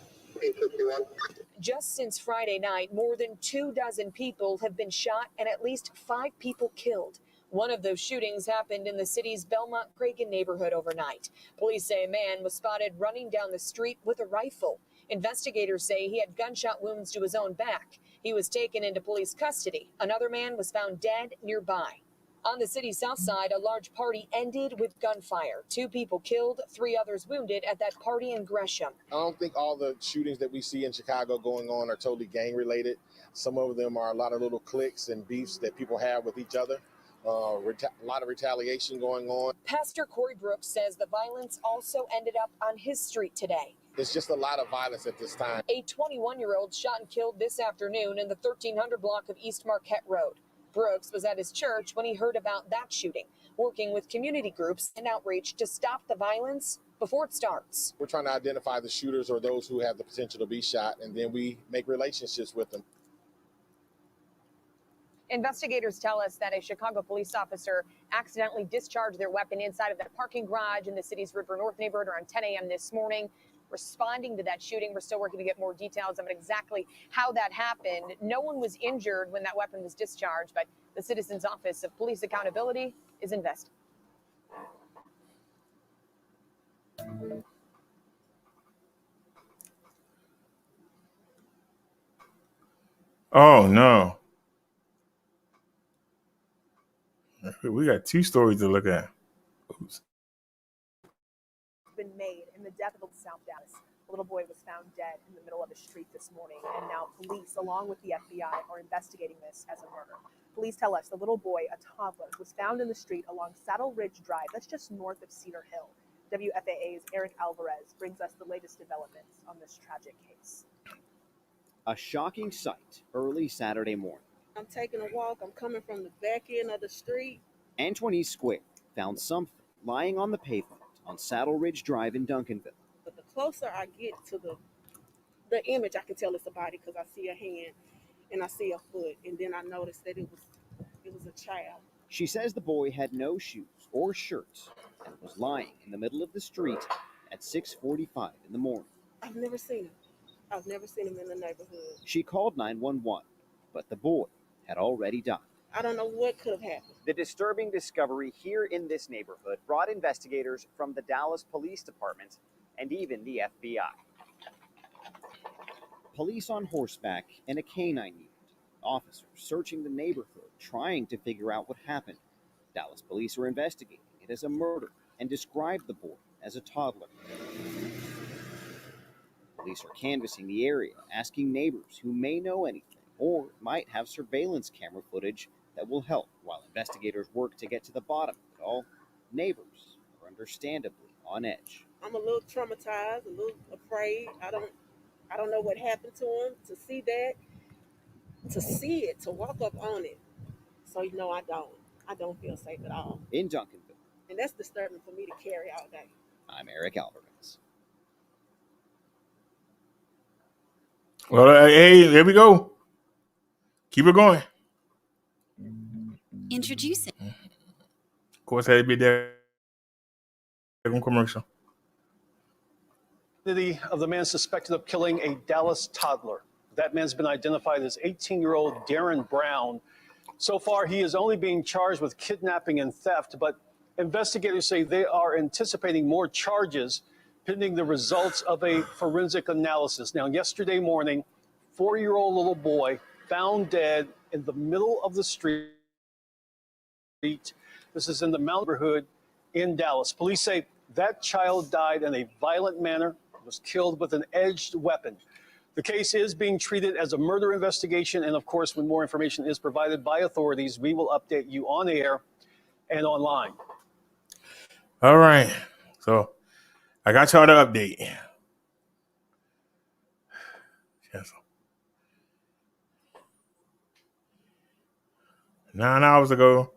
Just since Friday night, more than 24 people have been shot and at least 5 people killed. One of those shootings happened in the city's Belmont-Cragen neighborhood overnight. Police say a man was spotted running down the street with a rifle. Investigators say he had gunshot wounds to his own back. He was taken into police custody. Another man was found dead nearby. On the city's south side, a large party ended with gunfire. 2 people killed, 3 others wounded at that party in Gresham. I don't think all the shootings that we see in Chicago going on are totally gang related. Some of them are a lot of little cliques and beefs that people have with each other. A lot of retaliation going on. Pastor Corey Brooks says the violence also ended up on his street today. It's just a lot of violence at this time. A 21-year-old shot and killed this afternoon in the 1300 block of East Marquette Road. Brooks was at his church when he heard about that shooting, working with community groups and outreach to stop the violence before it starts. We're trying to identify the shooters or those who have the potential to be shot, and then we make relationships with them. Investigators tell us that a Chicago police officer accidentally discharged their weapon inside of that parking garage in the city's River North neighborhood around 10 a.m. this morning. responding to that shooting. We're still working to get more details of exactly how that happened. No one was injured when that weapon was discharged, but the Citizens Office of Police Accountability is investigating. Oh no. We got two stories to look at. Oops. Been made in the death of South Dallas. A little boy was found dead in the middle of a street this morning, and now police, along with the FBI, are investigating this as a murder. Police tell us the little boy, a toddler, was found in the street along Saddle Ridge Drive. That's just north of Cedar Hill. WFAA's Eric Alvarez brings us the latest developments on this tragic case. A shocking sight early Saturday morning. I'm taking a walk. I'm coming from the back end of the street. Antoinette Square found something lying on the pavement on Saddle Ridge Drive in Duncanville. But the closer I get to the image, I can tell it's a body because I see a hand and I see a foot, and then I noticed that it was a child. She says the boy had no shoes or shirts and was lying in the middle of the street at 6:45 in the morning. I've never seen him. I've never seen him in the neighborhood. She called 911, but the boy had already died. I don't know what could have happened. The disturbing discovery here in this neighborhood brought investigators from the Dallas Police Department and even the FBI. Police on horseback and a canine unit. Officers searching the neighborhood, trying to figure out what happened. Dallas police are investigating it as a murder and describe the boy as a toddler. Police are canvassing the area, asking neighbors who may know anything or might have surveillance camera footage that will help while investigators work to get to the bottom of it all. Neighbors are understandably on edge. I'm a little traumatized, a little afraid. I don't know what happened to him. To see that, to walk up on it. So I don't feel safe at all. In Duncanville. And that's disturbing for me to carry all day. I'm Eric Alvarez. Well, hey, there we go. Keep it going. Introducing. Of course, had to be there. Commercial. Of the man suspected of killing a Dallas toddler. That man's been identified as 18-year-old Darren Brown. So far, he is only being charged with kidnapping and theft, but investigators say they are anticipating more charges pending the results of a forensic analysis. Now, yesterday morning, 4-year-old little boy found dead in the middle of the street. This is in the Mount neighborhood in Dallas. Police say that child died in a violent manner, was killed with an edged weapon. The case is being treated as a murder investigation, and of course, when more information is provided by authorities, we will update you on air and online. All right. So I got y'all the update. Yes. 9 hours ago.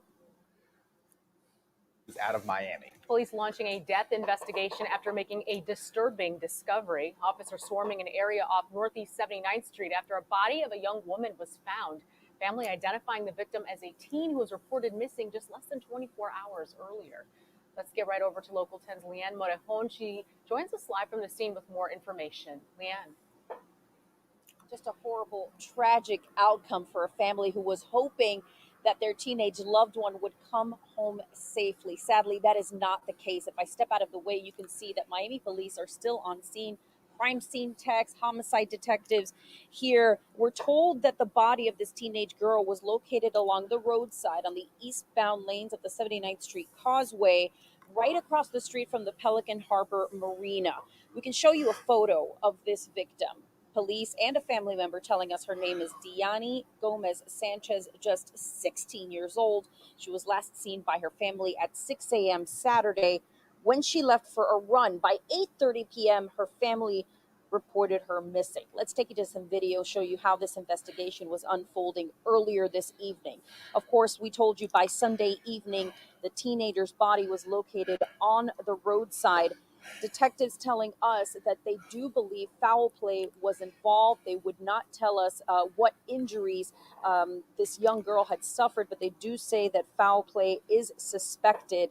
Out of Miami. Police launching a death investigation after making a disturbing discovery. Officers swarming an area off Northeast 79th Street after a body of a young woman was found. Family identifying the victim as a teen who was reported missing just less than 24 hours earlier. Let's get right over to Local 10's Leanne Morejon. She joins us live from the scene with more information. Leanne. Just a horrible, tragic outcome for a family who was hoping that their teenage loved one would come home safely. Sadly, that is not the case. If I step out of the way, you can see that Miami police are still on scene. Crime scene techs, homicide detectives here. We're told that the body of this teenage girl was located along the roadside on the eastbound lanes of the 79th Street Causeway, right across the street from the Pelican Harbor Marina. We can show you a photo of this victim. Police and a family member telling us her name is Diani Gomez Sanchez, just 16 years old. She was last seen by her family at 6 a.m. Saturday when she left for a run. By 8:30 p.m., her family reported her missing. Let's take you to some video, show you how this investigation was unfolding earlier this evening. Of course, we told you by Sunday evening, the teenager's body was located on the roadside. Detectives telling us that they do believe foul play was involved. They would not tell us what injuries this young girl had suffered, but they do say that foul play is suspected.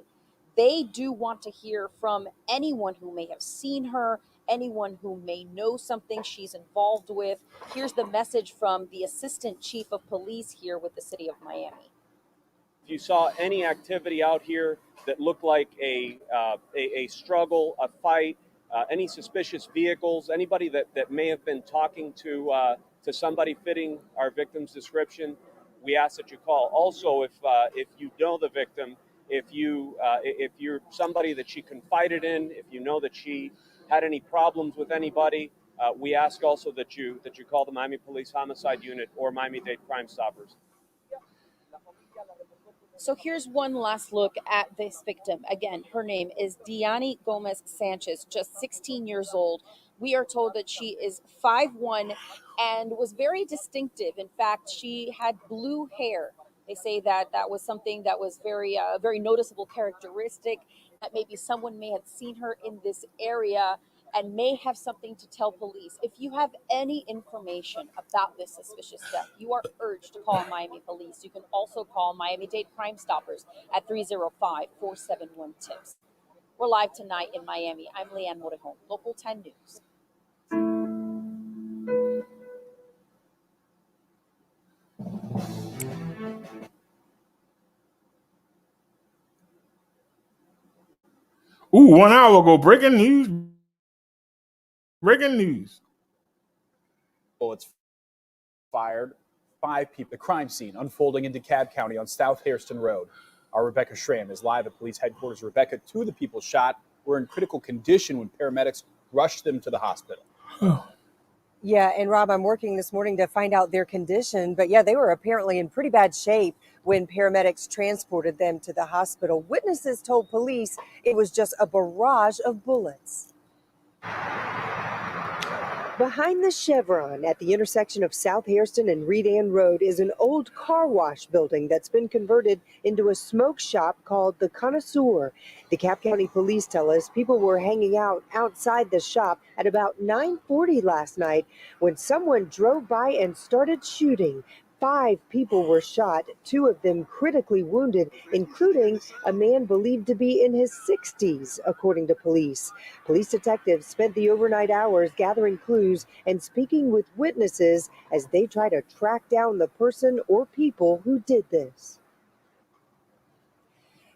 They do want to hear from anyone who may have seen her, anyone who may know something she's involved with. Here's the message from the Assistant Chief of Police here with the City of Miami. If you saw any activity out here that looked like a struggle, a fight, any suspicious vehicles, anybody that may have been talking to somebody fitting our victim's description, we ask that you call. Also, if you know the victim, if you're somebody that she confided in, if you know that she had any problems with anybody, we ask also that you call the Miami Police Homicide Unit or Miami-Dade Crime Stoppers. So here's one last look at this victim. Again, her name is DIDNT Gomez Sanchez, just 16 years old. We are told that she is 5'1" and was very distinctive. In fact, she had blue hair. They say that that was something that was very noticeable characteristic, that maybe someone may have seen her in this area and may have something to tell police. If you have any information about this suspicious death, you are urged to call Miami Police. You can also call Miami-Dade Crime Stoppers at 305-471-TIPS. We're live tonight in Miami. I'm Leanne Morejon, Local 10 News. Ooh, 1 hour ago, breaking news. Breaking news. Bullets fired. 5 people. The crime scene unfolding in DeKalb County on South Hairston Road. Our Rebecca Schramm is live at police headquarters. Rebecca, 2 of the people shot were in critical condition when paramedics rushed them to the hospital. Yeah, and Rob, I'm working this morning to find out their condition, but yeah, they were apparently in pretty bad shape when paramedics transported them to the hospital. Witnesses told police it was just a barrage of bullets. Behind the Chevron at the intersection of South Hairston and Reed Ann Road is an old car wash building that's been converted into a smoke shop called the Connoisseur. The DeKalb County Police tell us people were hanging out outside the shop at about 9:40 last night when someone drove by and started shooting. 5 people were shot, 2 of them critically wounded, including a man believed to be in his 60s, according to police. Police detectives spent the overnight hours gathering clues and speaking with witnesses as they try to track down the person or people who did this.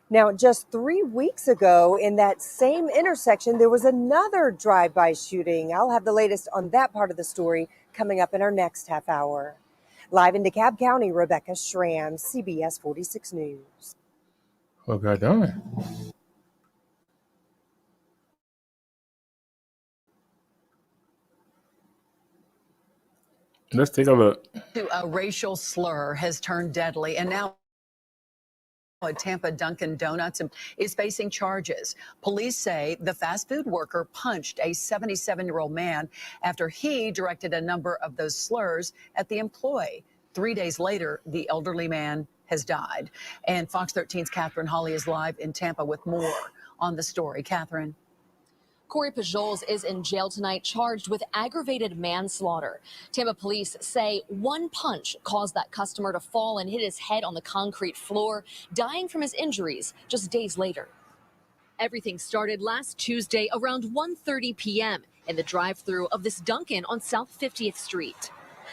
Now, just 3 weeks ago in that same intersection, there was another drive-by shooting. I'll have the latest on that part of the story coming up in our next half hour. Live in DeKalb County, Rebecca Schramm, CBS 46 News. Oh, God damn it. Let's take a look. A racial slur has turned deadly, and now a Tampa Dunkin' Donuts is facing charges. Police say the fast food worker punched a 77-year-old man after he directed a number of those slurs at the employee. 3 days later, the elderly man has died. And Fox 13's Catherine Hawley is live in Tampa with more on the story. Catherine. Corey Pujols is in jail tonight, charged with aggravated manslaughter. Tampa police say one punch caused that customer to fall and hit his head on the concrete floor, dying from his injuries just days later. Everything started last Tuesday around 1:30 p.m. in the drive-thru of this Dunkin' on South 50th Street.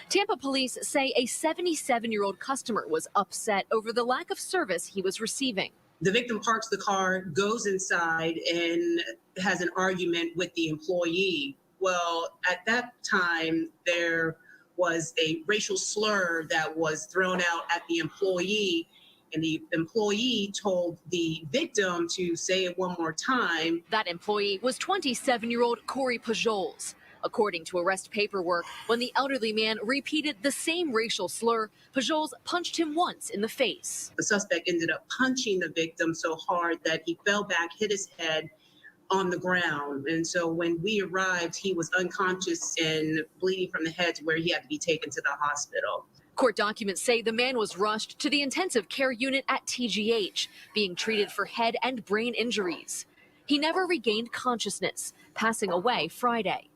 Tampa police say a 77-year-old customer was upset over the lack of service he was receiving. The victim parks the car, goes inside, and has an argument with the employee. Well, at that time, there was a racial slur that was thrown out at the employee, and the employee told the victim to say it one more time. That employee was 27-year-old Corey Pujols. According to arrest paperwork, when the elderly man repeated the same racial slur, Pujols punched him once in the face. The suspect ended up punching the victim so hard that he fell back, hit his head on the ground. And so when we arrived, he was unconscious and bleeding from the head to where he had to be taken to the hospital. Court documents say the man was rushed to the intensive care unit at TGH, being treated for head and brain injuries. He never regained consciousness, passing away Friday.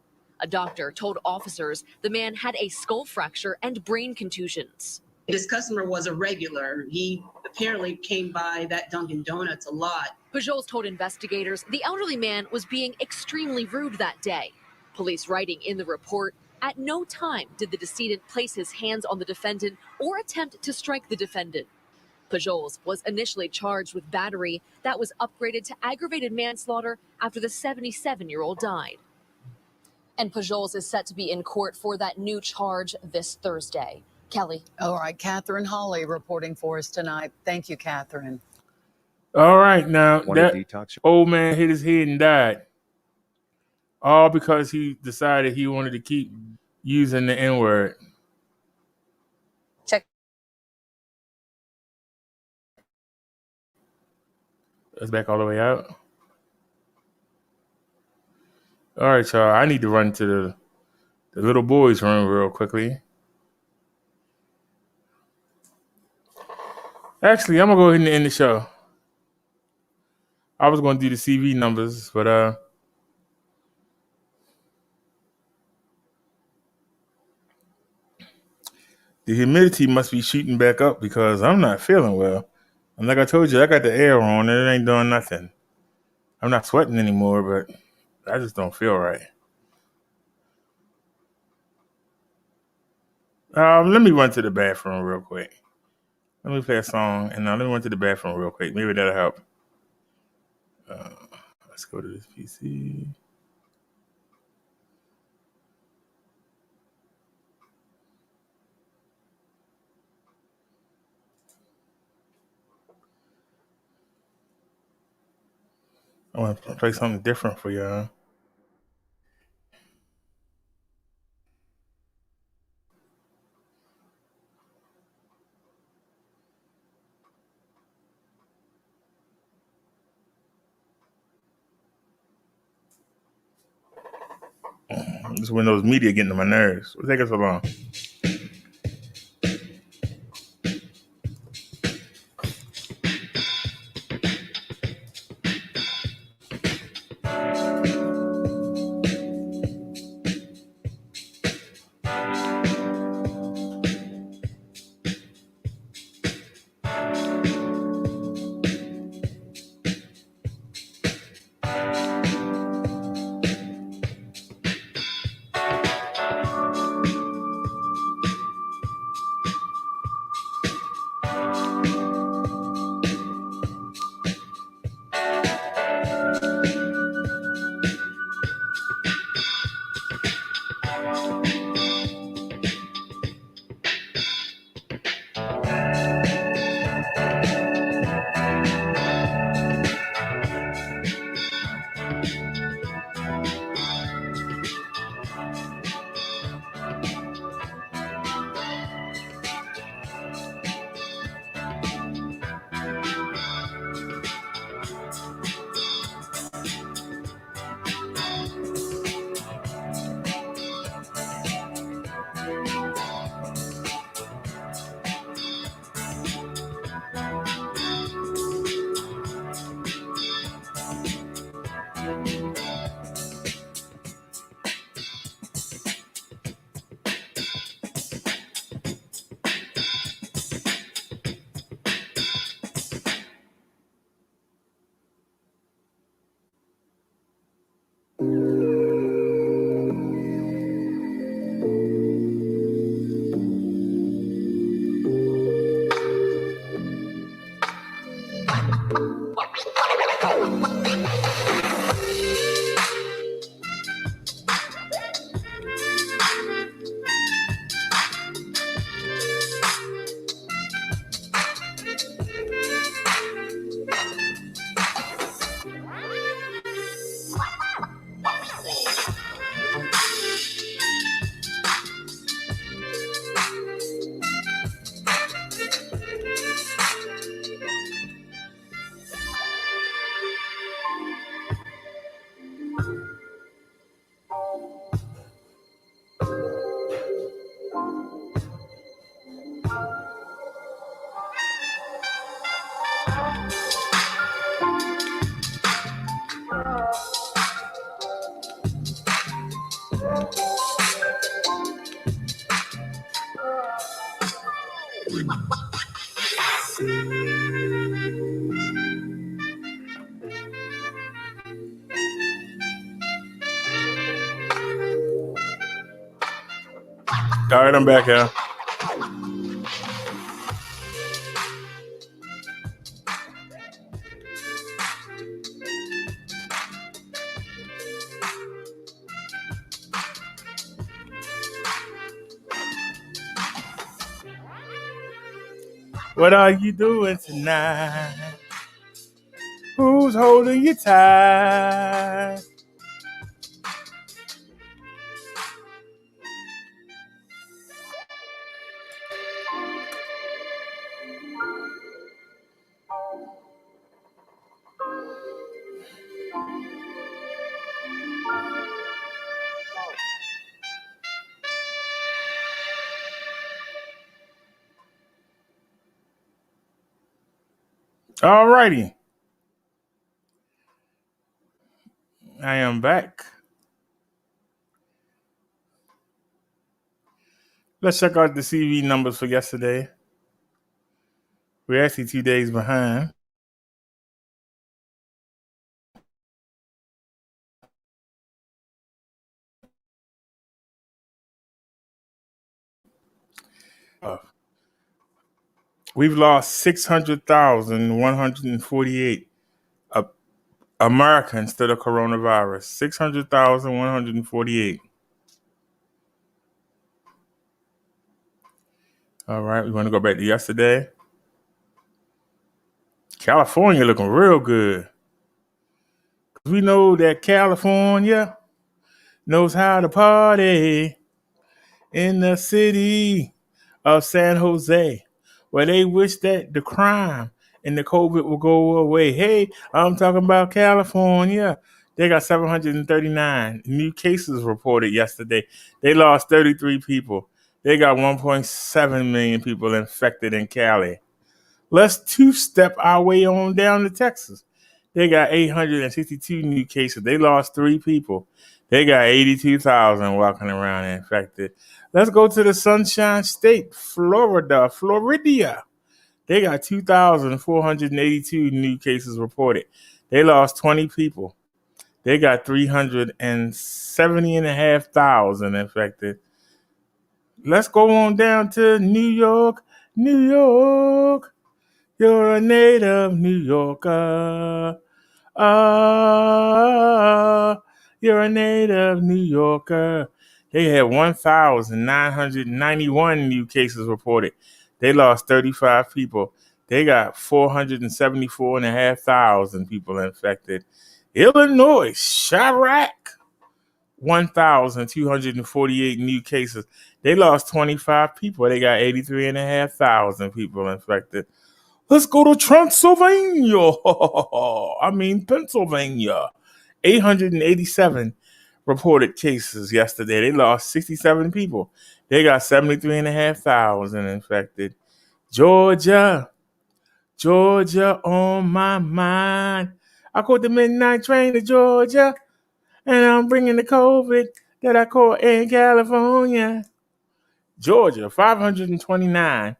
A doctor told officers the man had a skull fracture and brain contusions. This customer was a regular. He apparently came by that Dunkin' Donuts a lot. Pujols told investigators the elderly man was being extremely rude that day. Police writing in the report, at no time did the decedent place his hands on the defendant or attempt to strike the defendant. Pujols was initially charged with battery that was upgraded to aggravated manslaughter after the 77-year-old died. And Pujols is set to be in court for that new charge this Thursday. Kelly. All right, Catherine Hawley reporting for us tonight. Thank you, Catherine. All right, now Want to that detox? old man hit his head and died, all because he decided he wanted to keep using the N-word. Check. That's back all the way out. All right, y'all. I need to run to the little boys' room real quickly. Actually, I'm going to go ahead and end the show. I was going to do the CV numbers, but the humidity must be shooting back up because I'm not feeling well. And like I told you, I got the air on and it ain't doing nothing. I'm not sweating anymore, but I just don't feel right. Let me run to the bathroom real quick. Let me play a song and let me run to the bathroom real quick. Maybe that'll help. Let's go to this PC. I want to play something different for y'all. This Windows Media getting on my nerves. What's taking so long? All right, I'm back here. What are you doing tonight? Who's holding you tight? All righty. I am back. Let's check out the CV numbers for yesterday. We're actually 2 days behind. We've lost 600,148 Americans to the coronavirus. 600,148. All right, we want to go back to yesterday. California looking real good. We know that California knows how to party in the city of San Jose, where they wish that the crime and the COVID will go away. Hey, I'm talking about California. They got 739 new cases reported yesterday. They lost 33 people. They got 1.7 million people infected in Cali. Let's two-step our way on down to Texas. They got 862 new cases. They lost 3 people. They got 82,000 walking around infected. Let's go to the Sunshine State, Florida. They got 2,482 new cases reported. They lost 20 people. They got 370,500 infected. Let's go on down to New York. You're a native New Yorker. You're a native New Yorker. They had 1,991 new cases reported. They lost 35 people. They got 474,500 people infected. Illinois, Chirac, 1,248 new cases. They lost 25 people. They got 83,500 people infected. Let's go to Pennsylvania. 887 reported cases yesterday. They lost 67 people. They got 73,500 infected. Georgia on my mind. I caught the midnight train to Georgia, and I'm bringing the COVID that I caught in California. Georgia, 529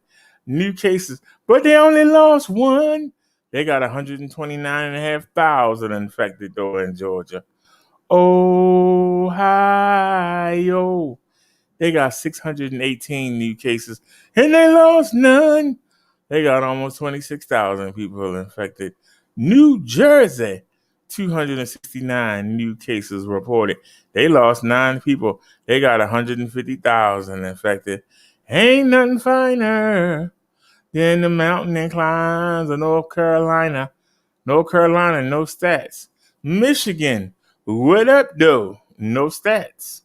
new cases, but they only lost 1. They got 129,500 infected though in Georgia. Ohio, they got 618 new cases, and they lost none. They got almost 26,000 people infected. New Jersey, 269 new cases reported. They lost 9 people. They got 150,000 infected. Ain't nothing finer than the mountain and climbs of North Carolina. North Carolina, no stats. Michigan, what up, though? No stats.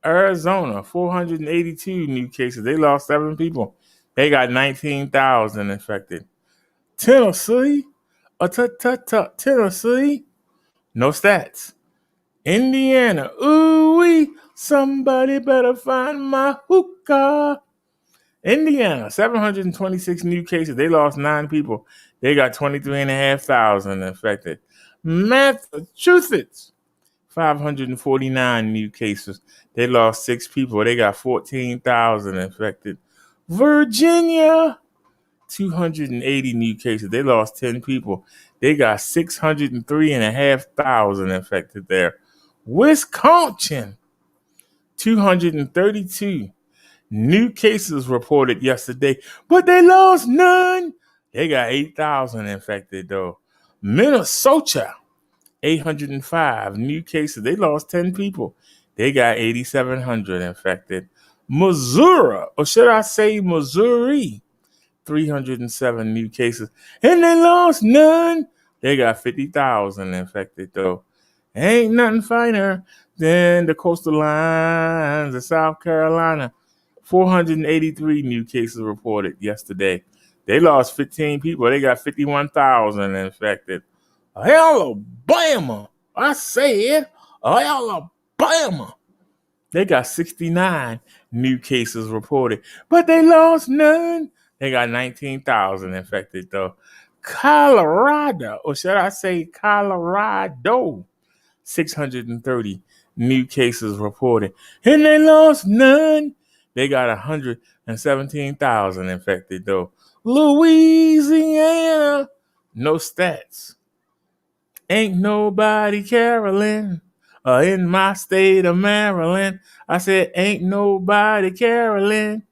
Arizona, 482 new cases. They lost 7 people. They got 19,000 infected. Tennessee, Tennessee, no stats. Indiana, ooh-wee, somebody better find my hookah. Indiana, 726 new cases. They lost 9 people. They got 23,500 infected. Massachusetts, 549 new cases. They lost 6 people. They got 14,000 infected. Virginia, 280 new cases. They lost 10 people. They got 603,500 infected there. Wisconsin, 232 new cases reported yesterday, but they lost none. They got 8,000 infected, though. Minnesota, 805 new cases. They lost 10 people. They got 8,700 infected. Missouri, or should I say Missouri, 307 new cases. And they lost none. They got 50,000 infected, though. Ain't nothing finer than the coastal lines of South Carolina. 483 new cases reported yesterday. They lost 15 people. They got 51,000 infected. Alabama, I said Alabama. They got 69 new cases reported, but they lost none. They got 19,000 infected, though. Colorado, or should I say Colorado, 630 new cases reported, and they lost none. They got 117,000 infected, though. Louisiana, no stats. Ain't nobody caroling in my state of Maryland. I said, ain't nobody caroling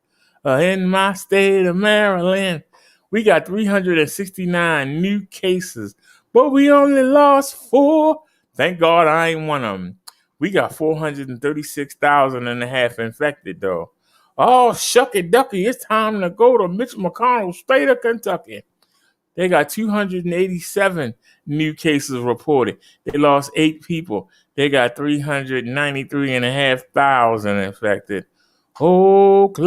in my state of Maryland. We got 369 new cases, but we only lost 4. Thank God I ain't one of them. We got 436,000 and a half infected, though. Oh, shucky ducky, it's time to go to Mitch McConnell's state of Kentucky. They got 287 new cases reported. They lost 8 people. They got 393,500 infected. Oklahoma,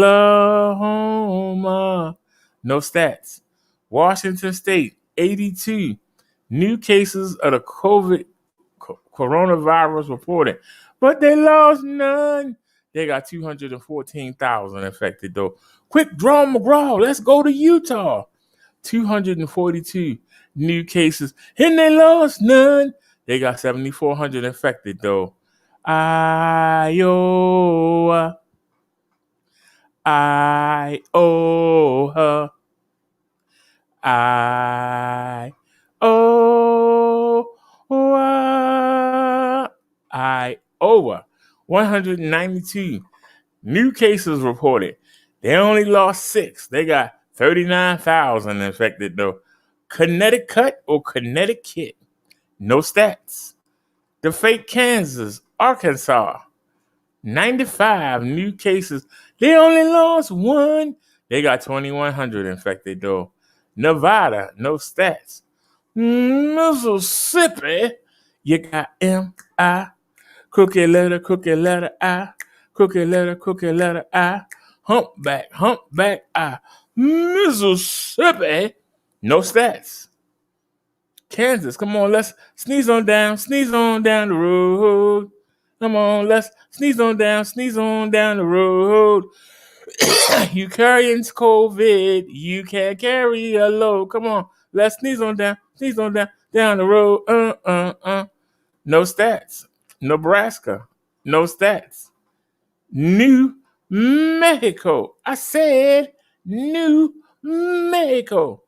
no stats. Washington State, 82 new cases of the coronavirus reported, but they lost none. They got 214,000 infected, though. Quick draw McGraw, let's go to Utah. 242 new cases, and they lost none. They got 7,400 infected, though. Iowa, Iowa, 192 new cases reported. They only lost 6. They got 39,000 infected, though. Connecticut or Connecticut, no stats. The fake Kansas, Arkansas, 95 new cases. They only lost 1. They got 2,100 infected, though. Nevada, no stats. Mississippi, you got M-I, crooked letter I, crooked letter I, humpback I. Mississippi, no stats. Kansas, come on, let's sneeze on down the road. Come on, let's sneeze on down the road. You carrying COVID, you can't carry a load. Come on, let's sneeze on down the road. No stats. Nebraska, no stats. New Mexico, I said New Mexico.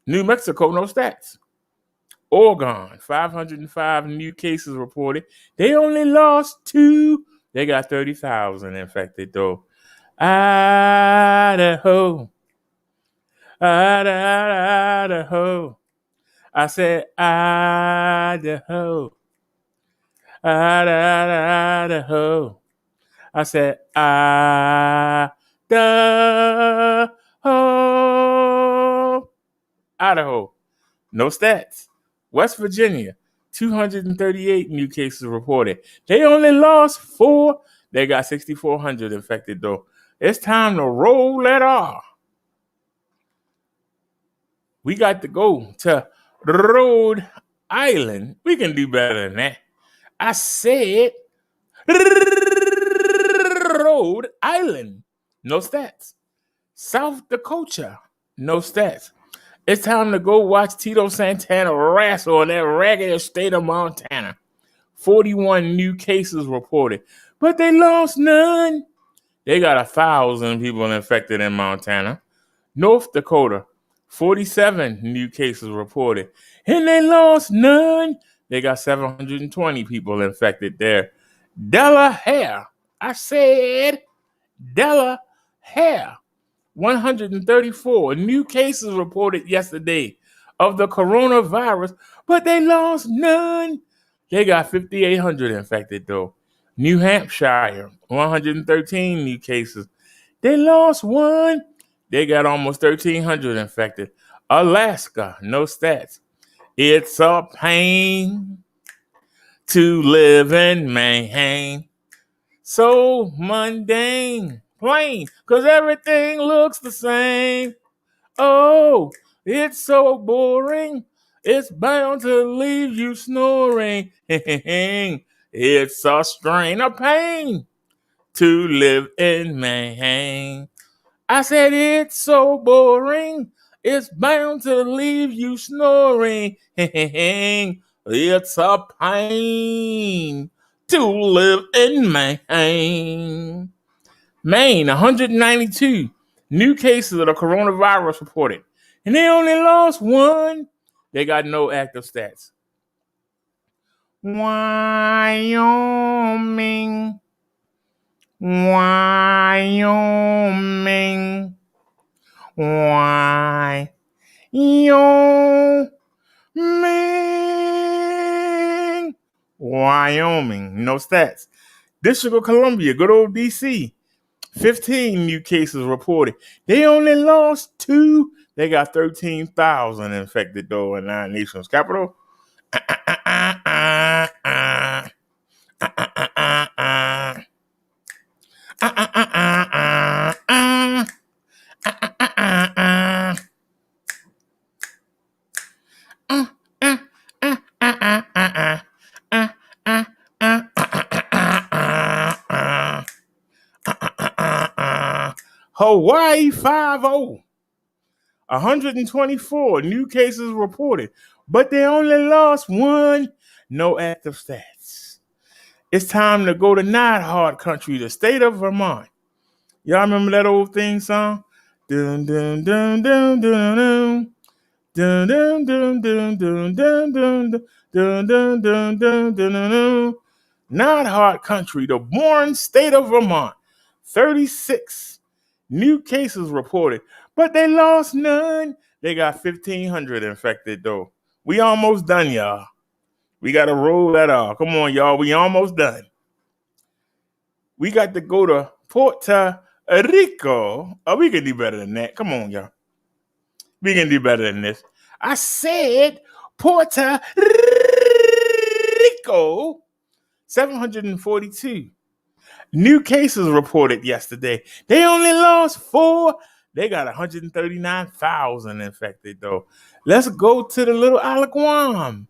New Mexico, no stats. Oregon, 505 new cases reported. They only lost 2. They got 30,000 infected, though. Idaho. Idaho. I said Idaho. Idaho. I said Idaho. Idaho. No stats. West Virginia, 238 new cases reported. They only lost 4. They got 6,400 infected, though. It's time to roll that R. We got to go to Rhode Island. We can do better than that. I said Rhode Island. No stats. South Dakota. No stats. It's time to go watch Tito Santana wrestle in that ragged state of Montana. 41 new cases reported, but they lost none. They got 1,000 people infected in Montana. North Dakota, 47 new cases reported, and they lost none. They got 720 people infected there. Delaware, I said Delaware, Hair, 134 new cases reported yesterday of the coronavirus, but they lost none. They got 5,800 infected though. New Hampshire, 113 new cases. They lost one. They got almost 1,300 infected. Alaska, no stats. It's a pain to live in Maine. So mundane, plain, 'cause everything looks the same. Oh, it's so boring. It's bound to leave you snoring. It's a strain of pain to live in Maine. I said it's so boring. It's bound to leave you snoring. It's a pain to live in Maine. Maine, 192 new cases of the coronavirus reported. And they only lost one. They got no active stats. Wyoming. Wyoming. Wyoming. Wyoming. No stats. District of Columbia, good old DC. 15 new cases reported. They only lost 2. They got 13,000 infected though in our nation's capital. Hawaii 5-0. 124 new cases reported, but they only lost 1. No active stats. It's time to go to not hard country, the state of Vermont. Y'all remember that old theme song? Dun dun dun dun dun dun. Dun dun dun dun dun dun dun dun dun dun dun dun. Not hard country, the boring state of Vermont. 36 new cases reported, but they lost none. They got 1,500 infected though. We almost done, y'all. We got to roll that off. Come on, y'all. We almost done. We got to go to Puerto Rico. Oh, we can do better than that. Come on, y'all. We can do better than this. I said Puerto Rico. 742 new cases reported yesterday. They only lost 4. They got 139,000 infected though. Let's go to the little Isle of Guam.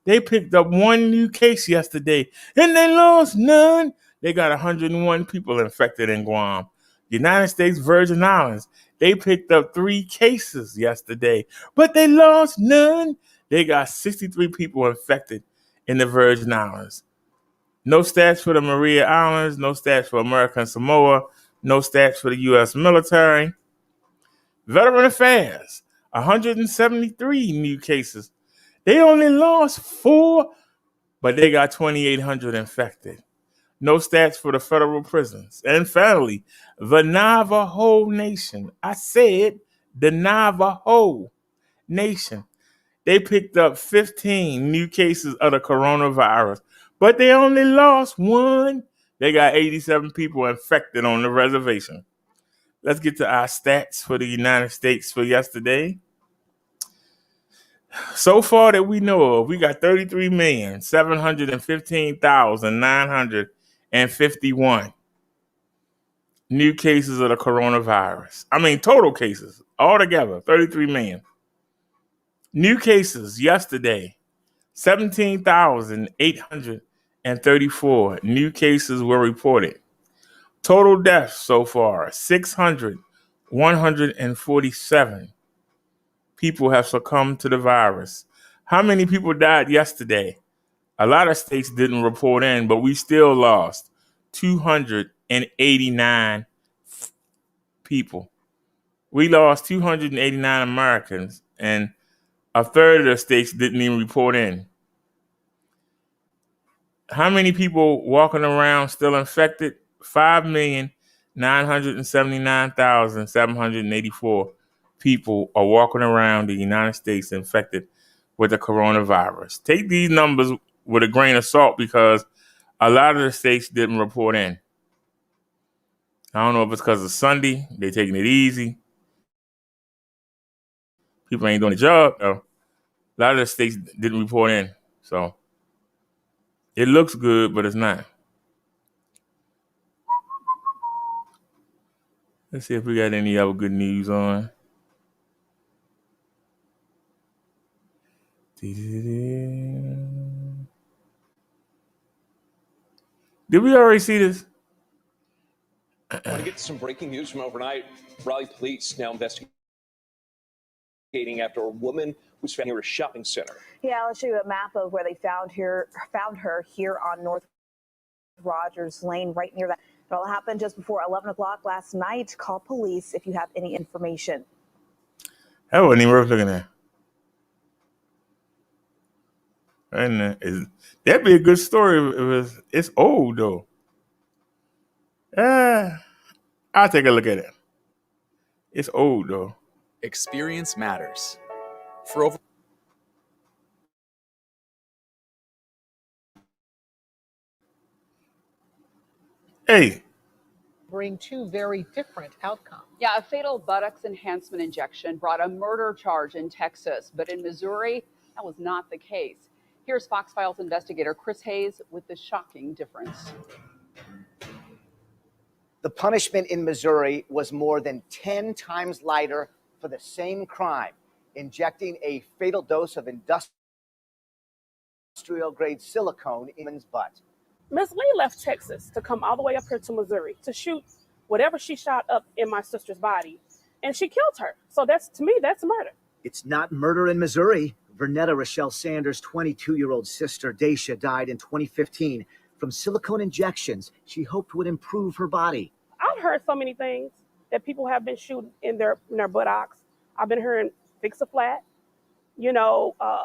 They picked up 1 new case yesterday and they lost none. They got 101 people infected in Guam. United States Virgin Islands, they picked up 3 cases yesterday, but they lost none. They got 63 people infected in the Virgin Islands. No stats for the Maria Islands, no stats for American Samoa, no stats for the U.S. military. Veteran Affairs, 173 new cases. They only lost 4, but they got 2,800 infected. No stats for the federal prisons. And finally, the Navajo Nation. I said the Navajo Nation. They picked up 15 new cases of the coronavirus, but they only lost 1. They got 87 people infected on the reservation. Let's get to our stats for the United States for yesterday. So far that we know of, we got 33,715,951 new cases of the coronavirus. I mean, total cases altogether, 33 million. New cases yesterday, 17,834 new cases were reported. Total deaths so far, 147 people have succumbed to the virus. How many people died yesterday? A lot of states didn't report in, but we still lost 289 people. We lost 289 Americans, and a third of the states didn't even report in. How many people walking around still infected? 5,900,000 979,784 people are walking around the United States infected with the coronavirus. Take these numbers with a grain of salt because a lot of the states didn't report in. I don't know if it's because of Sunday, they're taking it easy. People ain't doing the job. A lot of the states didn't report in. So it looks good, but it's not. Let's see if we got any other good news on. Did we already see this? Want to get some breaking news from overnight. Raleigh police now investigating after a woman was found near a shopping center. Yeah, let's show you a map of where they found her here on North Rogers Lane, right near that. It all happened just before 11 o'clock last night. Call police if you have any information. That wasn't even worth looking at. And that'd be a good story if it's old though. I'll take a look at it. It's old though. Experience matters. For over Hey. Bring two very different outcomes. Yeah, a fatal buttocks enhancement injection brought a murder charge in Texas, but in Missouri, that was not the case. Here's Fox Files investigator Chris Hayes with the shocking difference. The punishment in Missouri was more than 10 times lighter for the same crime, injecting a fatal dose of industrial-grade silicone in a woman's butt. Miss Lee left Texas to come all the way up here to Missouri to shoot whatever she shot up in my sister's body, and she killed her. So that's, to me, that's murder. It's not murder in Missouri. Vernetta Rochelle Sanders' 22-year-old sister, Daisha, died in 2015 from silicone injections she hoped would improve her body. I've heard so many things that people have been shooting in their buttocks. I've been hearing fix a flat,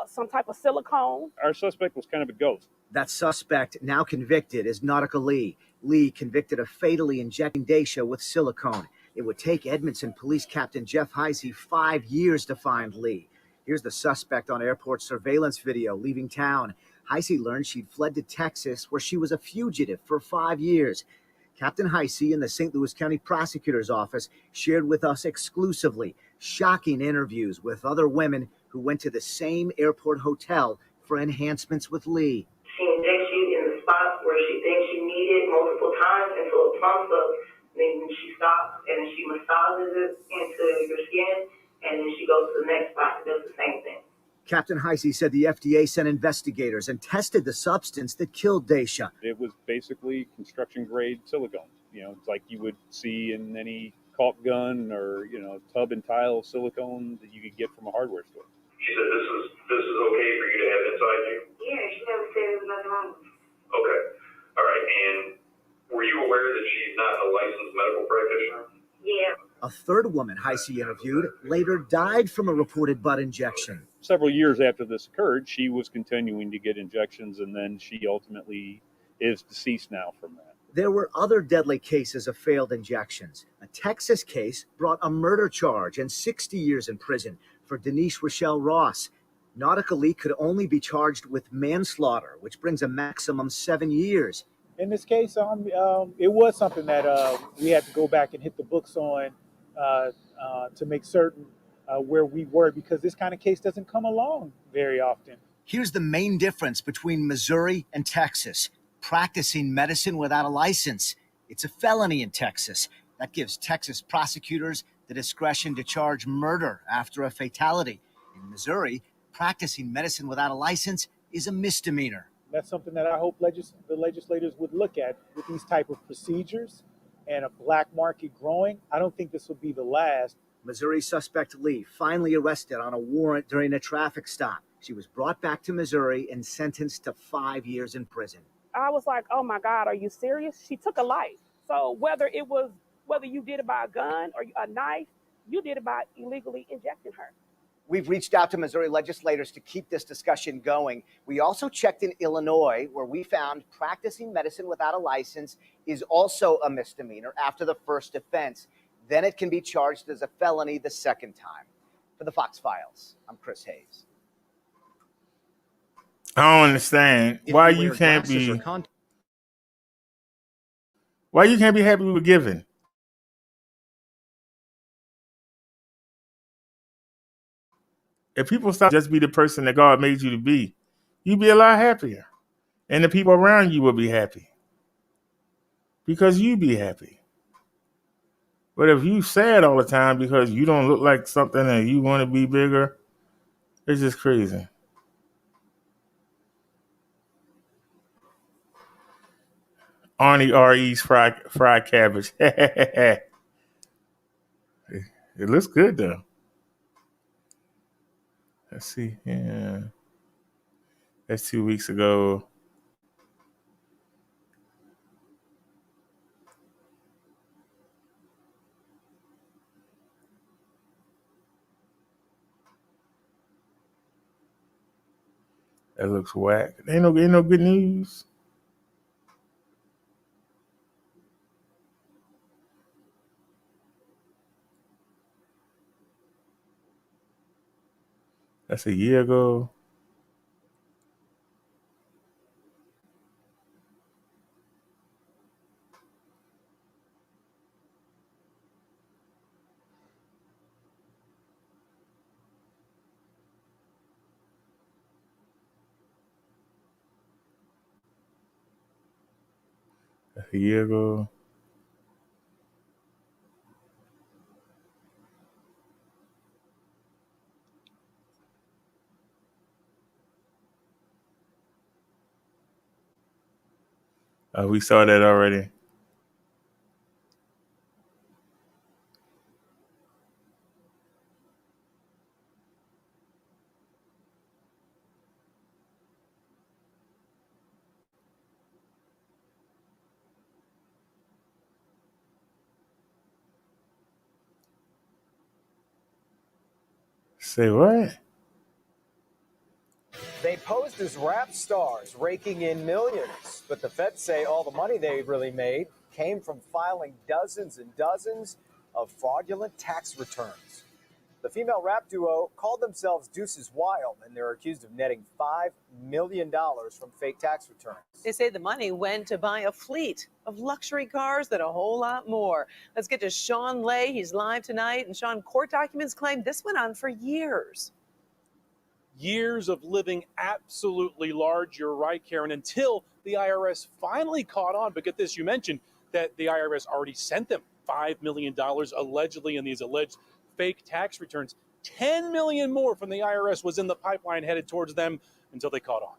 some type of silicone. Our suspect was kind of a ghost. That suspect, now convicted, is Nautica Lee. Lee convicted of fatally injecting Daisha with silicone. It would take Edmonton Police Captain Jeff Heisey 5 years to find Lee. Here's the suspect on airport surveillance video leaving town. Heisey learned she'd fled to Texas, where she was a fugitive for 5 years. Captain Heisey in the St. Louis County Prosecutor's Office shared with us exclusively shocking interviews with other women who went to the same airport hotel for enhancements with Lee. She injects you in the spot where she thinks you need it multiple times until it plumps up. Then she stops and then she massages it into your skin, and then she goes to the next spot and does the same thing. Captain Heisey said the FDA sent investigators and tested the substance that killed Daisha. It was basically construction-grade silicone. It's like you would see in any caulk gun or, tub and tile silicone that you could get from a hardware store. She said this is okay for you to have inside you? Yeah, she never said there was nothing wrong with it. Okay. All right. And were you aware that she's not a licensed medical practitioner? Yeah. A third woman Heisey interviewed later died from a reported butt injection. Several years after this occurred, she was continuing to get injections, and then she ultimately is deceased now from that. There were other deadly cases of failed injections. A Texas case brought a murder charge and 60 years in prison for Denise Rochelle Ross. Nautica Lee could only be charged with manslaughter, which brings a maximum 7 years. In this case, it was something that we had to go back and hit the books on to make certain where we were, because this kind of case doesn't come along very often. Here's the main difference between Missouri and Texas. Practicing medicine without a license. It's a felony in Texas. That gives Texas prosecutors the discretion to charge murder after a fatality. In Missouri, practicing medicine without a license is a misdemeanor. That's something that I hope the legislators would look at with these type of procedures and a black market growing. I don't think this will be the last. Missouri suspect Lee finally arrested on a warrant during a traffic stop. She was brought back to Missouri and sentenced to 5 years in prison. I was like, oh my God, are you serious? She took a life. So whether you did it by a gun or a knife, you did it by illegally injecting her. We've reached out to Missouri legislators to keep this discussion going. We also checked in Illinois, where we found practicing medicine without a license is also a misdemeanor after the first offense. Then it can be charged as a felony the second time. For the Fox Files, I'm Chris Hayes. I don't understand why you can't be happy with giving. If people stop just be the person that God made you to be, you'd be a lot happier. And the people around you will be happy. Because you be happy. But if you sad all the time because you don't look like something and you want to be bigger, it's just crazy. Arnie R.E.'s fried cabbage. It looks good though. Let's see. Yeah. That's 2 weeks ago. That looks whack. Ain't no good news. That's a year ago. That's a year ago. We saw that already. Say what? They posed as rap stars, raking in millions. But the feds say all the money they really made came from filing dozens and dozens of fraudulent tax returns. The female rap duo called themselves Deuces Wild, and they're accused of netting $5 million from fake tax returns. They say the money went to buy a fleet of luxury cars and a whole lot more. Let's get to Sean Lay. He's live tonight. And Sean, court documents claim this went on for years. Years of living absolutely large, you're right, Karen, until the IRS finally caught on. But get this, you mentioned that the IRS already sent them $5 million allegedly in these alleged fake tax returns. $10 million more from the IRS was in the pipeline headed towards them until they caught on.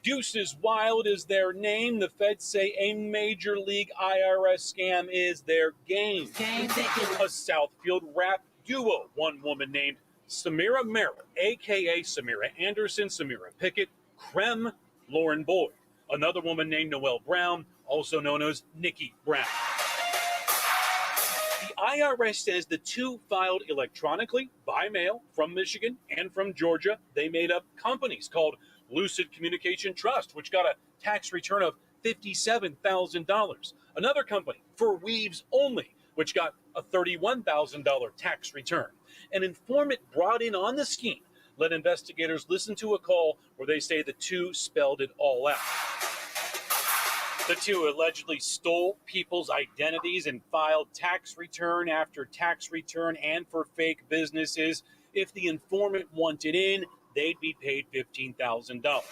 Deuces Wild is their name. The feds say a major league IRS scam is their game. A Southfield rap duo. One woman named Samira Merrill, a.k.a. Samira Anderson, Samira Pickett, Creme, Lauren Boyd. Another woman named Noelle Brown, also known as Nikki Brown. The IRS says the two filed electronically by mail from Michigan and from Georgia. They made up companies called Lucid Communication Trust, which got a tax return of $57,000. Another company, For Weaves Only, which got a $31,000 tax return. An informant brought in on the scheme let investigators listen to a call where they say the two spelled it all out. The two allegedly stole people's identities and filed tax return after tax return and for fake businesses. If the informant wanted in, they'd be paid $15,000.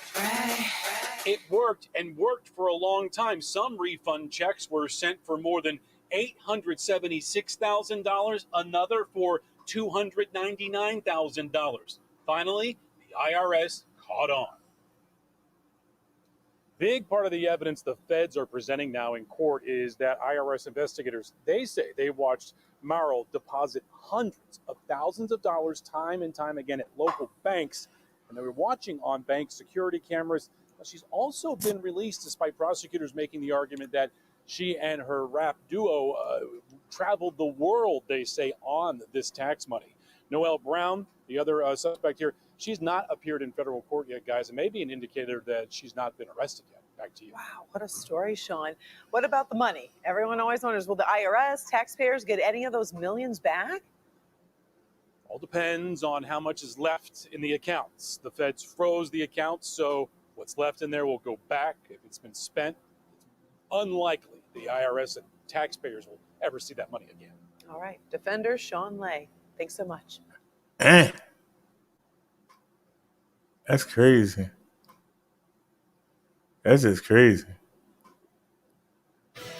It worked and worked for a long time. Some refund checks were sent for more than $876,000, another for $299,000. Finally, the IRS caught on. Big part of the evidence the feds are presenting now in court is that IRS investigators, they say they watched Merrill deposit hundreds of thousands of dollars time and time again at local banks, and they were watching on bank security cameras. She's also been released despite prosecutors making the argument that She and her rap duo traveled the world, they say, on this tax money. Noelle Brown, the other suspect here, she's not appeared in federal court yet, guys. It may be an indicator that she's not been arrested yet. Back to you. Wow, what a story, Sean. What about the money? Everyone always wonders, will the IRS, taxpayers get any of those millions back? All depends on how much is left in the accounts. The feds froze the accounts, so what's left in there will go back. If it's been spent, it's unlikely the IRS and taxpayers will ever see that money again. All right, Defender Sean Lay, thanks so much. That's crazy. That's just crazy.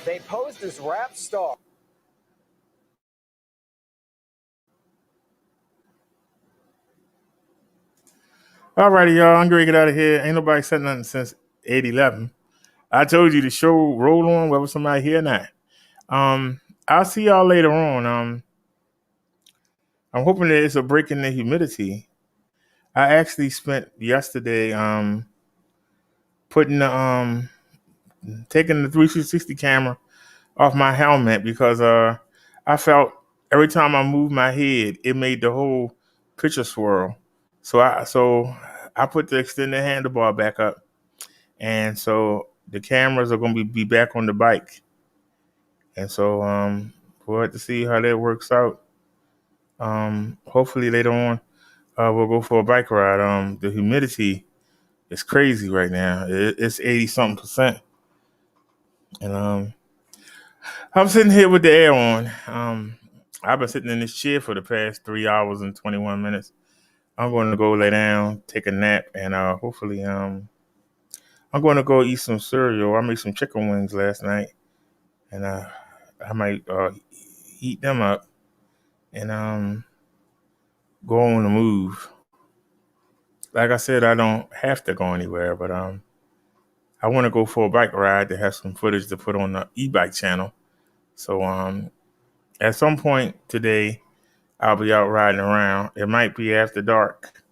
They posed as rap stars. Alrighty, y'all. I'm gonna get out of here. Ain't nobody said nothing since 8/11. I told you the show roll on whether somebody here or not. I'll see y'all later on. I'm hoping that it's a break in the humidity. I actually spent yesterday putting the taking the 360 camera off my helmet because I felt every time I moved my head, it made the whole picture swirl. So I put the extended handlebar back up, and so the cameras are going to be back on the bike. And so we'll have to see how that works out. Hopefully later on we'll go for a bike ride. The humidity is crazy right now. It's 80-something%. And I'm sitting here with the air on. I've been sitting in this chair for the past 3 hours and 21 minutes. I'm going to go lay down, take a nap, and hopefully I'm going to go eat some cereal. I made some chicken wings last night, and I might heat them up and go on the move. Like I said, I don't have to go anywhere, but I want to go for a bike ride to have some footage to put on the EBIKE channel. So at some point today, I'll be out riding around. It might be after dark.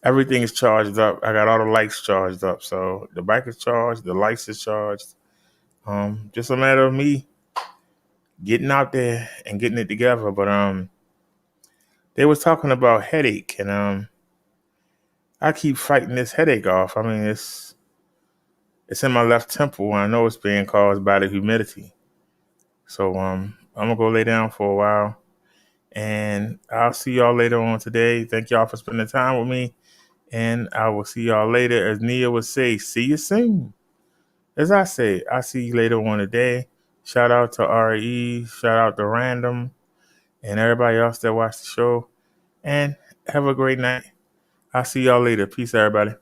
Everything is charged up. I got all the lights charged up. So the bike is charged, the lights is charged. Just a matter of me getting out there and getting it together. But they was talking about headache, and I keep fighting this headache off. I mean, it's in my left temple, and I know it's being caused by the humidity. So I'm gonna go lay down for a while, and I'll see y'all later on today. Thank y'all for spending time with me, and I will see y'all later. As Nia would say, see you soon. As I say, I'll see you later on today. Shout out to RE, shout out to Random, and everybody else that watched the show. And have a great night. I'll see y'all later. Peace, everybody.